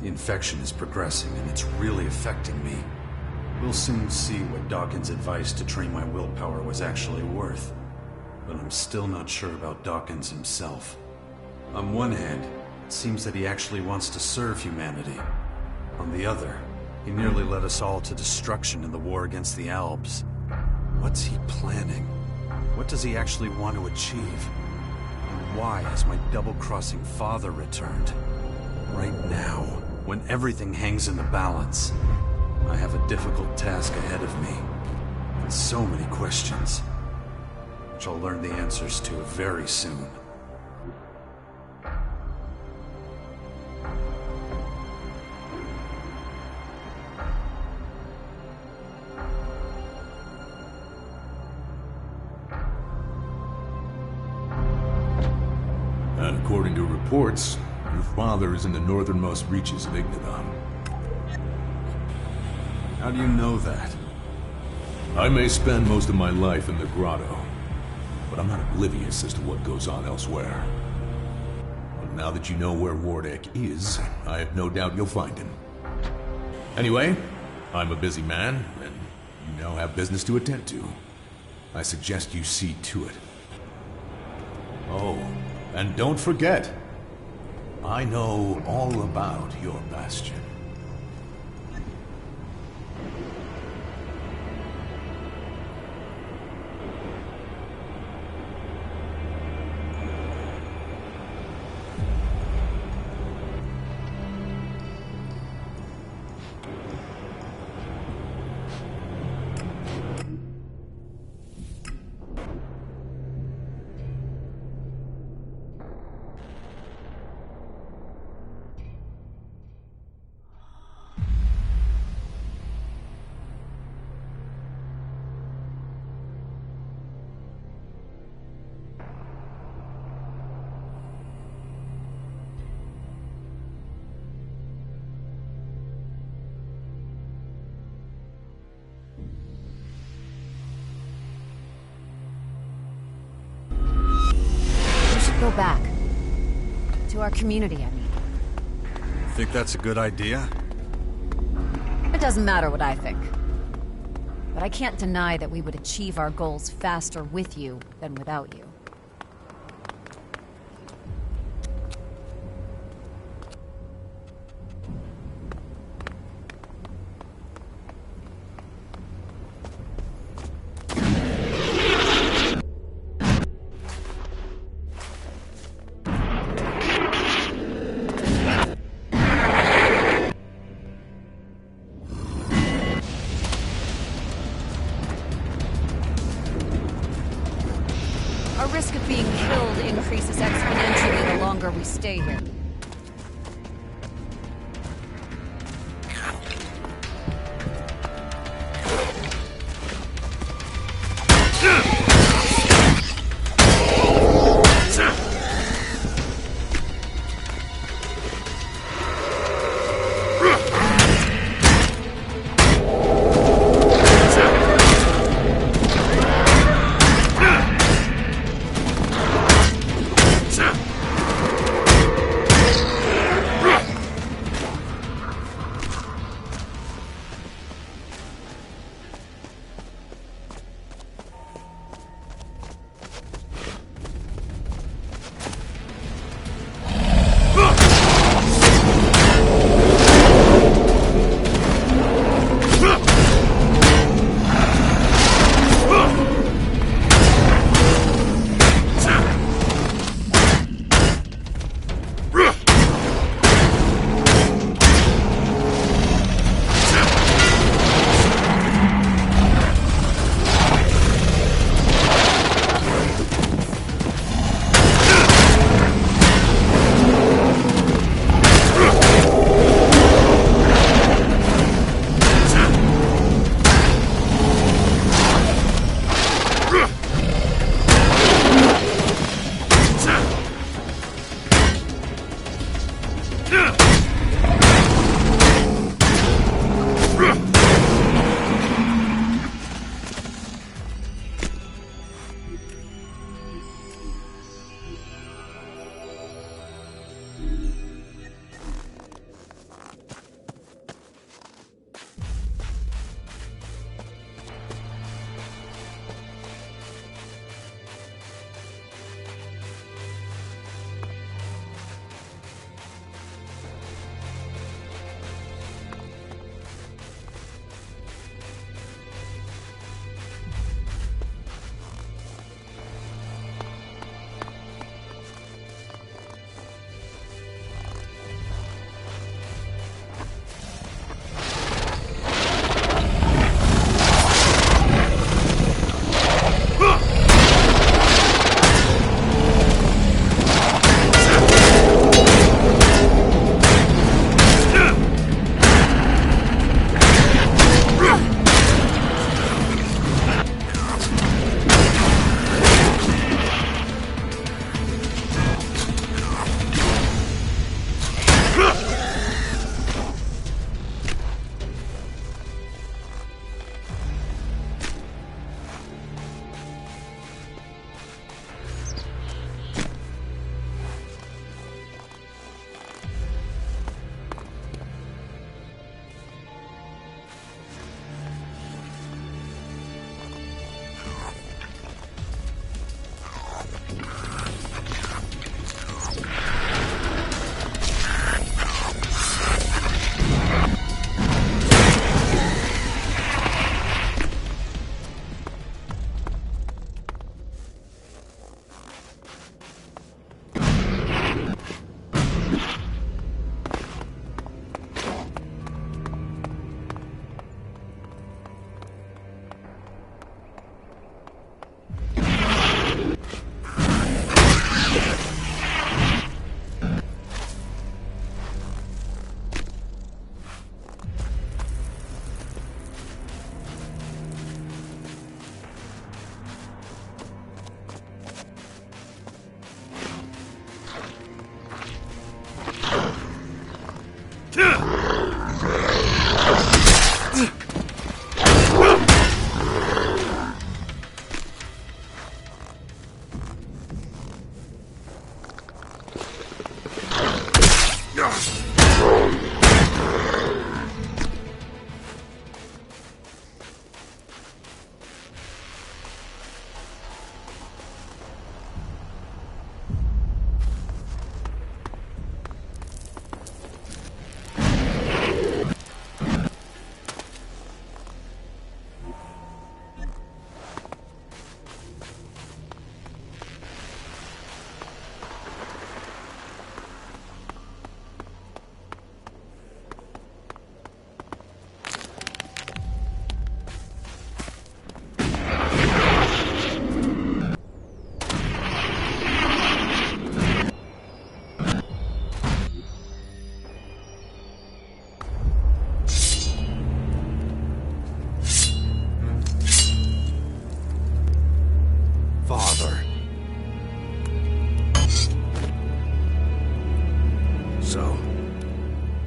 The infection is progressing and it's really affecting me. We'll soon see what Dawkins' advice to train my willpower was actually worth. But I'm still not sure about Dawkins himself. On one hand, it seems that he actually wants to serve humanity. On the other, he nearly led us all to destruction in the war against the Albs. What's he planning? What does he actually want to achieve? And why has my double-crossing father returned? Right now, when everything hangs in the balance, I have a difficult task ahead of me. And so many questions, which I'll learn the answers to very soon. According to reports, your father is in the northernmost reaches of Igniton. How do you know that? I may spend most of my life in the grotto, but I'm not oblivious as to what goes on elsewhere. But now that you know where Wardek is, I have no doubt you'll find him. Anyway, I'm a busy man, and you now have business to attend to. I suggest you see to it. Oh, and don't forget, I know all about your bastion. Go back. To our community, I mean. Think that's a good idea? It doesn't matter what I think. But I can't deny that we would achieve our goals faster with you than without you. Our risk of being killed increases exponentially the longer we stay here.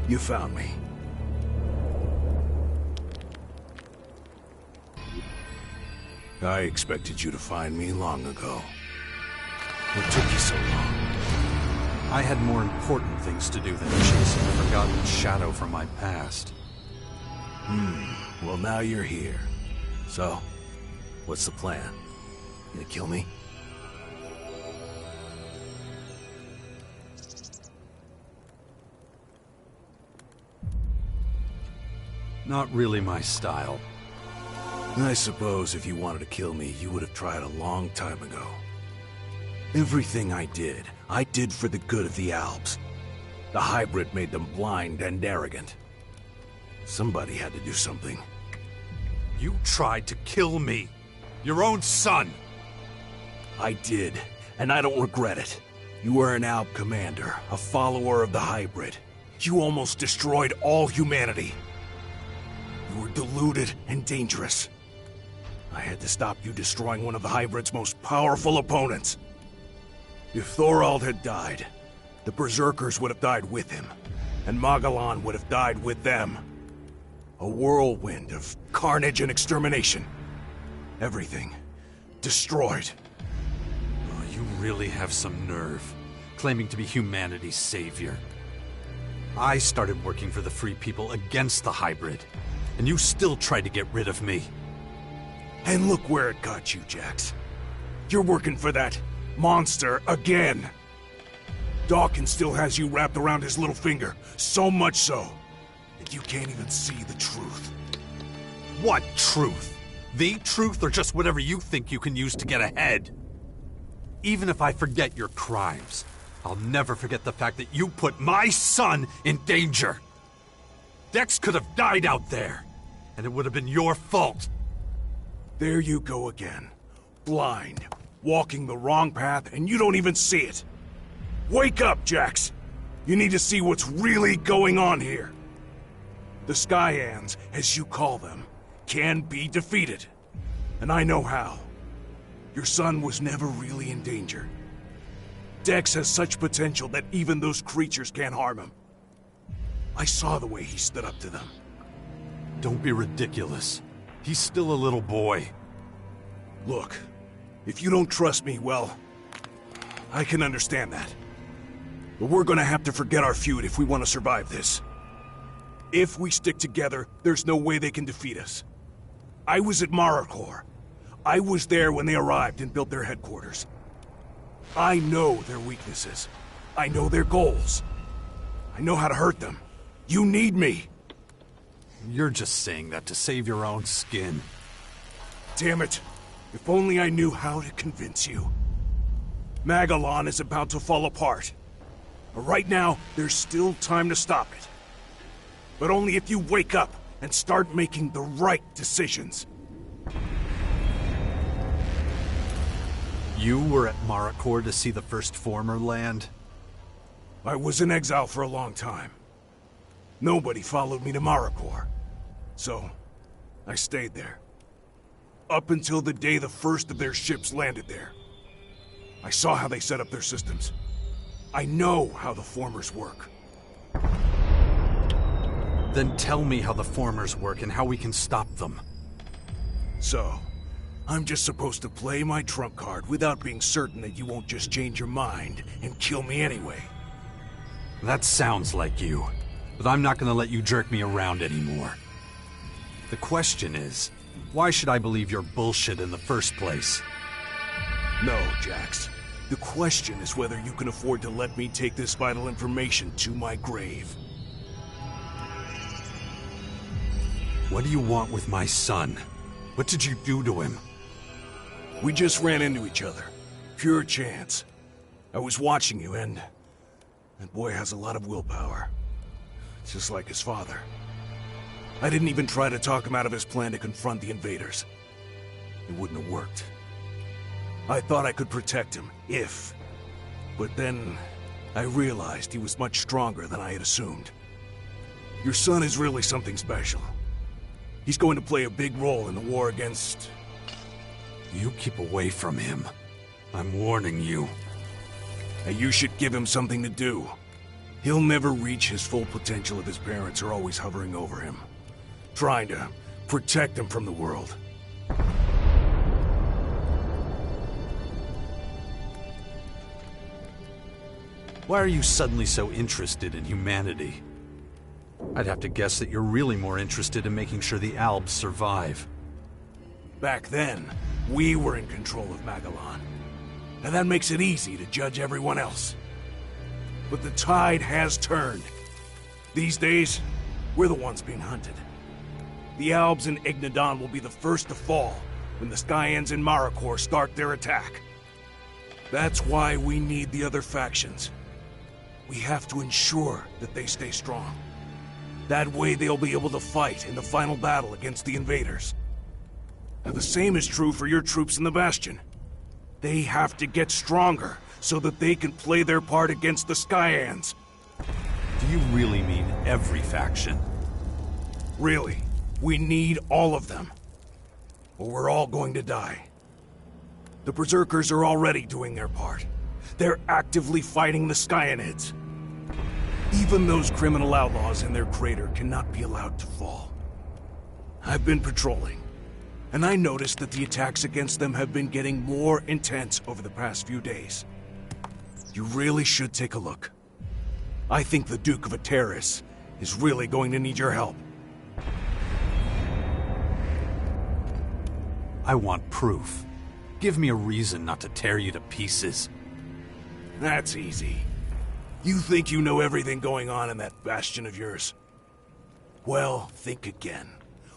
You found me. I expected you to find me long ago. What took you so long? I had more important things to do than chasing a forgotten shadow from my past. Well, now you're here. So, what's the plan? You gonna kill me? Not really my style. I suppose if you wanted to kill me, you would have tried a long time ago. Everything I did for the good of the Alps. The hybrid made them blind and arrogant. Somebody had to do something. You tried to kill me. Your own son. I did, and I don't regret it. You were an Alp commander, a follower of the hybrid. You almost destroyed all humanity. You were deluded and dangerous. I had to stop you destroying one of the hybrid's most powerful opponents. If Thorald had died, the Berserkers would have died with him, and Magellan would have died with them. A whirlwind of carnage and extermination. Everything destroyed. Oh, you really have some nerve, claiming to be humanity's savior. I started working for the Free People against the hybrid, and you still tried to get rid of me. And look where it got you, Jax. You're working for that monster again. Dawkins still has you wrapped around his little finger, so much so that you can't even see the truth. What truth? The truth, or just whatever you think you can use to get ahead? Even if I forget your crimes, I'll never forget the fact that you put my son in danger. Dex could have died out there, and it would have been your fault. There you go again. Blind, walking the wrong path, and you don't even see it. Wake up, Jax! You need to see what's really going on here. The Skyans, as you call them, can be defeated. And I know how. Your son was never really in danger. Dex has such potential that even those creatures can't harm him. I saw the way he stood up to them. Don't be ridiculous. He's still a little boy. Look, if you don't trust me, well, I can understand that. But we're gonna have to forget our feud if we want to survive this. If we stick together, there's no way they can defeat us. I was at Maracor. I was there when they arrived and built their headquarters. I know their weaknesses. I know their goals. I know how to hurt them. You need me. You're just saying that to save your own skin. Damn it. If only I knew how to convince you. Magellan is about to fall apart. But right now, there's still time to stop it. But only if you wake up and start making the right decisions. You were at Maracor to see the first former land? I was in exile for a long time. Nobody followed me to Maracor. So, I stayed there. Up until the day the first of their ships landed there. I saw how they set up their systems. I know how the formers work. Then tell me how the formers work and how we can stop them. So, I'm just supposed to play my trump card without being certain that you won't just change your mind and kill me anyway. That sounds like you, but I'm not gonna let you jerk me around anymore. The question is, why should I believe your bullshit in the first place? No, Jax. The question is whether you can afford to let me take this vital information to my grave. What do you want with my son? What did you do to him? We just ran into each other. Pure chance. I was watching you, and that boy has a lot of willpower. Just like his father. I didn't even try to talk him out of his plan to confront the invaders. It wouldn't have worked. I thought I could protect him, if. But then, I realized he was much stronger than I had assumed. Your son is really something special. He's going to play a big role in the war against... You keep away from him. I'm warning you. And you should give him something to do. He'll never reach his full potential if his parents are always hovering over him, trying to protect him from the world. Why are you suddenly so interested in humanity? I'd have to guess that you're really more interested in making sure the Albs survive. Back then, we were in control of Magellan. And that makes it easy to judge everyone else. But the tide has turned. These days, we're the ones being hunted. The Albs and Ignadon will be the first to fall when the Skyans and Marikor start their attack. That's why we need the other factions. We have to ensure that they stay strong. That way they'll be able to fight in the final battle against the invaders. Now the same is true for your troops in the Bastion. They have to get stronger so that they can play their part against the Skyans. Do you really mean every faction? Really, we need all of them. Or we're all going to die. The Berserkers are already doing their part. They're actively fighting the Skyanids. Even those criminal outlaws in their crater cannot be allowed to fall. I've been patrolling, and I noticed that the attacks against them have been getting more intense over the past few days. You really should take a look. I think the Duke of Ateris is really going to need your help. I want proof. Give me a reason not to tear you to pieces. That's easy. You think you know everything going on in that bastion of yours? Well, think again.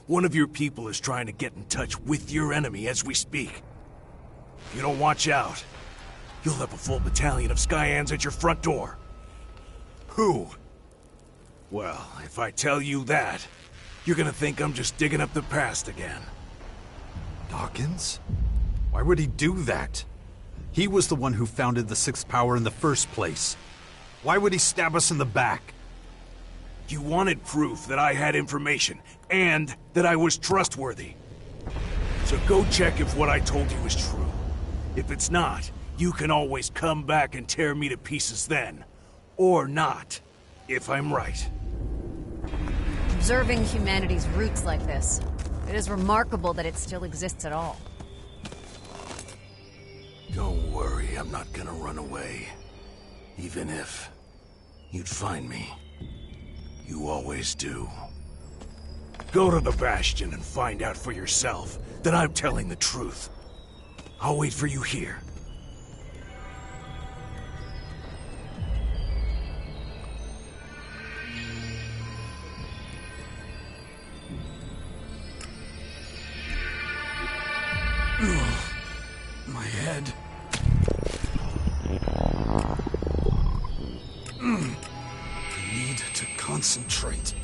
One of your people is trying to get in touch with your enemy as we speak. If you don't watch out, you'll have a full battalion of Skyans at your front door. Who? Well, if I tell you that, you're gonna think I'm just digging up the past again. Dawkins? Why would he do that? He was the one who founded the Sixth Power in the first place. Why would he stab us in the back? You wanted proof that I had information, and that I was trustworthy. So go check if what I told you is true. If it's not, you can always come back and tear me to pieces then. Or not, if I'm right. Observing humanity's roots like this, it is remarkable that it still exists at all. Don't worry, I'm not gonna run away. Even if you'd find me. You always do. Go to the Bastion and find out for yourself that I'm telling the truth. I'll wait for you here. My head. I need to concentrate.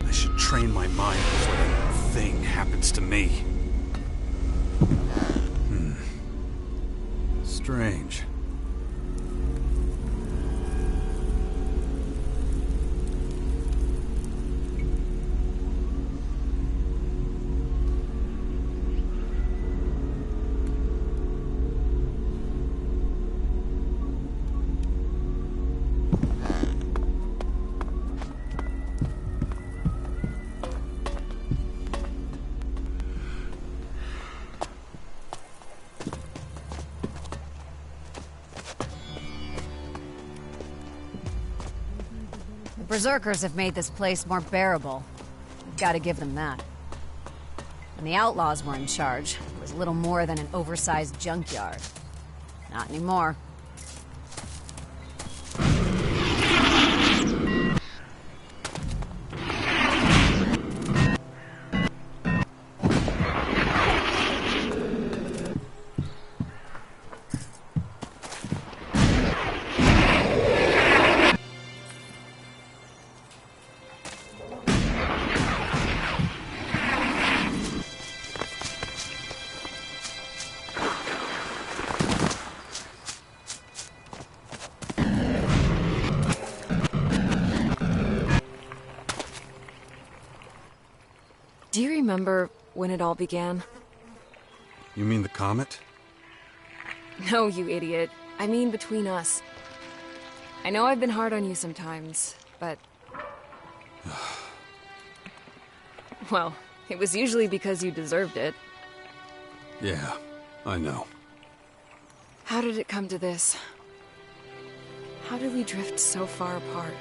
I should train my mind before that thing happens to me. Strange. Berserkers have made this place more bearable. We've got to give them that. When the outlaws were in charge, it was little more than an oversized junkyard. Not anymore. Do you remember when it all began? You mean the comet? No, you idiot. I mean between us. I know I've been hard on you sometimes, but... well, it was usually because you deserved it. Yeah, I know. How did it come to this? How did we drift so far apart?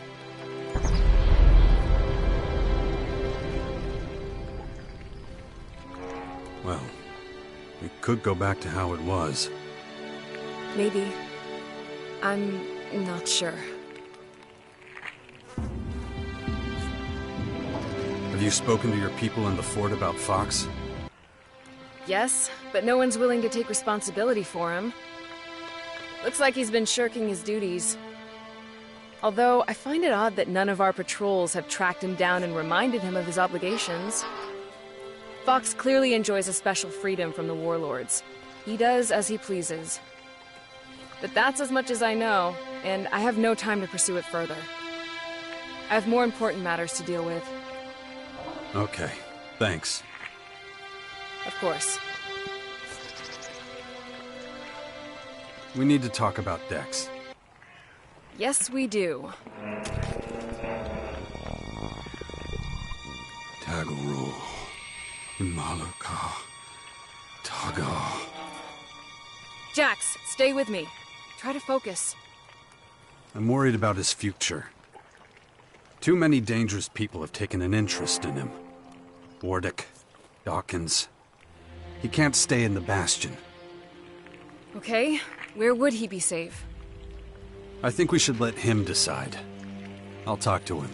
Well, we could go back to how it was. Maybe. I'm not sure. Have you spoken to your people in the fort about Fox? Yes, but no one's willing to take responsibility for him. Looks like he's been shirking his duties. Although, I find it odd that none of our patrols have tracked him down and reminded him of his obligations. Fox clearly enjoys a special freedom from the warlords. He does as he pleases. But that's as much as I know, and I have no time to pursue it further. I have more important matters to deal with. Okay, thanks. Of course. We need to talk about Dex. Yes, we do. Tagoro, Imalaka, Taga. Jax, stay with me. Try to focus. I'm worried about his future. Too many dangerous people have taken an interest in him. Wardick, Dawkins. He can't stay in the Bastion. Okay, where would he be safe? I think we should let him decide. I'll talk to him.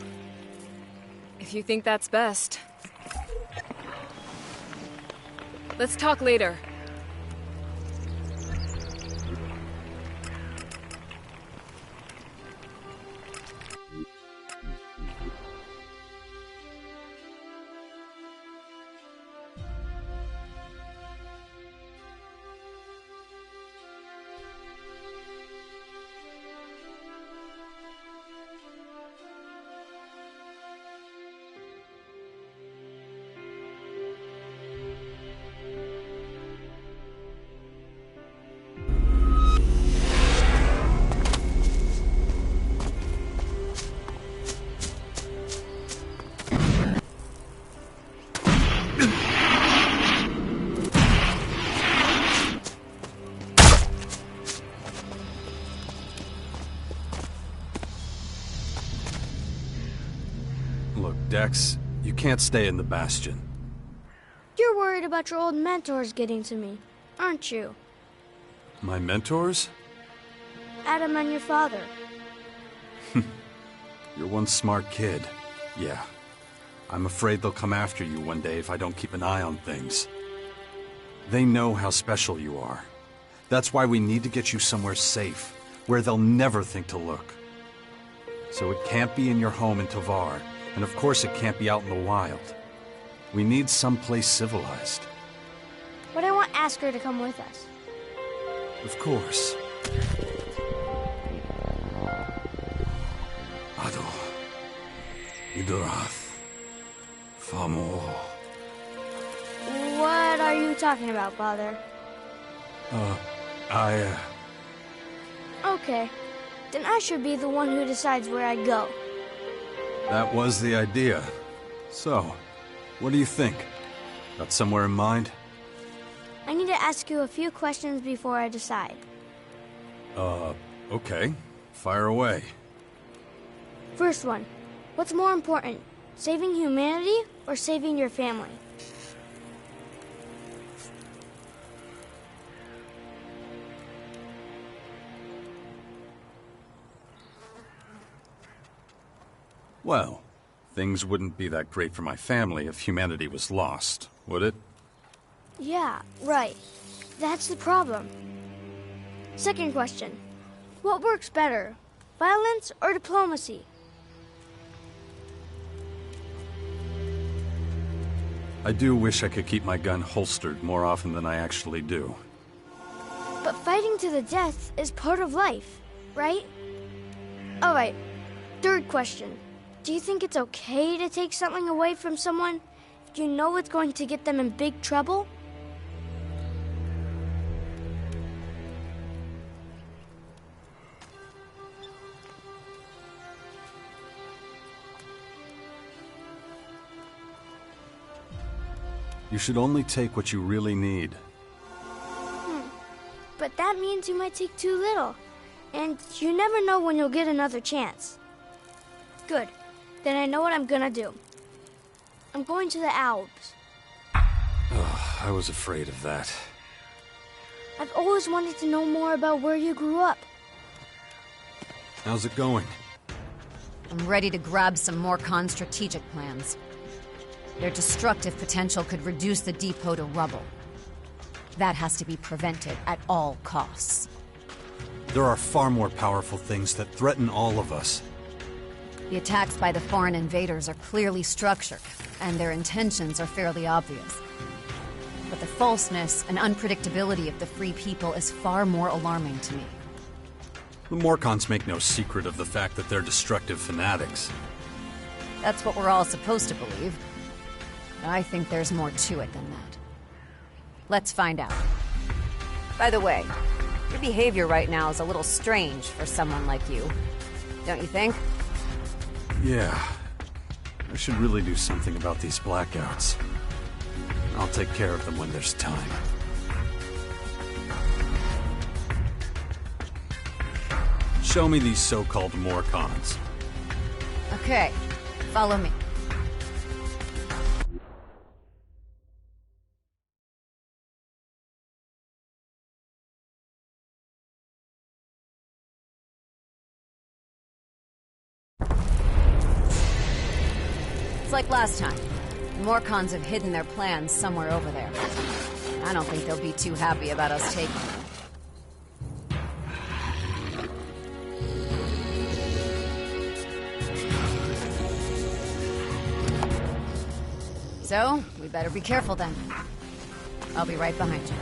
If you think that's best. Let's talk later. Look, Dex, you can't stay in the Bastion. You're worried about your old mentors getting to me, aren't you? My mentors? Adam and your father. You're one smart kid. Yeah. I'm afraid they'll come after you one day if I don't keep an eye on things. They know how special you are. That's why we need to get you somewhere safe, where they'll never think to look. So it can't be in your home in Tovar, and of course it can't be out in the wild. We need someplace civilized. But I want Asker to come with us. Of course. Ado. Idorath. Famo. What are you talking about, Father? Okay. Then I should be the one who decides where I go. That was the idea. So, what do you think? Got somewhere in mind? I need to ask you a few questions before I decide. Okay. Fire away. First one. What's more important? Saving humanity or saving your family? Well, things wouldn't be that great for my family if humanity was lost, would it? Yeah, right. That's the problem. Second question. What works better? Violence or diplomacy? I do wish I could keep my gun holstered more often than I actually do. But fighting to the death is part of life, right? Alright, third question. Do you think it's okay to take something away from someone you know it's going to get them in big trouble? You should only take what you really need. But that means you might take too little. And you never know when you'll get another chance. Good. Then I know what I'm gonna do. I'm going to the Alps. Oh, I was afraid of that. I've always wanted to know more about where you grew up. How's it going? I'm ready to grab some more Khan's strategic plans. Their destructive potential could reduce the depot to rubble. That has to be prevented at all costs. There are far more powerful things that threaten all of us. The attacks by the foreign invaders are clearly structured, and their intentions are fairly obvious. But the falseness and unpredictability of the free people is far more alarming to me. The Morcons make no secret of the fact that they're destructive fanatics. That's what we're all supposed to believe. But I think there's more to it than that. Let's find out. By the way, your behavior right now is a little strange for someone like you. Don't you think? Yeah. I should really do something about these blackouts. I'll take care of them when there's time. Show me these so-called Morcons. Okay, follow me. It's like last time. The Morcons have hidden their plans somewhere over there. I don't think they'll be too happy about us taking them. So, we better be careful then. I'll be right behind you.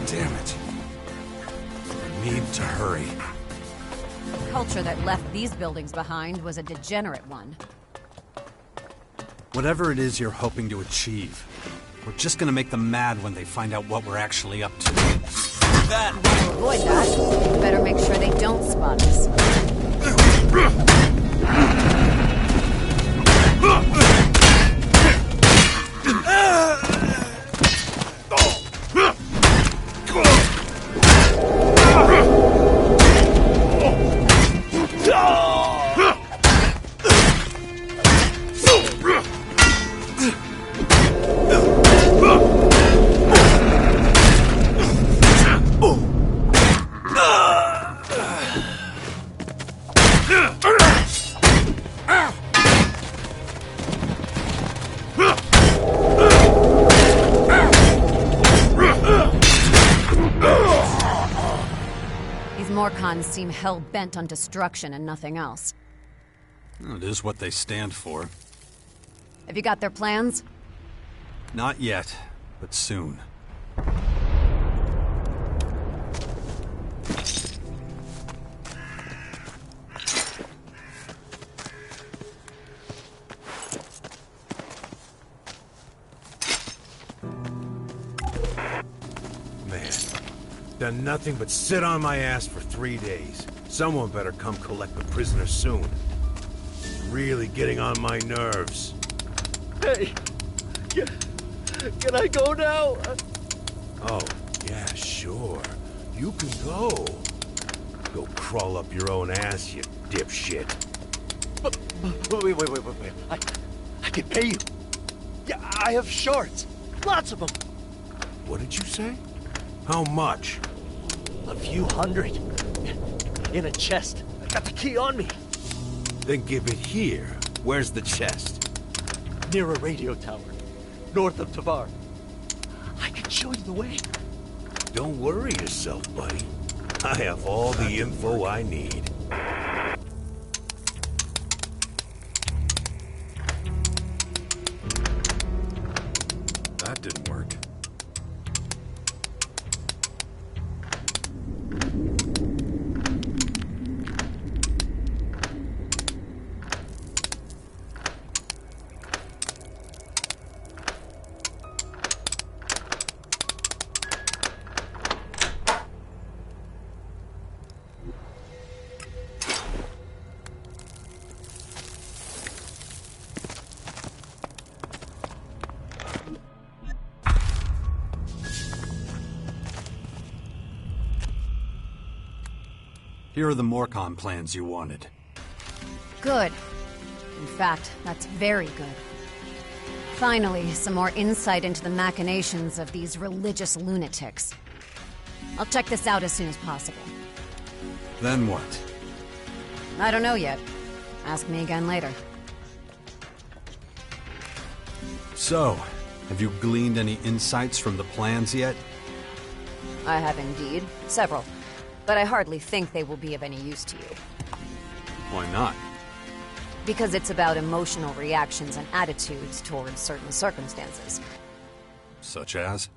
Damn it. I need to hurry. The culture that left these buildings behind was a degenerate one. Whatever it is you're hoping to achieve, we're just gonna make them mad when they find out what we're actually up to. To avoid that, we better make sure they don't spot us. Morcons seem hell-bent on destruction and nothing else. It is what they stand for. Have you got their plans? Not yet, but soon. Done nothing but sit on my ass for 3 days. Someone better come collect the prisoner soon. It's really getting on my nerves. Hey, can I go now? Oh, yeah, sure. You can go. Go crawl up your own ass, you dipshit. But wait. I can pay you. Yeah, I have shards. Lots of them. What did you say? How much? A few hundred. In a chest. I got the key on me. Then give it here. Where's the chest? Near a radio tower. North of Tavar. I can show you the way. Don't worry yourself, buddy. I have all the info I need. That didn't work. Here are the Morcon plans you wanted. Good. In fact, that's very good. Finally, some more insight into the machinations of these religious lunatics. I'll check this out as soon as possible. Then what? I don't know yet. Ask me again later. So, have you gleaned any insights from the plans yet? I have indeed. Several. But I hardly think they will be of any use to you. Why not? Because it's about emotional reactions and attitudes towards certain circumstances. Such as?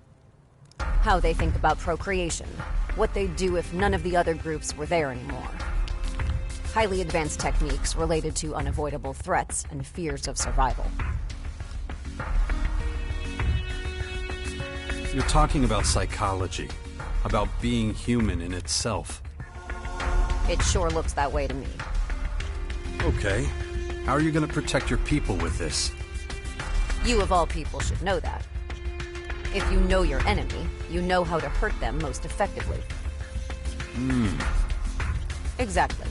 How they think about procreation. What they'd do if none of the other groups were there anymore. Highly advanced techniques related to unavoidable threats and fears of survival. You're talking about psychology. About being human in itself. It sure looks that way to me. Okay. How are you gonna protect your people with this? You of all people should know that. If you know your enemy, you know how to hurt them most effectively. Hmm. Exactly.